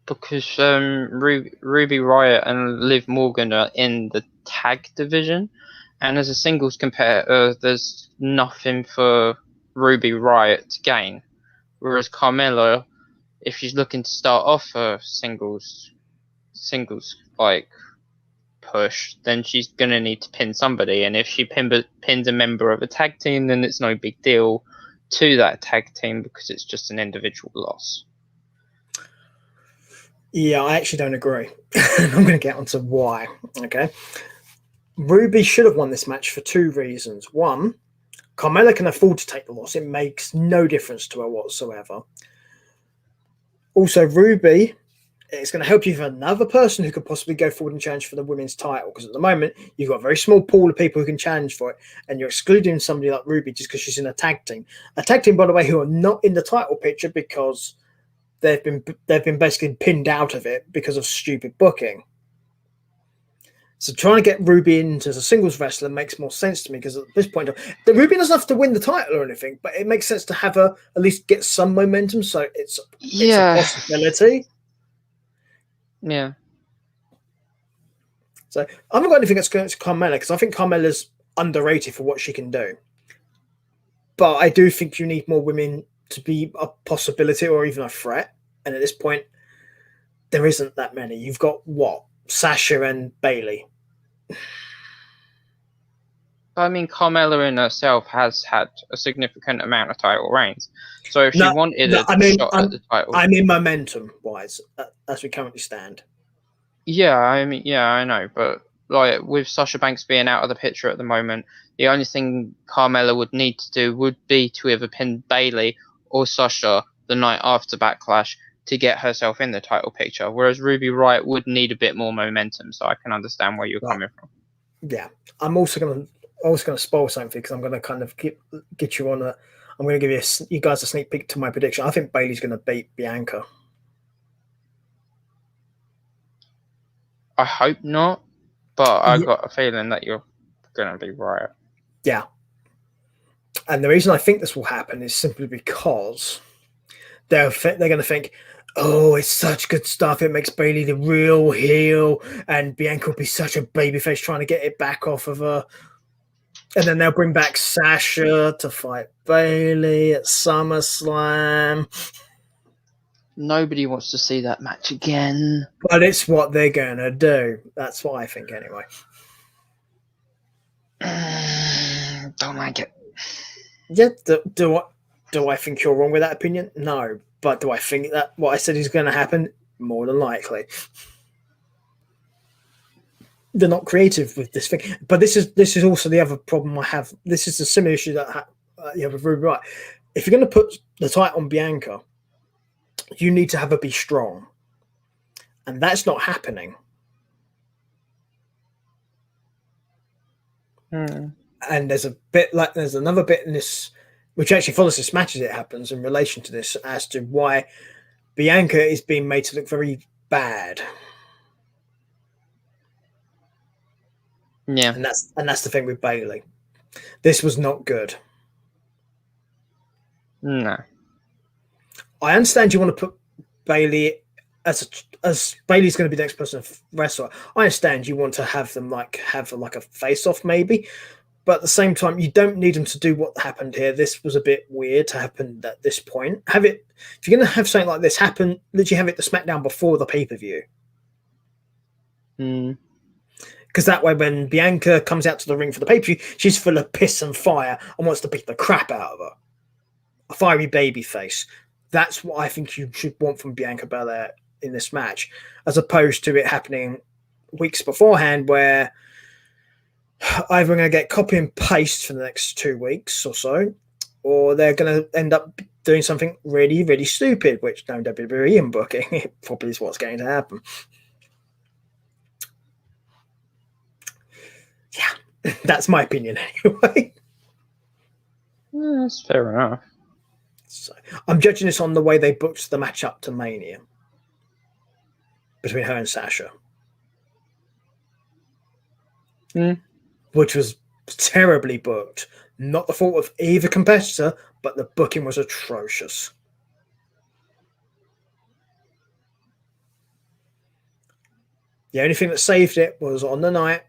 Because Ruby Riott and Liv Morgan are in the tag division, and as a singles competitor, there's nothing for Ruby Riott to gain. Whereas Carmella, if she's looking to start off her singles like push, then she's gonna need to pin somebody, and if she pins a member of a tag team, then it's no big deal to that tag team because it's just an individual loss. Yeah, I actually don't agree. I'm going to get onto why. Okay, Ruby should have won this match for two reasons. One, Carmella can afford to take the loss. It makes no difference to her whatsoever. Also, Ruby, it's going to help you for another person who could possibly go forward and challenge for the women's title. Because at the moment, you've got a very small pool of people who can challenge for it. And you're excluding somebody like Ruby just because she's in a tag team. A tag team, by the way, who are not in the title picture because they've been basically pinned out of it because of stupid booking. So trying to get Ruby into as a singles wrestler makes more sense to me because at this point, the Ruby doesn't have to win the title or anything, but it makes sense to have her at least get some momentum. So it's a possibility. Yeah. So I haven't got anything that's going to Carmella because I think Carmella's underrated for what she can do. But I do think you need more women to be a possibility or even a threat. And at this point, there isn't that many. You've got what? Sasha and Bayley. I mean, Carmella in herself has had a significant amount of title reigns. So if she wanted a shot at the title, I mean, momentum-wise, as we currently stand. Yeah, I know, but like with Sasha Banks being out of the picture at the moment, the only thing Carmella would need to do would be to either pin Bayley or Sasha the night after Backlash to get herself in the title picture. Whereas Ruby Riott would need a bit more momentum, so I can understand where you're coming from. Yeah, I'm also going to spoil something because I'm going to kind of get you on a. I'm going to give you guys a sneak peek to my prediction. I think Bayley's going to beat Bianca. I hope not, but I got a feeling that you're going to be right. Yeah. And the reason I think this will happen is simply because they're going to think, oh, it's such good stuff. It makes Bayley the real heel, and Bianca will be such a babyface trying to get it back off of her. And then they'll bring back Sasha to fight Bayley at SummerSlam. Nobody wants to see that match again. But it's what they're going to do. That's what I think anyway. Don't like it. Yeah, do I think you're wrong with that opinion? No. But do I think that what I said is going to happen? More than likely. They're not creative with this thing. But this is also the other problem I have. This is a similar issue that you have with Ruby Riott. If you're going to put the title on Bianca, you need to have her be strong. And that's not happening. And there's another bit in this which actually follows this match as it happens in relation to this as to why Bianca is being made to look very bad. Yeah. And that's the thing with Bayley. This was not good. No. I understand you want to put Bayley as Bayley's going to be the next person to wrestle. I understand you want to have them have a face-off maybe, but at the same time you don't need them to do what happened here. This was a bit weird to happen at this point. If you're going to have something like this happen, literally have it the SmackDown before the pay-per-view. Because that way when Bianca comes out to the ring for the pay-per-view, she's full of piss and fire and wants to beat the crap out of her. A fiery baby face. That's what I think you should want from Bianca Belair in this match, as opposed to it happening weeks beforehand where either going to get copy and paste for the next 2 weeks or so, or they're going to end up doing something really, really stupid, which no WWE in booking, it probably is what's going to happen. Yeah, that's my opinion anyway. That's fair enough. So, I'm judging this on the way they booked the match up to Mania between her and Sasha. Which was terribly booked. Not the fault of either competitor, but the booking was atrocious. The only thing that saved it was on the night,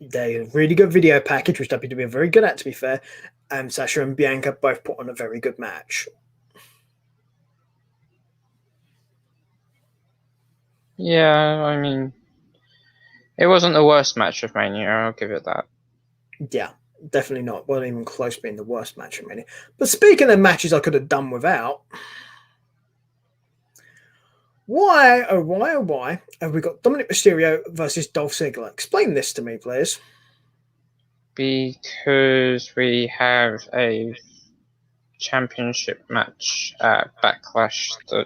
they had a really good video package, which WWE are very good at, to be fair, and Sasha and Bianca both put on a very good match. Yeah, I mean, it wasn't the worst match of Mania, I'll give it that. Yeah, definitely not. Wasn't even close to being the worst match of Mania. But speaking of matches I could have done without, why have we got Dominic Mysterio versus Dolph Ziggler? Explain this to me, please. Because we have a championship match at Backlash that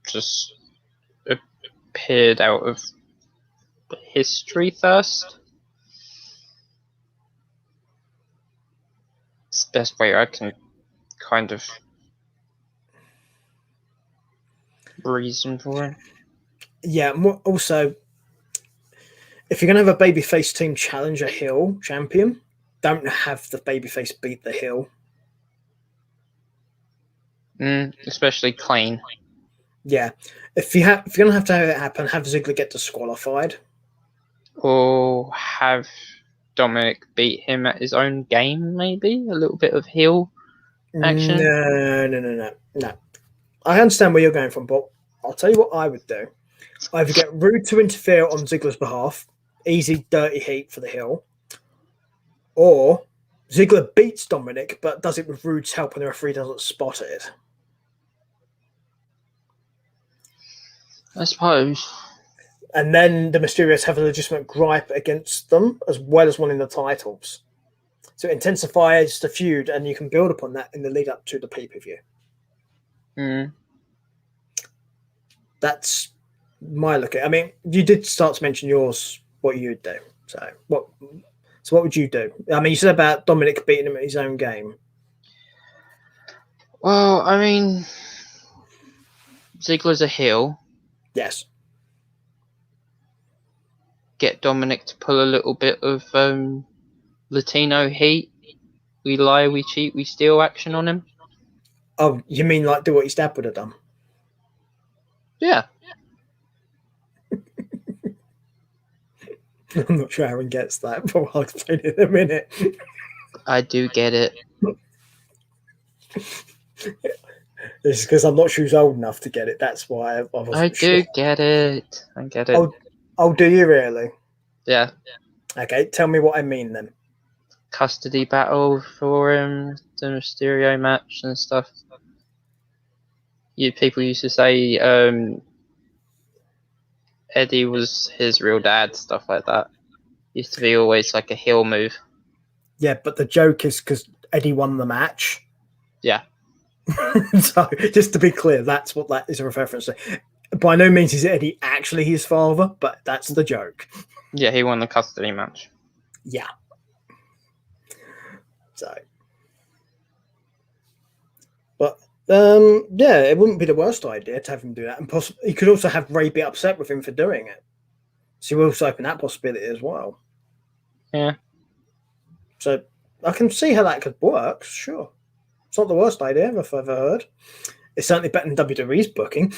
just appeared out of history thirst. It's the best way I can kind of reason for it. Yeah, also, if you're going to have a babyface team challenge a heel champion, don't have the babyface beat the heel. Especially clean. Yeah. If you're going to have it happen, have Ziggler get disqualified. Or have Dominic beat him at his own game, maybe? A little bit of heel action? No. I understand where you're going from, but I'll tell you what I would do. Either get Rude to interfere on Ziggler's behalf, easy, dirty heat for the heel, or Ziggler beats Dominic, but does it with Rude's help and the referee doesn't spot it. I suppose. And then the Mysterios have a legitimate gripe against them, as well as winning the titles. So it intensifies the feud, and you can build upon that in the lead up to the pay-per-view. That's my look at it. I mean, you did start to mention yours, what you'd do. So what would you do? I mean, you said about Dominic beating him at his own game. Well, I mean, Ziggler's a heel. Yes. Get Dominic to pull a little bit of Latino heat. We lie, we cheat, we steal action on him. Oh, you mean like do what his dad would have done? Yeah. I'm not sure Aaron gets that, but I'll explain it in a minute. I do get it. It's because I'm not sure who's old enough to get it. That's why I wasn't I sure. do get it. I get it. Oh, do you really? Yeah. Okay, tell me what I mean then. Custody battle for the Mysterio match and stuff. People used to say Eddie was his real dad, stuff like that. Used to be always like a heel move. Yeah, but the joke is because Eddie won the match. Yeah. So, just to be clear, that's what that is a reference to. By no means is Eddie actually his father, but that's the joke. Yeah, he won the custody match. Yeah. So, but yeah, it wouldn't be the worst idea to have him do that, and possibly he could also have Ray be upset with him for doing it. So you also open that possibility as well. Yeah. So I can see how that could work. Sure, it's not the worst idea I've ever heard. It's certainly better than WWE's booking.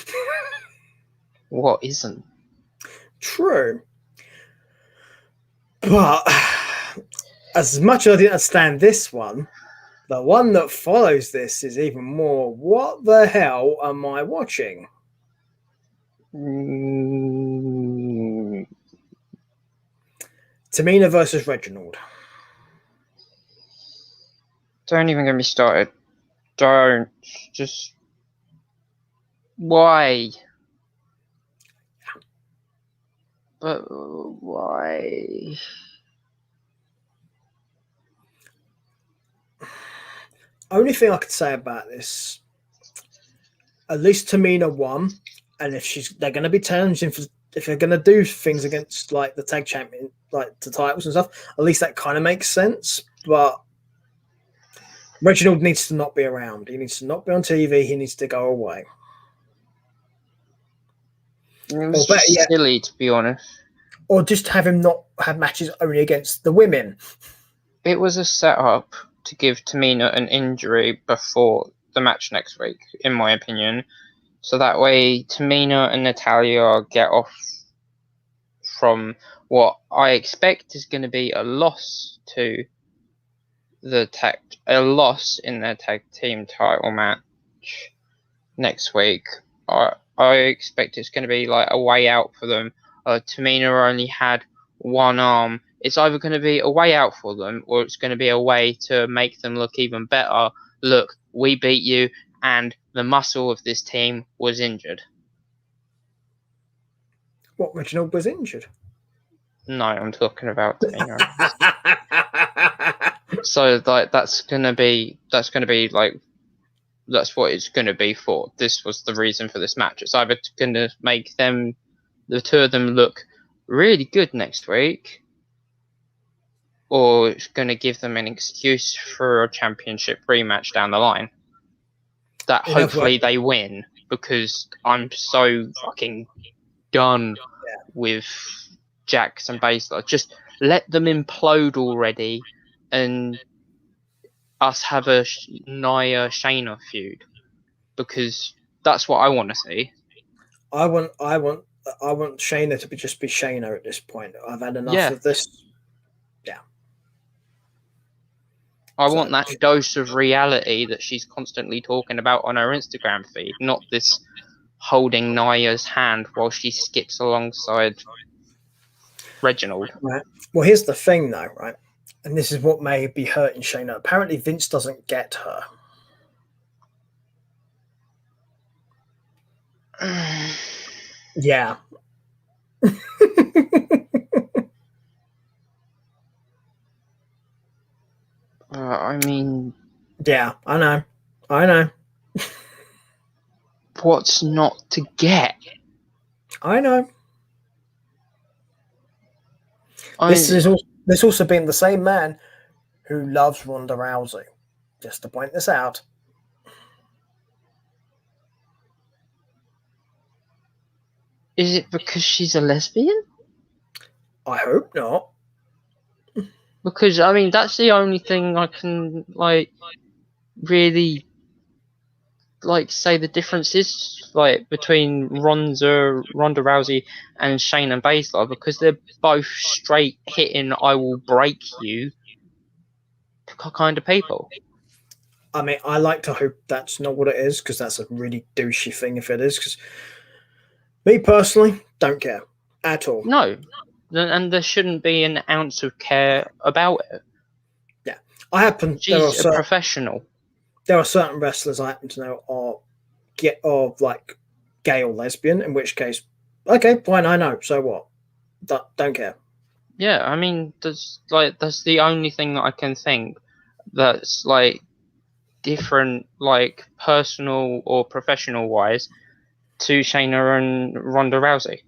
What isn't? True, but as much as I didn't understand this one, the one that follows this is even more. What the hell am I watching? Tamina versus Reginald. Don't even get me started. Don't. Just. Why? But why? Only thing I could say about this, at least Tamina won, and if they're going to be challenging for, if they're going to do things against like the tag champion, like the titles and stuff, at least that kind of makes sense. But Reginald needs to not be around. He needs to not be on TV. He needs to go away. It was just silly, to be honest. Or just have him not have matches only against the women. It was a setup to give Tamina an injury before the match next week, in my opinion. So that way Tamina and Natalya get off from what I expect is going to be a loss to a loss in their tag team title match next week. I expect it's going to be like a way out for them. Tamina only had one arm. It's either going to be a way out for them, or it's going to be a way to make them look even better. Look, we beat you, and the muscle of this team was injured. What, Reginald was injured? No, I'm talking about Tamina. So like that's gonna be like that's what it's gonna be for. This was the reason for this match. It's either gonna make them, the two of them, look really good next week, or it's gonna give them an excuse for a championship rematch down the line. That hopefully they win, because I'm so fucking done with Jax and Baszler. Just let them implode already, and us have a Nia Shayna feud, because that's what I want to see. I want Shayna to just be Shayna at this point. I've had enough of this. Yeah. I So- want that dose of reality that she's constantly talking about on her Instagram feed, not this holding Naya's hand while she skips alongside Reginald. Right. Well, here's the thing, though, right? And this is what may be hurting Shayna. Apparently, Vince doesn't get her. Yeah. I mean, Yeah, I know. I know. what's not to get? I know. I This also being the same man who loves Ronda Rousey. Just to point this out. Is it because she's a lesbian? I hope not. Because I mean, that's the only thing I can really say the difference is between Ronda Rousey and Shayna Baszler, because they're both straight hitting "I will break you" kind of people. I mean, I like to hope that's not what it is, because that's a really douchey thing if it is. Because me personally, don't care at all. No, and there shouldn't be an ounce of care about it. Yeah, I happen. She's a professional. There are certain wrestlers I happen to know are gay or lesbian. In which case, okay, fine, I know. So what? Don't care. Yeah, I mean, that's the only thing that I can think that's different, personal or professional wise, to Shayna and Ronda Rousey.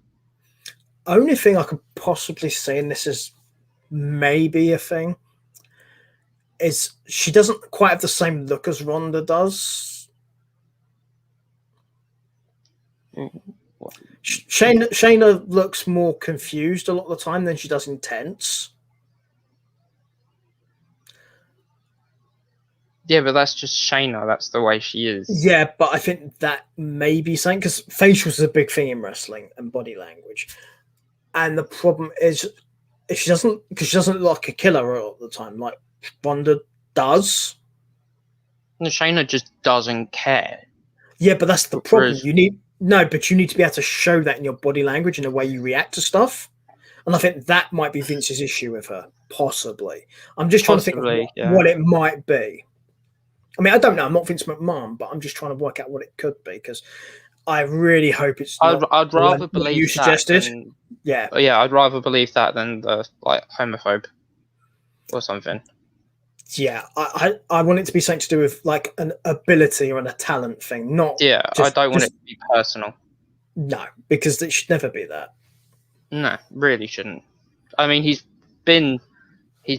Only thing I could possibly say, and this is maybe a thing, is she doesn't quite have the same look as Ronda does. Shayna looks more confused a lot of the time than she does intense. Yeah, but that's just Shayna. That's the way she is. Yeah, but I think that may be something, because facials is a big thing in wrestling and body language. And the problem is, if she doesn't look like a killer all the time, like Ronda does. Shayna just doesn't care. Yeah, but that's the problem. You need to be able to show that in your body language and the way you react to stuff. And I think that might be Vince's issue with her, possibly. I'm just trying to think of what it might be. I mean, I don't know. I'm not Vince McMahon, but I'm just trying to work out what it could be, because I really hope it's not. I'd rather believe you suggested. Yeah, I'd rather believe that than the homophobe or something. Yeah, I want it to be something to do with an ability or a talent thing, not. Yeah, I don't want it to be personal. No, because it should never be that. No, really shouldn't. I mean, he's been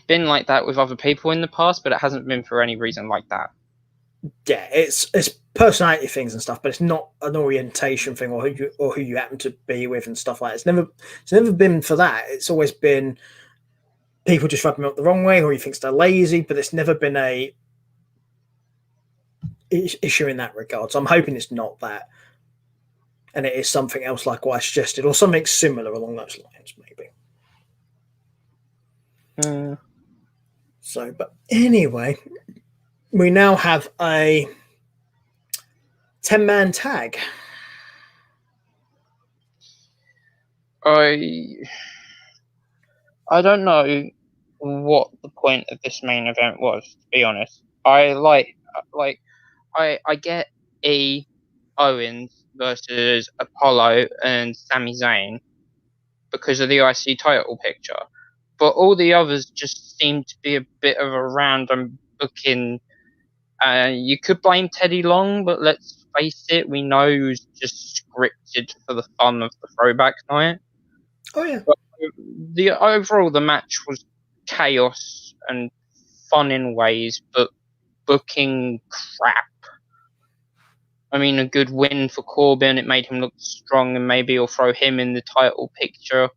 like that with other people in the past, but it hasn't been for any reason like that. Yeah, it's personality things and stuff, but it's not an orientation thing or who you happen to be with and stuff like that. It's never been for that. It's always been people just rub him up the wrong way, or he thinks they're lazy, but it's never been a issue in that regard. So I'm hoping it's not that, and it is something else like what I suggested, or something similar along those lines, maybe. So, but anyway, we now have a 10-man tag. I don't know what the point of this main event was, to be honest. I get Owens versus Apollo and Sami Zayn because of the IC title picture, but all the others just seem to be a bit of a random booking. You could blame Teddy Long, but let's face it, we know he was just scripted for the fun of the throwback night. Oh yeah. But the match was chaos and fun in ways, but booking crap. I mean, a good win for Corbin. It made him look strong, and maybe he'll throw him in the title picture,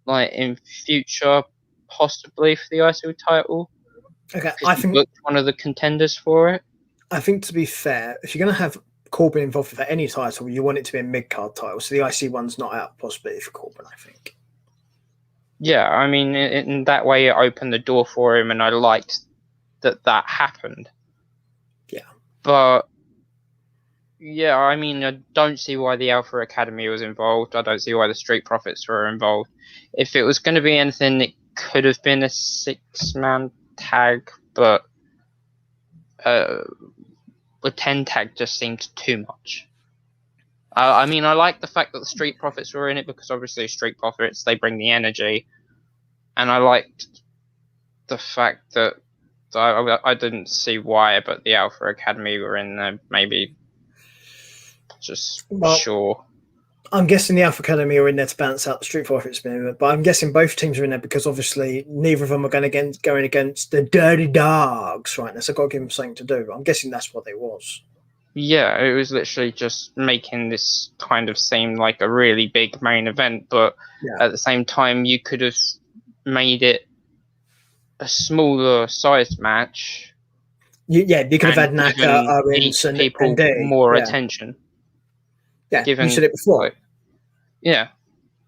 in future, possibly for the IC title. Okay, I think one of the contenders for it. I think, to be fair, if you're going to have Corbin involved for any title, you want it to be a mid-card title. So the IC one's not out of possibility for Corbin, I think. Yeah, I mean, in that way, it opened the door for him, and I liked that happened. Yeah. But yeah, I mean, I don't see why the Alpha Academy was involved. I don't see why the Street Profits were involved. If it was going to be anything, it could have been a 6-man tag, but a 10 tag just seemed too much. I mean, I like the fact that the Street Profits were in it because obviously Street Profits, they bring the energy. And I liked the fact that I didn't see why, but the Alpha Academy were in there. Maybe just sure. I'm guessing the Alpha Academy are in there to balance out the Street Profits, but I'm guessing both teams are in there because obviously neither of them are going against the Dirty Dogs right now. So I've got to give them something to do. I'm guessing that's what it was. Yeah, it was literally just making this kind of seem like a really big main event, but at the same time, you could have made it a smaller sized match. You could have had Naka, Owens, and people more attention. Yeah, you said it before. Yeah.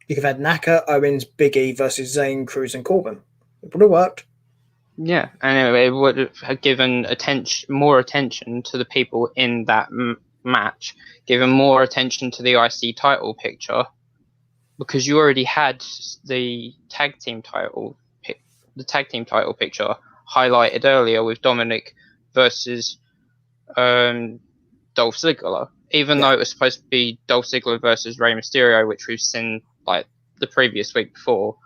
You could have had Naka, Owens, Big E versus Zayn, Cruz, and Corbin. It would have worked. Yeah, and it would have given more attention to the people in that match, given more attention to the IC title picture, because you already had the tag team title picture highlighted earlier with Dominic versus Dolph Ziggler, even though it was supposed to be Dolph Ziggler versus Rey Mysterio, which we've seen like the previous week before.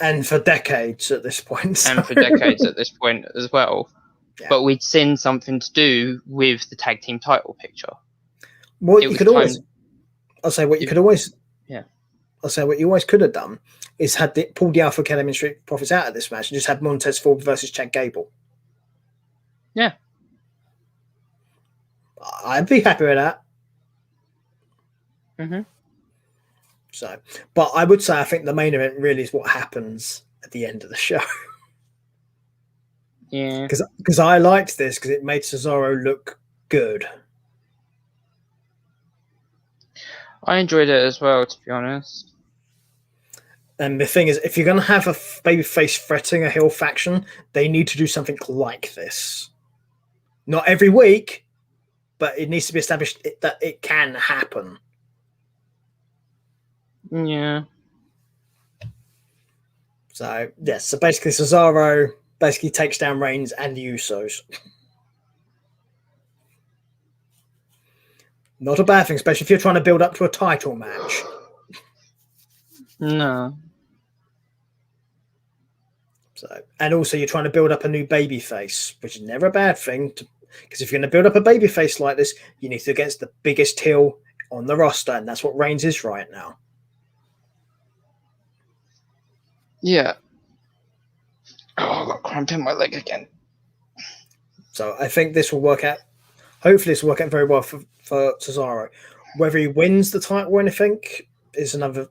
And for decades at this point. So. And for decades at this point as well. Yeah. But we'd seen something to do with the tag team title picture. Well, you could always... I'll say what you could always... Yeah. I'll say what you always could have done is pulled the Alpha Academy and Street Profits out of this match and just had Montez Ford versus Chad Gable. Yeah. I'd be happy with that. Mm-hmm. So, but I would say I think the main event really is what happens at the end of the show. Yeah. Because I liked this because it made Cesaro look good. I enjoyed it as well, to be honest. And the thing is, if you're going to have a babyface threatening a heel faction, they need to do something like this. Not every week, but it needs to be established that it can happen. Yeah. So, yes. So basically, Cesaro basically takes down Reigns and the Usos. Not a bad thing, especially if you're trying to build up to a title match. No. So, and also you're trying to build up a new baby face, which is never a bad thing. Because if you're going to build up a baby face like this, you need to go against the biggest heel on the roster, and that's what Reigns is right now. Yeah. Oh, I got cramp in my leg again. So I think this will work out. Hopefully, this will work out very well for Cesaro. Whether he wins the title or anything is another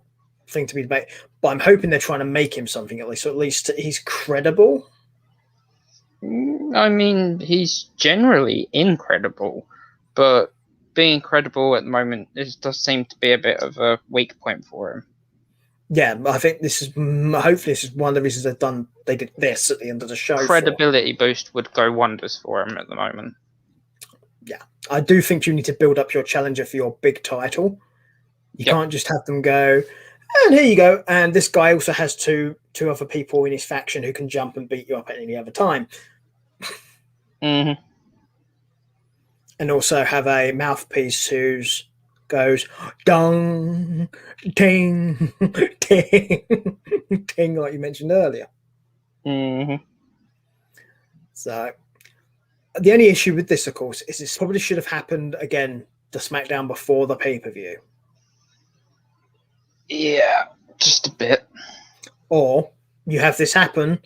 thing to be debated. But I'm hoping they're trying to make him something at least. So at least he's credible. I mean, he's generally incredible, but being credible at the moment does seem to be a bit of a weak point for him. Yeah, I think hopefully this is one of the reasons they did this at the end of the show. Credibility boost would go wonders for him at the moment. Yeah, I do think you need to build up your challenger for your big title. You can't just have them go, and here you go. And this guy also has two other people in his faction who can jump and beat you up at any other time. Mm-hmm. And also have a mouthpiece who goes dong, ting, ting, ting, like you mentioned earlier. Mm-hmm. So the only issue with this, of course, is this probably should have happened again, the SmackDown before the pay-per-view. Yeah, just a bit. Or you have this happen,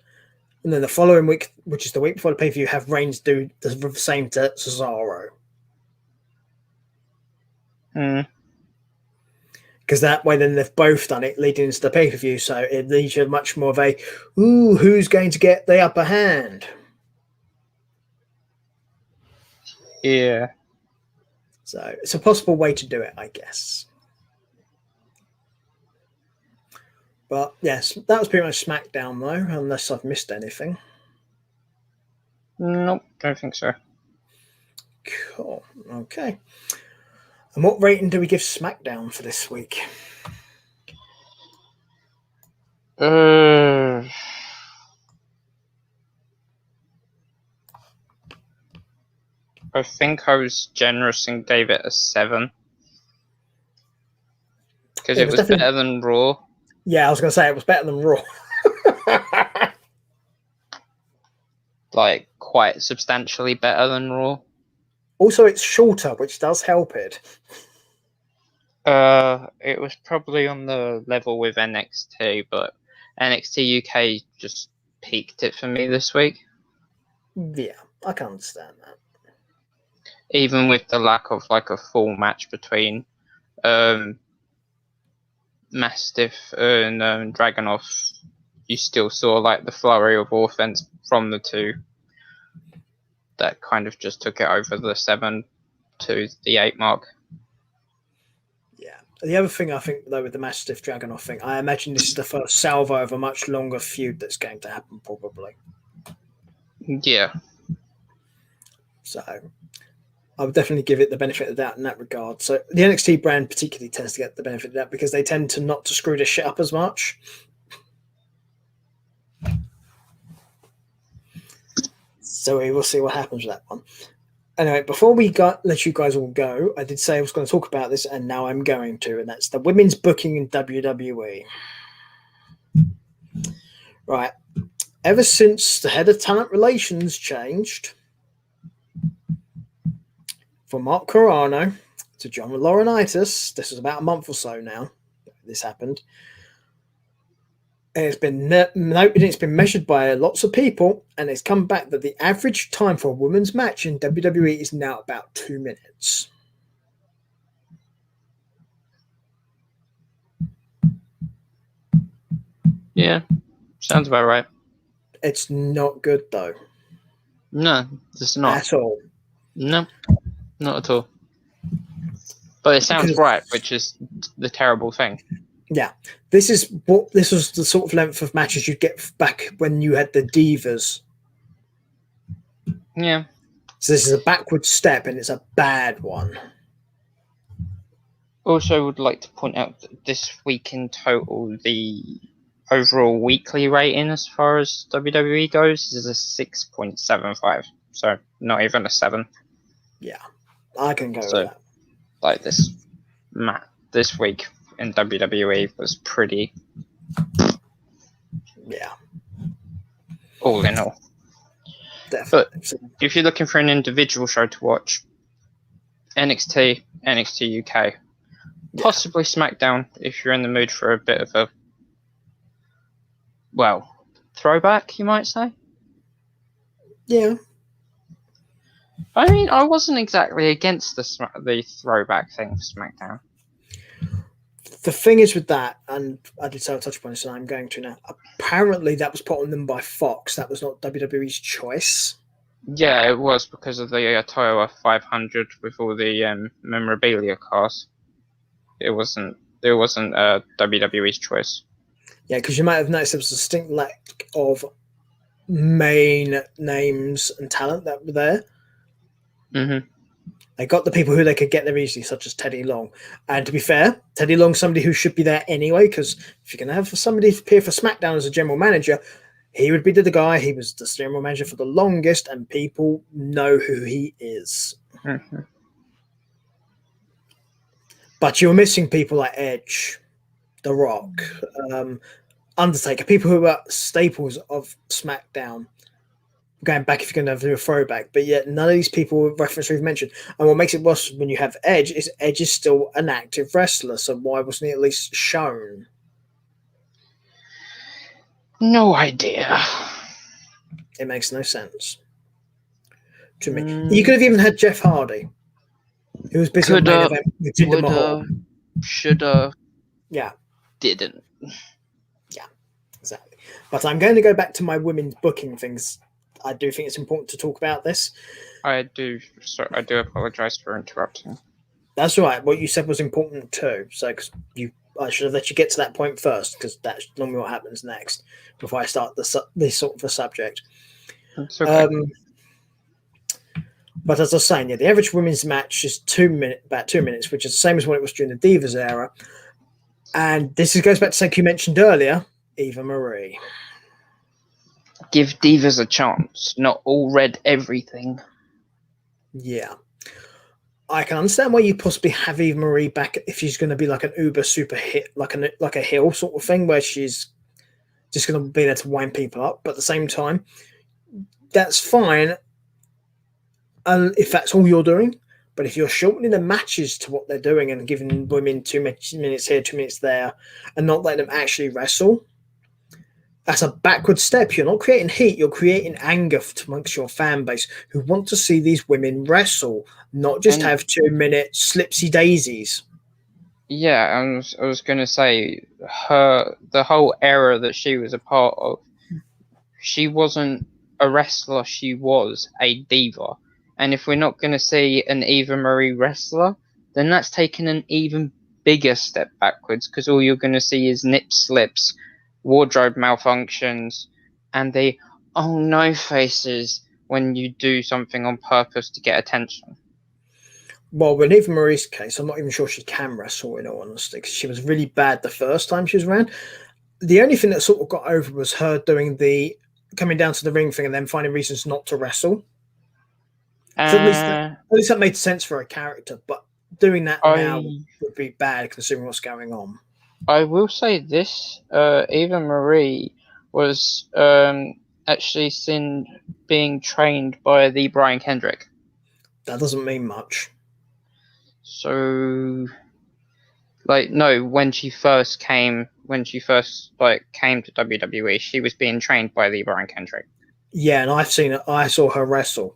and then the following week, which is the week before the pay-per-view, have Reigns do the same to Cesaro. Because that way, then they've both done it leading into the pay-per-view, so it leads you much more of a, who's going to get the upper hand? Yeah. So it's a possible way to do it, I guess. But yes, that was pretty much SmackDown, though, unless I've missed anything. Nope, don't think so. Cool. Okay. And what rating do we give SmackDown for this week? I think I was generous and gave it a 7. Because it was better than Raw. Yeah, I was going to say it was better than Raw. Like, quite substantially better than Raw. Also, it's shorter, which does help it. It was probably on the level with NXT, but NXT UK just peaked it for me this week. Yeah, I can understand that. Even with the lack of like a full match between Mastiff and Dragunov, you still saw like the flurry of offense from the two. That kind of just took it over the 7 to the 8 mark. Yeah. The other thing I think, though, with the Mastiff Dragunov thing, I imagine this is the first salvo of a much longer feud that's going to happen, probably. Yeah. So I would definitely give it the benefit of the doubt in that regard. So the NXT brand particularly tends to get the benefit of that because they tend to not to screw this shit up as much. So we will see what happens with that one. Anyway, before we let you guys all go, I did say I was going to talk about this, and now I'm going to, and that's the women's booking in WWE. Right. Ever since the head of talent relations changed from Mark Carano to John Laurinaitis, this was about a month or so now, this happened. And it's been noted, it's been measured by lots of people, and it's come back that the average time for a women's match in WWE is now about 2 minutes. Yeah, sounds about right. It's not good, though. No, it's not. At all. No, not at all. But it sounds right, which is the terrible thing. Yeah, this was the sort of length of matches you'd get back when you had the Divas. Yeah. So this is a backward step, and it's a bad one. Also, would like to point out that this week in total, the overall weekly rating as far as WWE goes is a 6.75. So not even a 7. Yeah, I can go with that. Like this week in WWE was pretty. Yeah. All in all. Definitely. But if you're looking for an individual show to watch, NXT UK, possibly SmackDown if you're in the mood for a bit of a, well, throwback, you might say. Yeah. I mean, I wasn't exactly against the throwback thing for SmackDown. The thing is with that, and I did say I'll touch upon this, and I'm going to now. Apparently, that was put on them by Fox. That was not WWE's choice. Yeah, it was because of the Toyota 500 with all the memorabilia cars. It wasn't WWE's choice. Yeah, because you might have noticed there was a distinct lack of main names and talent that were there. Mm-hmm. They got the people who they could get there easily, such as Teddy Long. And to be fair, Teddy Long's somebody who should be there anyway, because if you're going to have somebody appear for SmackDown as a general manager, he would be the guy. He was the general manager for the longest, and people know who he is. Mm-hmm. But you're missing people like Edge, The Rock, Undertaker, people who are staples of SmackDown. Going back if you're going to do a throwback, but yet none of these people reference we've mentioned. And what makes it worse when you have Edge is still an active wrestler, so why wasn't he at least shown? No idea. It makes no sense to me. You could have even had Jeff Hardy, who was busy on main event with Jinder Mahal. Shoulda. Yeah. Didn't. Yeah, exactly. But I'm going to go back to my women's booking things. I do think it's important to talk about this. I do apologize for interrupting. That's right. What you said was important too. So, I should have let you get to that point first, because that's normally what happens next before I start this sort of a subject. It's okay. But as I was saying, the average women's match is about 2 minutes, which is the same as what it was during the Divas era. And goes back to something you mentioned earlier, Eva Marie. Give Divas a chance, not all red everything. Yeah. I can understand why you possibly have Eva Marie back if she's going to be like an uber super hit, like a heel sort of thing, where she's just going to be there to wind people up. But at the same time, that's fine if that's all you're doing. But if you're shortening the matches to what they're doing and giving women 2 minutes here, 2 minutes there, and not letting them actually wrestle, that's a backward step. You're not creating heat. You're creating anger amongst your fan base who want to see these women wrestle, not just have 2 minute slipsy daisies. Yeah, I was going to say the whole era that she was a part of, she wasn't a wrestler. She was a diva. And if we're not going to see an Eva Marie wrestler, then that's taken an even bigger step backwards, because all you're going to see is nip slips, wardrobe malfunctions, and the oh no faces when you do something on purpose to get attention. Well, with Eva Marie's case, I'm not even sure she can wrestle, in all honesty, because she was really bad the first time she was around. The only thing that sort of got over was her doing the coming down to the ring thing and then finding reasons not to wrestle. So at least that made sense for a character, but doing that now would be bad considering what's going on. I will say this, Eva Marie was actually seen being trained by the Brian Kendrick. That doesn't mean much. So, no, when she first came to WWE, she was being trained by the Brian Kendrick. Yeah, and I saw her wrestle.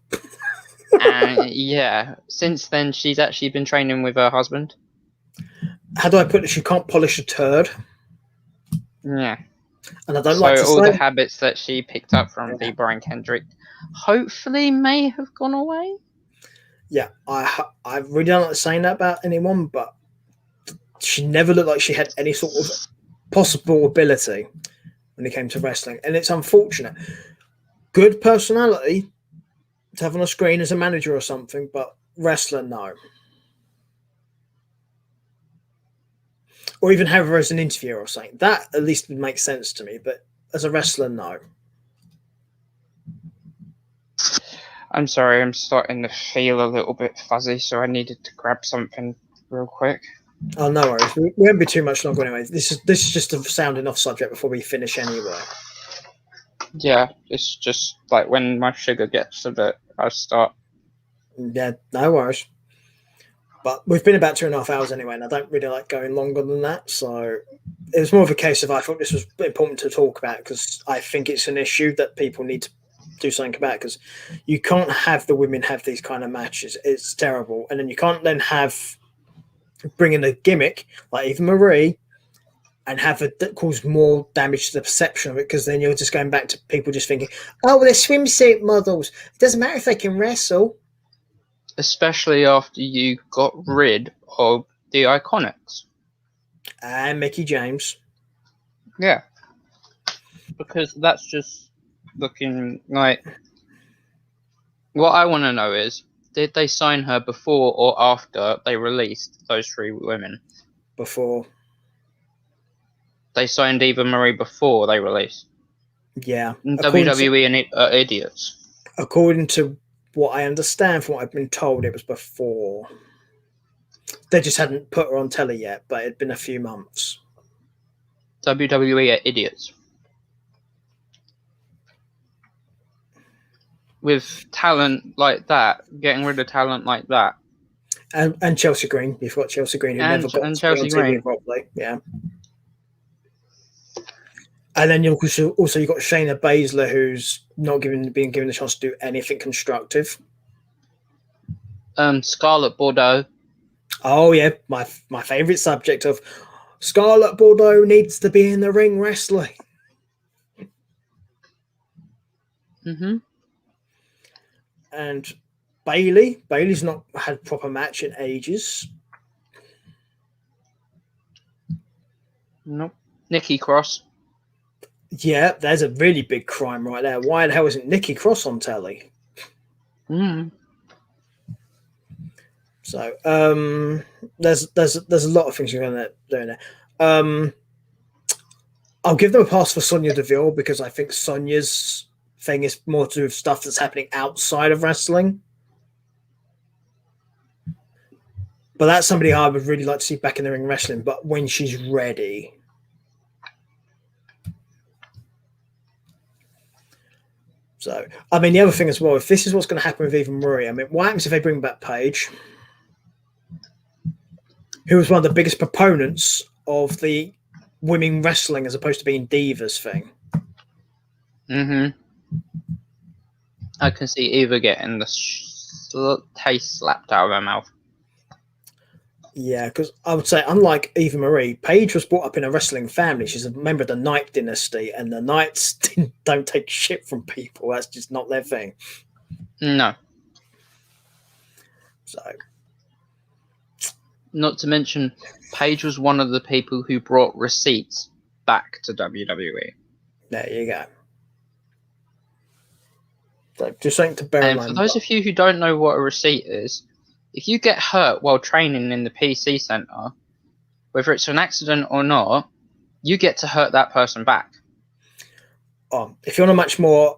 And yeah, since then she's actually been training with her husband. How do I put it? She can't polish a turd. Yeah. And I don't like to all the habits that she picked up from the Brian Kendrick hopefully may have gone away. Yeah, I really don't like saying that about anyone, but she never looked like she had any sort of possible ability when it came to wrestling. And it's unfortunate. Good personality to have on a screen as a manager or something, but wrestler, no. Or even have her as an interviewer or something. That at least would make sense to me, but as a wrestler, no. I'm sorry, I'm starting to feel a little bit fuzzy, so I needed to grab something real quick. Oh, no worries. We won't be too much longer anyway. This is just a sounding off subject before we finish anyway. Yeah, it's just like when my sugar gets a bit, I start. Yeah, no worries. But we've been about 2.5 hours anyway, and I don't really like going longer than that. So it was more of a case of I thought this was important to talk about because I think it's an issue that people need to do something about, because you can't have the women have these kind of matches. It's terrible. And then you can't then bring in a gimmick like Eva Marie and have it that cause more damage to the perception of it, because then you're just going back to people just thinking, oh, well, they're swimsuit models. It doesn't matter if they can wrestle. Especially after you got rid of the Iconics. And Mickie James. Yeah. Because that's just looking like... What I want to know is, did they sign her before or after they released those 3 women? Before. They signed Eva Marie before they released. Yeah. WWE are idiots. According to what I understand from what I've been told, it was before. They just hadn't put her on telly yet, but it'd been a few months. WWE are idiots. With talent like that, getting rid of talent like that. And Chelsea Green. You've got Chelsea Green, who never got to be on TV properly. Yeah. And then you've got Shayna Baszler, who's not being given the chance to do anything constructive. Scarlett Bordeaux. Oh yeah, my favourite subject of Scarlett Bordeaux needs to be in the ring wrestling. Mm-hmm. And Bayley's not had a proper match in ages. Nope. Nikki Cross. Yeah, there's a really big crime right there. Why the hell isn't Nikki Cross on telly? Mm. So there's a lot of things you're going to do there. I'll give them a pass for Sonya Deville because I think Sonya's thing is more to do with stuff that's happening outside of wrestling. But that's somebody I would really like to see back in the ring wrestling, but when she's ready. So, I mean, the other thing as well, if this is what's going to happen with Eva Marie, I mean, what happens if they bring back Paige, who was one of the biggest proponents of the women wrestling as opposed to being divas thing? I can see Eva getting the taste slapped out of her mouth. Yeah, because I would say, unlike Eva Marie, Paige was brought up in a wrestling family. She's a member of the Knight dynasty, and the Knights don't take shit from people. That's just not their thing. No. So, not to mention, Paige was one of the people who brought receipts back to WWE. There you go. So, just something to bear in mind. And for those of you who don't know what a receipt is, if you get hurt while training in the PC Center, whether it's an accident or not, you get to hurt that person back. If you want a much more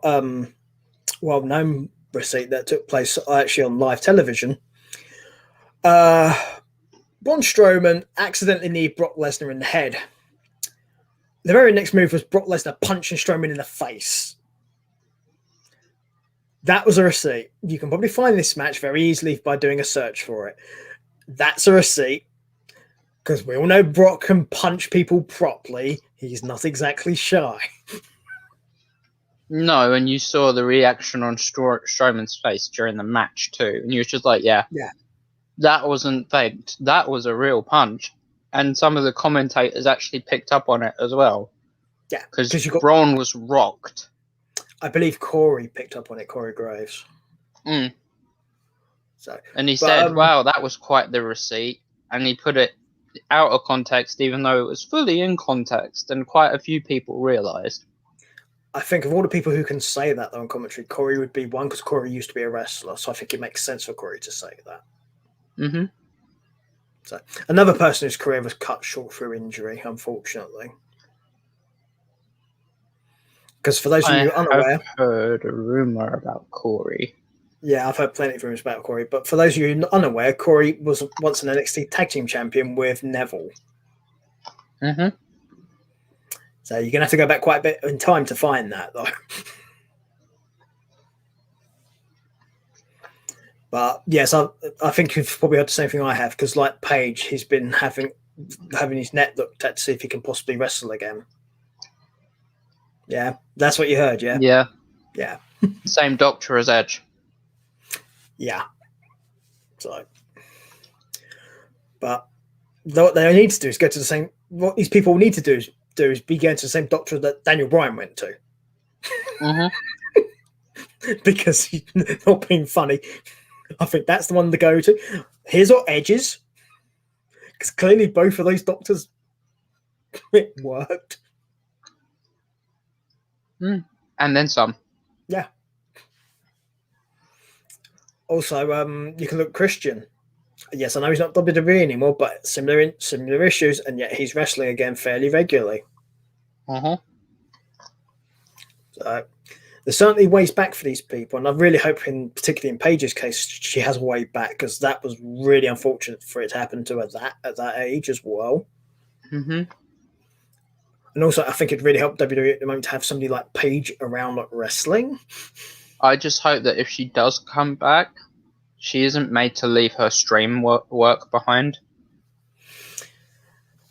well-known receipt that took place actually on live television, Braun Strowman accidentally kneed Brock Lesnar in the head. The very next move was Brock Lesnar punching Strowman in the face. That was a receipt. You can probably find this match very easily by doing a search for it. That's a receipt. Because we all know Brock can punch people properly. He's not exactly shy. No, and you saw the reaction on Strowman's face during the match too. And you were just like, yeah, that wasn't faked. That was a real punch. And some of the commentators actually picked up on it as well. Yeah. Because Braun was rocked. I believe Corey picked up on it, Corey Graves. So, and he said, wow, that was quite the receipt. And he put it out of context, even though it was fully in context, and quite a few people realised. I think of all the people who can say that, though, on commentary, Corey would be one, because Corey used to be a wrestler, so I think it makes sense for Corey to say that. So, another person whose career was cut short through injury, unfortunately. Because for those of you unaware, I've heard a rumor about Corey. Yeah, I've heard plenty of rumors about Corey. But for those of you unaware, Corey was once an NXT Tag Team Champion with Neville. So you're going to have to go back quite a bit in time to find that, though. But yes, I think you've probably heard the same thing I have. Because like Paige, he's been having his neck looked at to see if he can possibly wrestle again. Yeah, that's what you heard, yeah? Yeah. Same doctor as Edge. Yeah. So, but what they need to do is go to the same. What these people need to do is be going to the same doctor that Daniel Bryan went to. Because he's not being funny. I think that's the one to go to. Here's what Edge is. Because clearly both of those doctors it worked. And then some. Yeah. Also, you can look at Christian. Yes, I know he's not WWE anymore, but similar issues, and yet he's wrestling again fairly regularly. So there's certainly ways back for these people, and I really hope, particularly in Paige's case, she has a way back, because that was really unfortunate for it to happen to her at that age as well. And also, I think it really helped WWE at the moment to have somebody like Paige around like wrestling. I just hope that if she does come back, she isn't made to leave her stream work behind.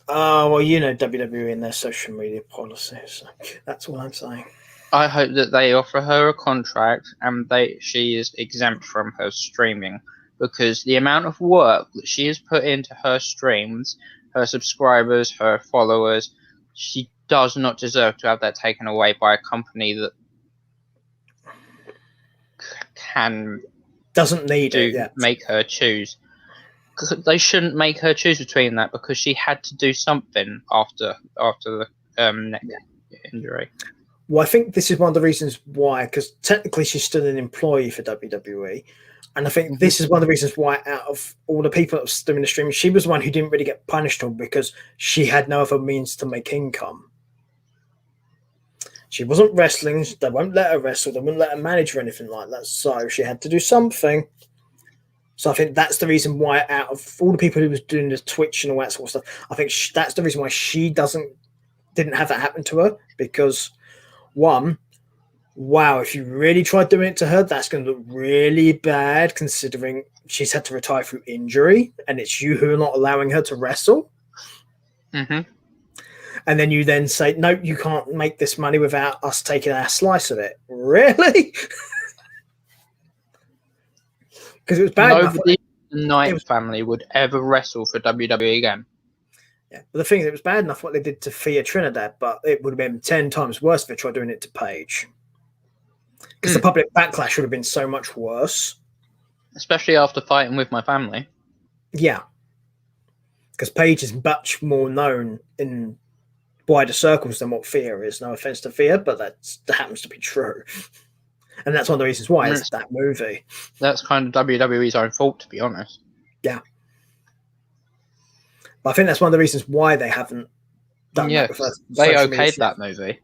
Well, you know WWE and their social media policies. So that's what I'm saying. I hope that they offer her a contract and she is exempt from her streaming, because the amount of work that she has put into her streams, her subscribers, her followers, she does not deserve to have that taken away by a company that doesn't need it yet. Make her choose. They shouldn't make her choose between that, because she had to do something after the neck injury. Well, I think this is one of the reasons why, because technically she's still an employee for WWE, And I think this is one of the reasons why, out of all the people that was doing the streaming, she was the one who didn't really get punished on, because she had no other means to make income. She wasn't wrestling. They won't let her wrestle. They wouldn't let her manage or anything like that. So she had to do something. So I think that's the reason why, out of all the people who was doing the Twitch and all that sort of stuff, I think that's the reason why she didn't have that happen to her. Because, one, wow, if you really tried doing it to her, that's going to look really bad, considering she's had to retire through injury, and it's you who are not allowing her to wrestle. Mm-hmm. And then you then say, no, you can't make this money without us taking our slice of it. Really? Because it was bad enough. Nobody in the Knight family would ever wrestle for WWE again. Yeah, but the thing is, it was bad enough what they did to Thea Trinidad, but it would have been 10 times worse if they tried doing it to Paige. Because the public backlash would have been so much worse. Especially after fighting with my family. Yeah. Because Paige is much more known in wider circles than what Thea is. No offense to Thea, but that happens to be true. And that's one of the reasons why it's that movie. That's kind of WWE's own fault, to be honest. Yeah. But I think that's one of the reasons why they haven't done that. They okayed that movie.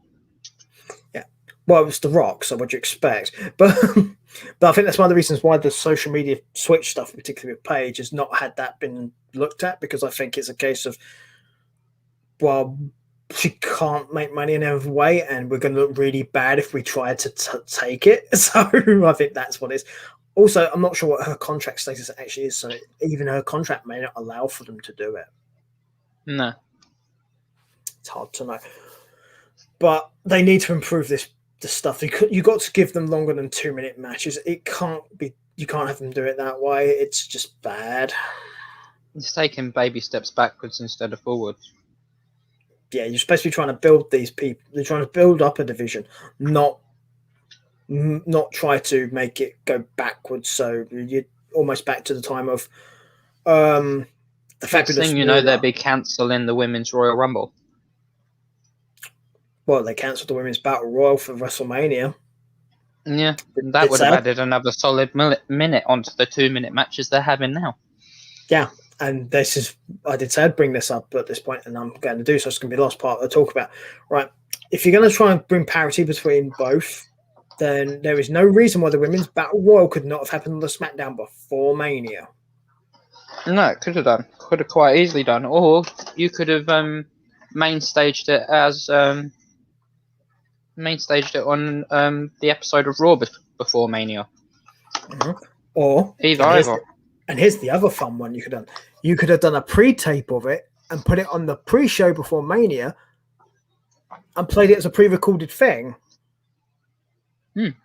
Yeah. Well, it was The Rock, so what do you expect? But I think that's one of the reasons why the social media switch stuff, particularly with Paige, has not had that been looked at, because I think it's a case of, well, she can't make money in every way, and we're going to look really bad if we try to take it. So I think that's what it is. Also, I'm not sure what her contract status actually is, so even her contract may not allow for them to do it. No. It's hard to know. But they need to improve the stuff. You got to give them longer than 2-minute matches. It can't be. You can't have them do it that way. It's just bad. It's taking baby steps backwards instead of forwards. Yeah, you're supposed to be trying to build these people. They're trying to build up a division, not try to make it go backwards. So you're almost back to the time of the Fabulous. Next thing you know, they'll be cancelling the Women's Royal Rumble. Well, they cancelled the Women's Battle Royal for WrestleMania. Yeah, that would have added another solid minute onto the 2-minute matches they're having now. Yeah. And this is, I did say I'd bring this up at this point, and I'm going to do so. It's going to be the last part I'll talk about. Right. If you're going to try and bring parity between both, then there is no reason why the Women's Battle Royal could not have happened on the SmackDown before Mania. No, it could have done. Could have quite easily done. Or you could have main staged it on the episode of Raw before Mania. Mm-hmm. Or either. And here's the other fun one you could have done. You could have done a pre-tape of it and put it on the pre-show before Mania and played it as a pre-recorded thing. And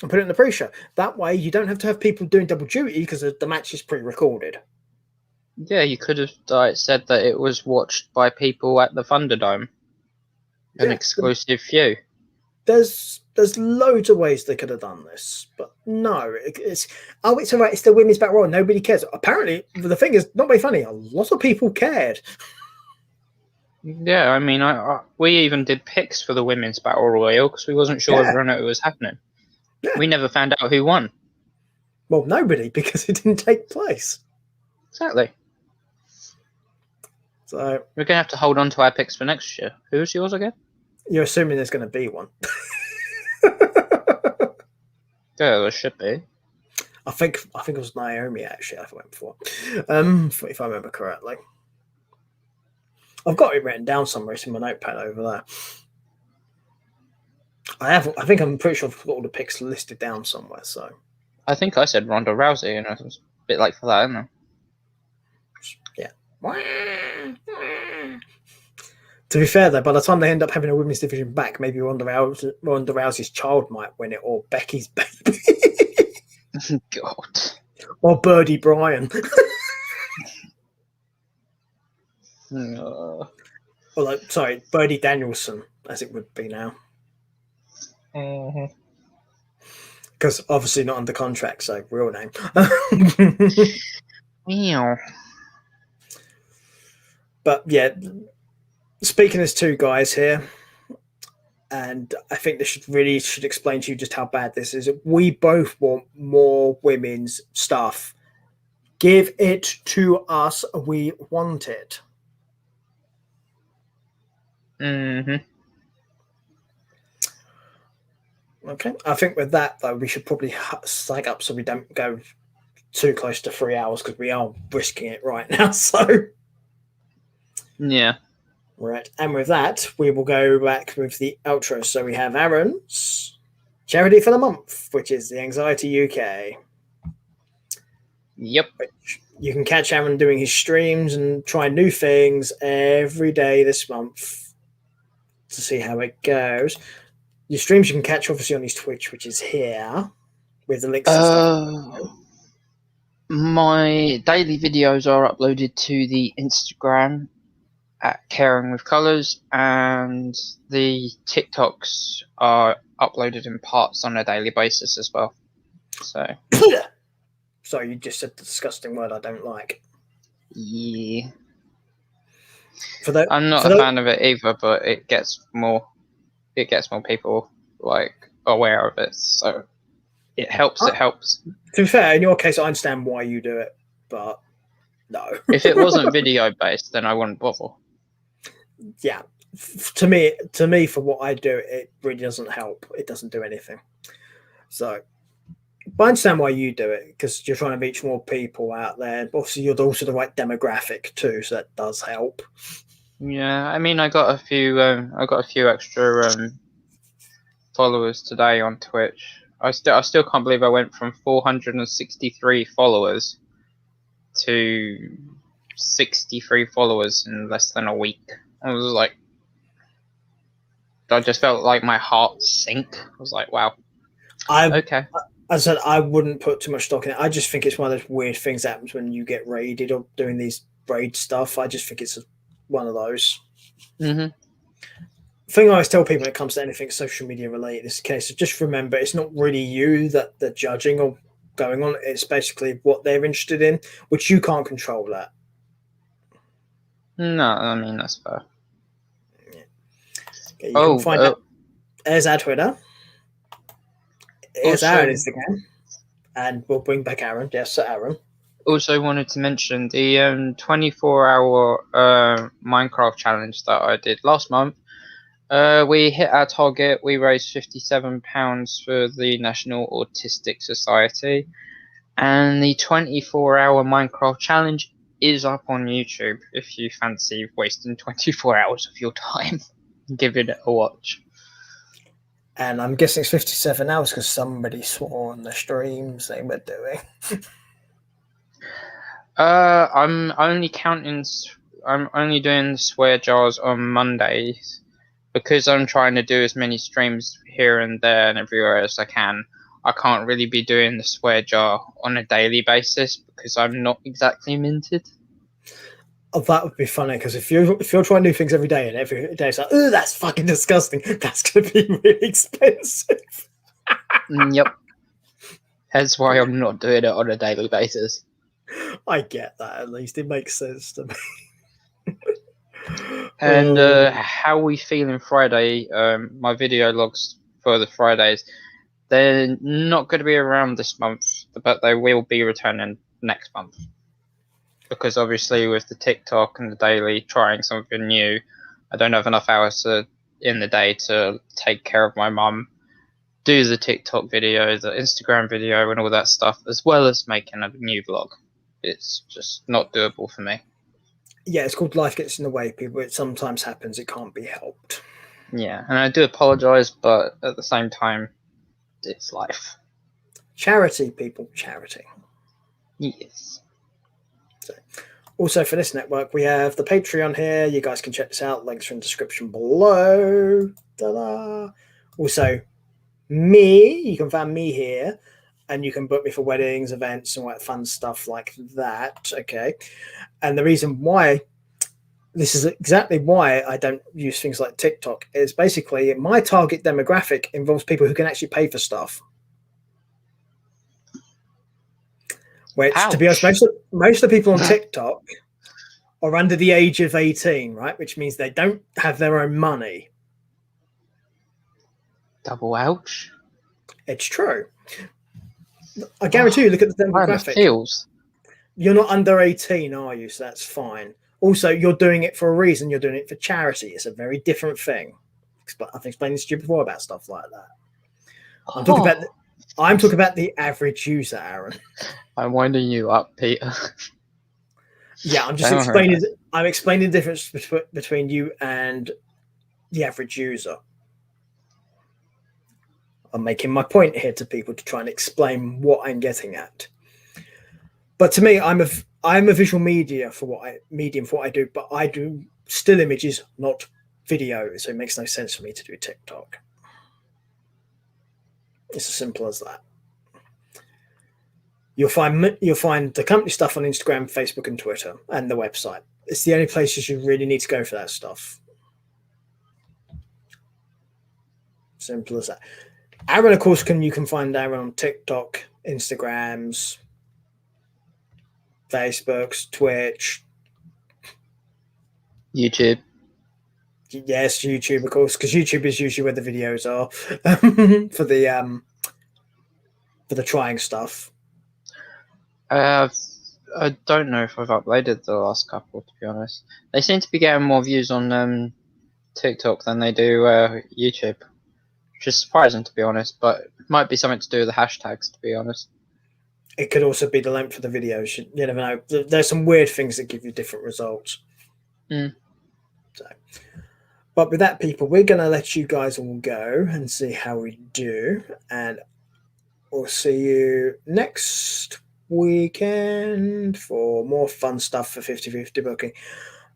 put it in the pre-show. That way you don't have to have people doing double duty because the match is pre-recorded. Yeah, you could have said that it was watched by people at the Thunderdome. An exclusive few. There's loads of ways they could have done this, but no, it's all right. It's the Women's Battle Royal. Nobody cares. Apparently, the thing is, not very funny. A lot of people cared. Yeah, I mean, we even did picks for the Women's Battle Royal because we wasn't sure whether or not it was happening. Yeah. We never found out who won. Well, nobody, because it didn't take place. Exactly. So we're gonna have to hold on to our picks for next year. Who's yours again? You're assuming there's going to be one. Yeah, there should be. I think it was Naomi actually. I went for, if I remember correctly. I've got it written down somewhere. It's in my notepad over there. I think I'm pretty sure I've got all the picks listed down somewhere. So I think I said Ronda Rousey, and it was a bit like for that, isn't it? Yeah. To be fair, though, by the time they end up having a women's division back, maybe Ronda Rousey's child might win it, or Becky's baby. God. Or Birdie Bryan. Or Birdie Danielson, as it would be now. Because obviously not under contract, so real name. Meow. But yeah, speaking as two guys here, and I think this should explain to you just how bad this is. We both want more women's stuff. Give it to us. We want it. Mm-hmm. Okay. I think with that, though, we should probably psych up so we don't go too close to 3 hours because we are risking it right now. So, yeah. Right. And with that, we will go back with the outro. So we have Aaron's charity for the month, which is the Anxiety UK. Yep. Which you can catch Aaron doing his streams and try new things every day this month to see how it goes. Your streams you can catch obviously on his Twitch, which is here with the links and stuff. My daily videos are uploaded to the Instagram at Caring with Colours, and the TikToks are uploaded in parts on a daily basis as well. So Sorry, you just said the disgusting word I don't like. yeah. I'm not a fan of it either, but it gets more people like aware of it, so it helps. It helps. To be fair, in your case, I understand why you do it, but no. If it wasn't video based, then I wouldn't bother. Yeah, to me, for what I do, it really doesn't help. It doesn't do anything. So, but I understand why you do it because you're trying to reach more people out there. Obviously, you're also the right demographic too, so that does help. Yeah, I mean, I got a few extra followers today on Twitch. I still can't believe I went from 463 followers to 63 followers in less than a week. I was like, I just felt like my heart sink. I was like, wow. Okay. I said I wouldn't put too much stock in it. I just think it's one of those weird things that happens when you get raided or doing these raid stuff. I just think it's one of those. Mm-hmm. Thing I always tell people when it comes to anything social media related in this case is just remember it's not really you that they're judging or going on. It's basically what they're interested in, which you can't control that. No, I mean, that's fair. Yeah. Okay, you can find out. There's our Twitter. Here's Aaron Instagram. And we'll bring back Aaron. Yes, Aaron. Also wanted to mention the 24-hour Minecraft challenge that I did last month. We hit our target. We raised £57 for the National Autistic Society. And the 24-hour Minecraft challenge is up on YouTube if you fancy wasting 24 hours of your time. Give it a watch. And I'm guessing it's 57 hours because somebody swore on the streams they were doing. I'm only doing swear jars on Mondays because I'm trying to do as many streams here and there and everywhere as I can. I can't really be doing the swear jar on a daily basis because I'm not exactly minted. Oh, that would be funny because if you're trying to do things every day and every day it's like, oh, that's fucking disgusting. That's going to be really expensive. Yep. That's why I'm not doing it on a daily basis. I get that. At least it makes sense to me. And how we feeling Friday? My video logs for the Fridays, they're not going to be around this month, but they will be returning next month. Because obviously with the TikTok and the daily trying something new, I don't have enough hours in the day to take care of my mum, do the TikTok video, the Instagram video and all that stuff, as well as making a new vlog. It's just not doable for me. Yeah, it's called life gets in the way, people. It sometimes happens. It can't be helped. Yeah, and I do apologise, but at the same time, it's life. Charity, people. Charity. Yes. So, also for this network, we have the Patreon here. You guys can check this out. Links are in the description below. Ta-da! Also, you can find me here. And you can book me for weddings, events, and all that fun stuff like that. Okay. And the reason why, this is exactly why I don't use things like TikTok, is basically my target demographic involves people who can actually pay for stuff. Which, to be honest, most of the people on TikTok are under the age of 18, right? Which means they don't have their own money. Double ouch. It's true. I guarantee you, look at the Man, it demographic. feels. You're not under 18, are you? So that's fine. Also, you're doing it for a reason. You're doing it for charity. It's a very different thing. I've explained this to you before about stuff like that. I'm talking about the average user, Aaron. I'm winding you up, Peter. Yeah, I'm just explaining. I'm explaining the difference between you and the average user. I'm making my point here to people to try and explain what I'm getting at. But to me, I'm a visual medium for what I do, but I do still images, not video. So it makes no sense for me to do TikTok. It's as simple as that. You'll find the company stuff on Instagram, Facebook, and Twitter, and the website. It's the only places you really need to go for that stuff. Simple as that. Aaron, of course, you can find Aaron on TikTok, Instagrams, Facebooks, Twitch, YouTube. Yes, YouTube, of course, because YouTube is usually where the videos are for the trying stuff. I don't know if I've uploaded the last couple, to be honest. They seem to be getting more views on TikTok than they do YouTube, which is surprising, to be honest, but it might be something to do with the hashtags, to be honest. It could also be the length of the videos. You never know. There's some weird things that give you different results. So, but with that, people, we're going to let you guys all go and see how we do. And we'll see you next weekend for more fun stuff for 50/50 booking.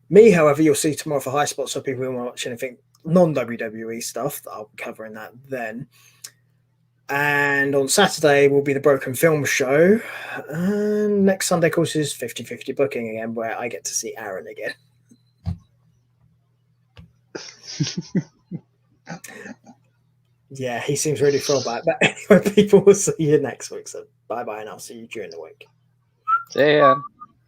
Me, however, you'll see tomorrow for High Spot, so people who want to watch anything non-WWE stuff, I'll be covering that then. And on Saturday will be the Broken Film Show. And next Sunday, of course, is 50/50 booking again, where I get to see Aaron again. Yeah, he seems really thrilled by it. But anyway, people, will see you next week. So bye-bye, and I'll see you during the week. See ya.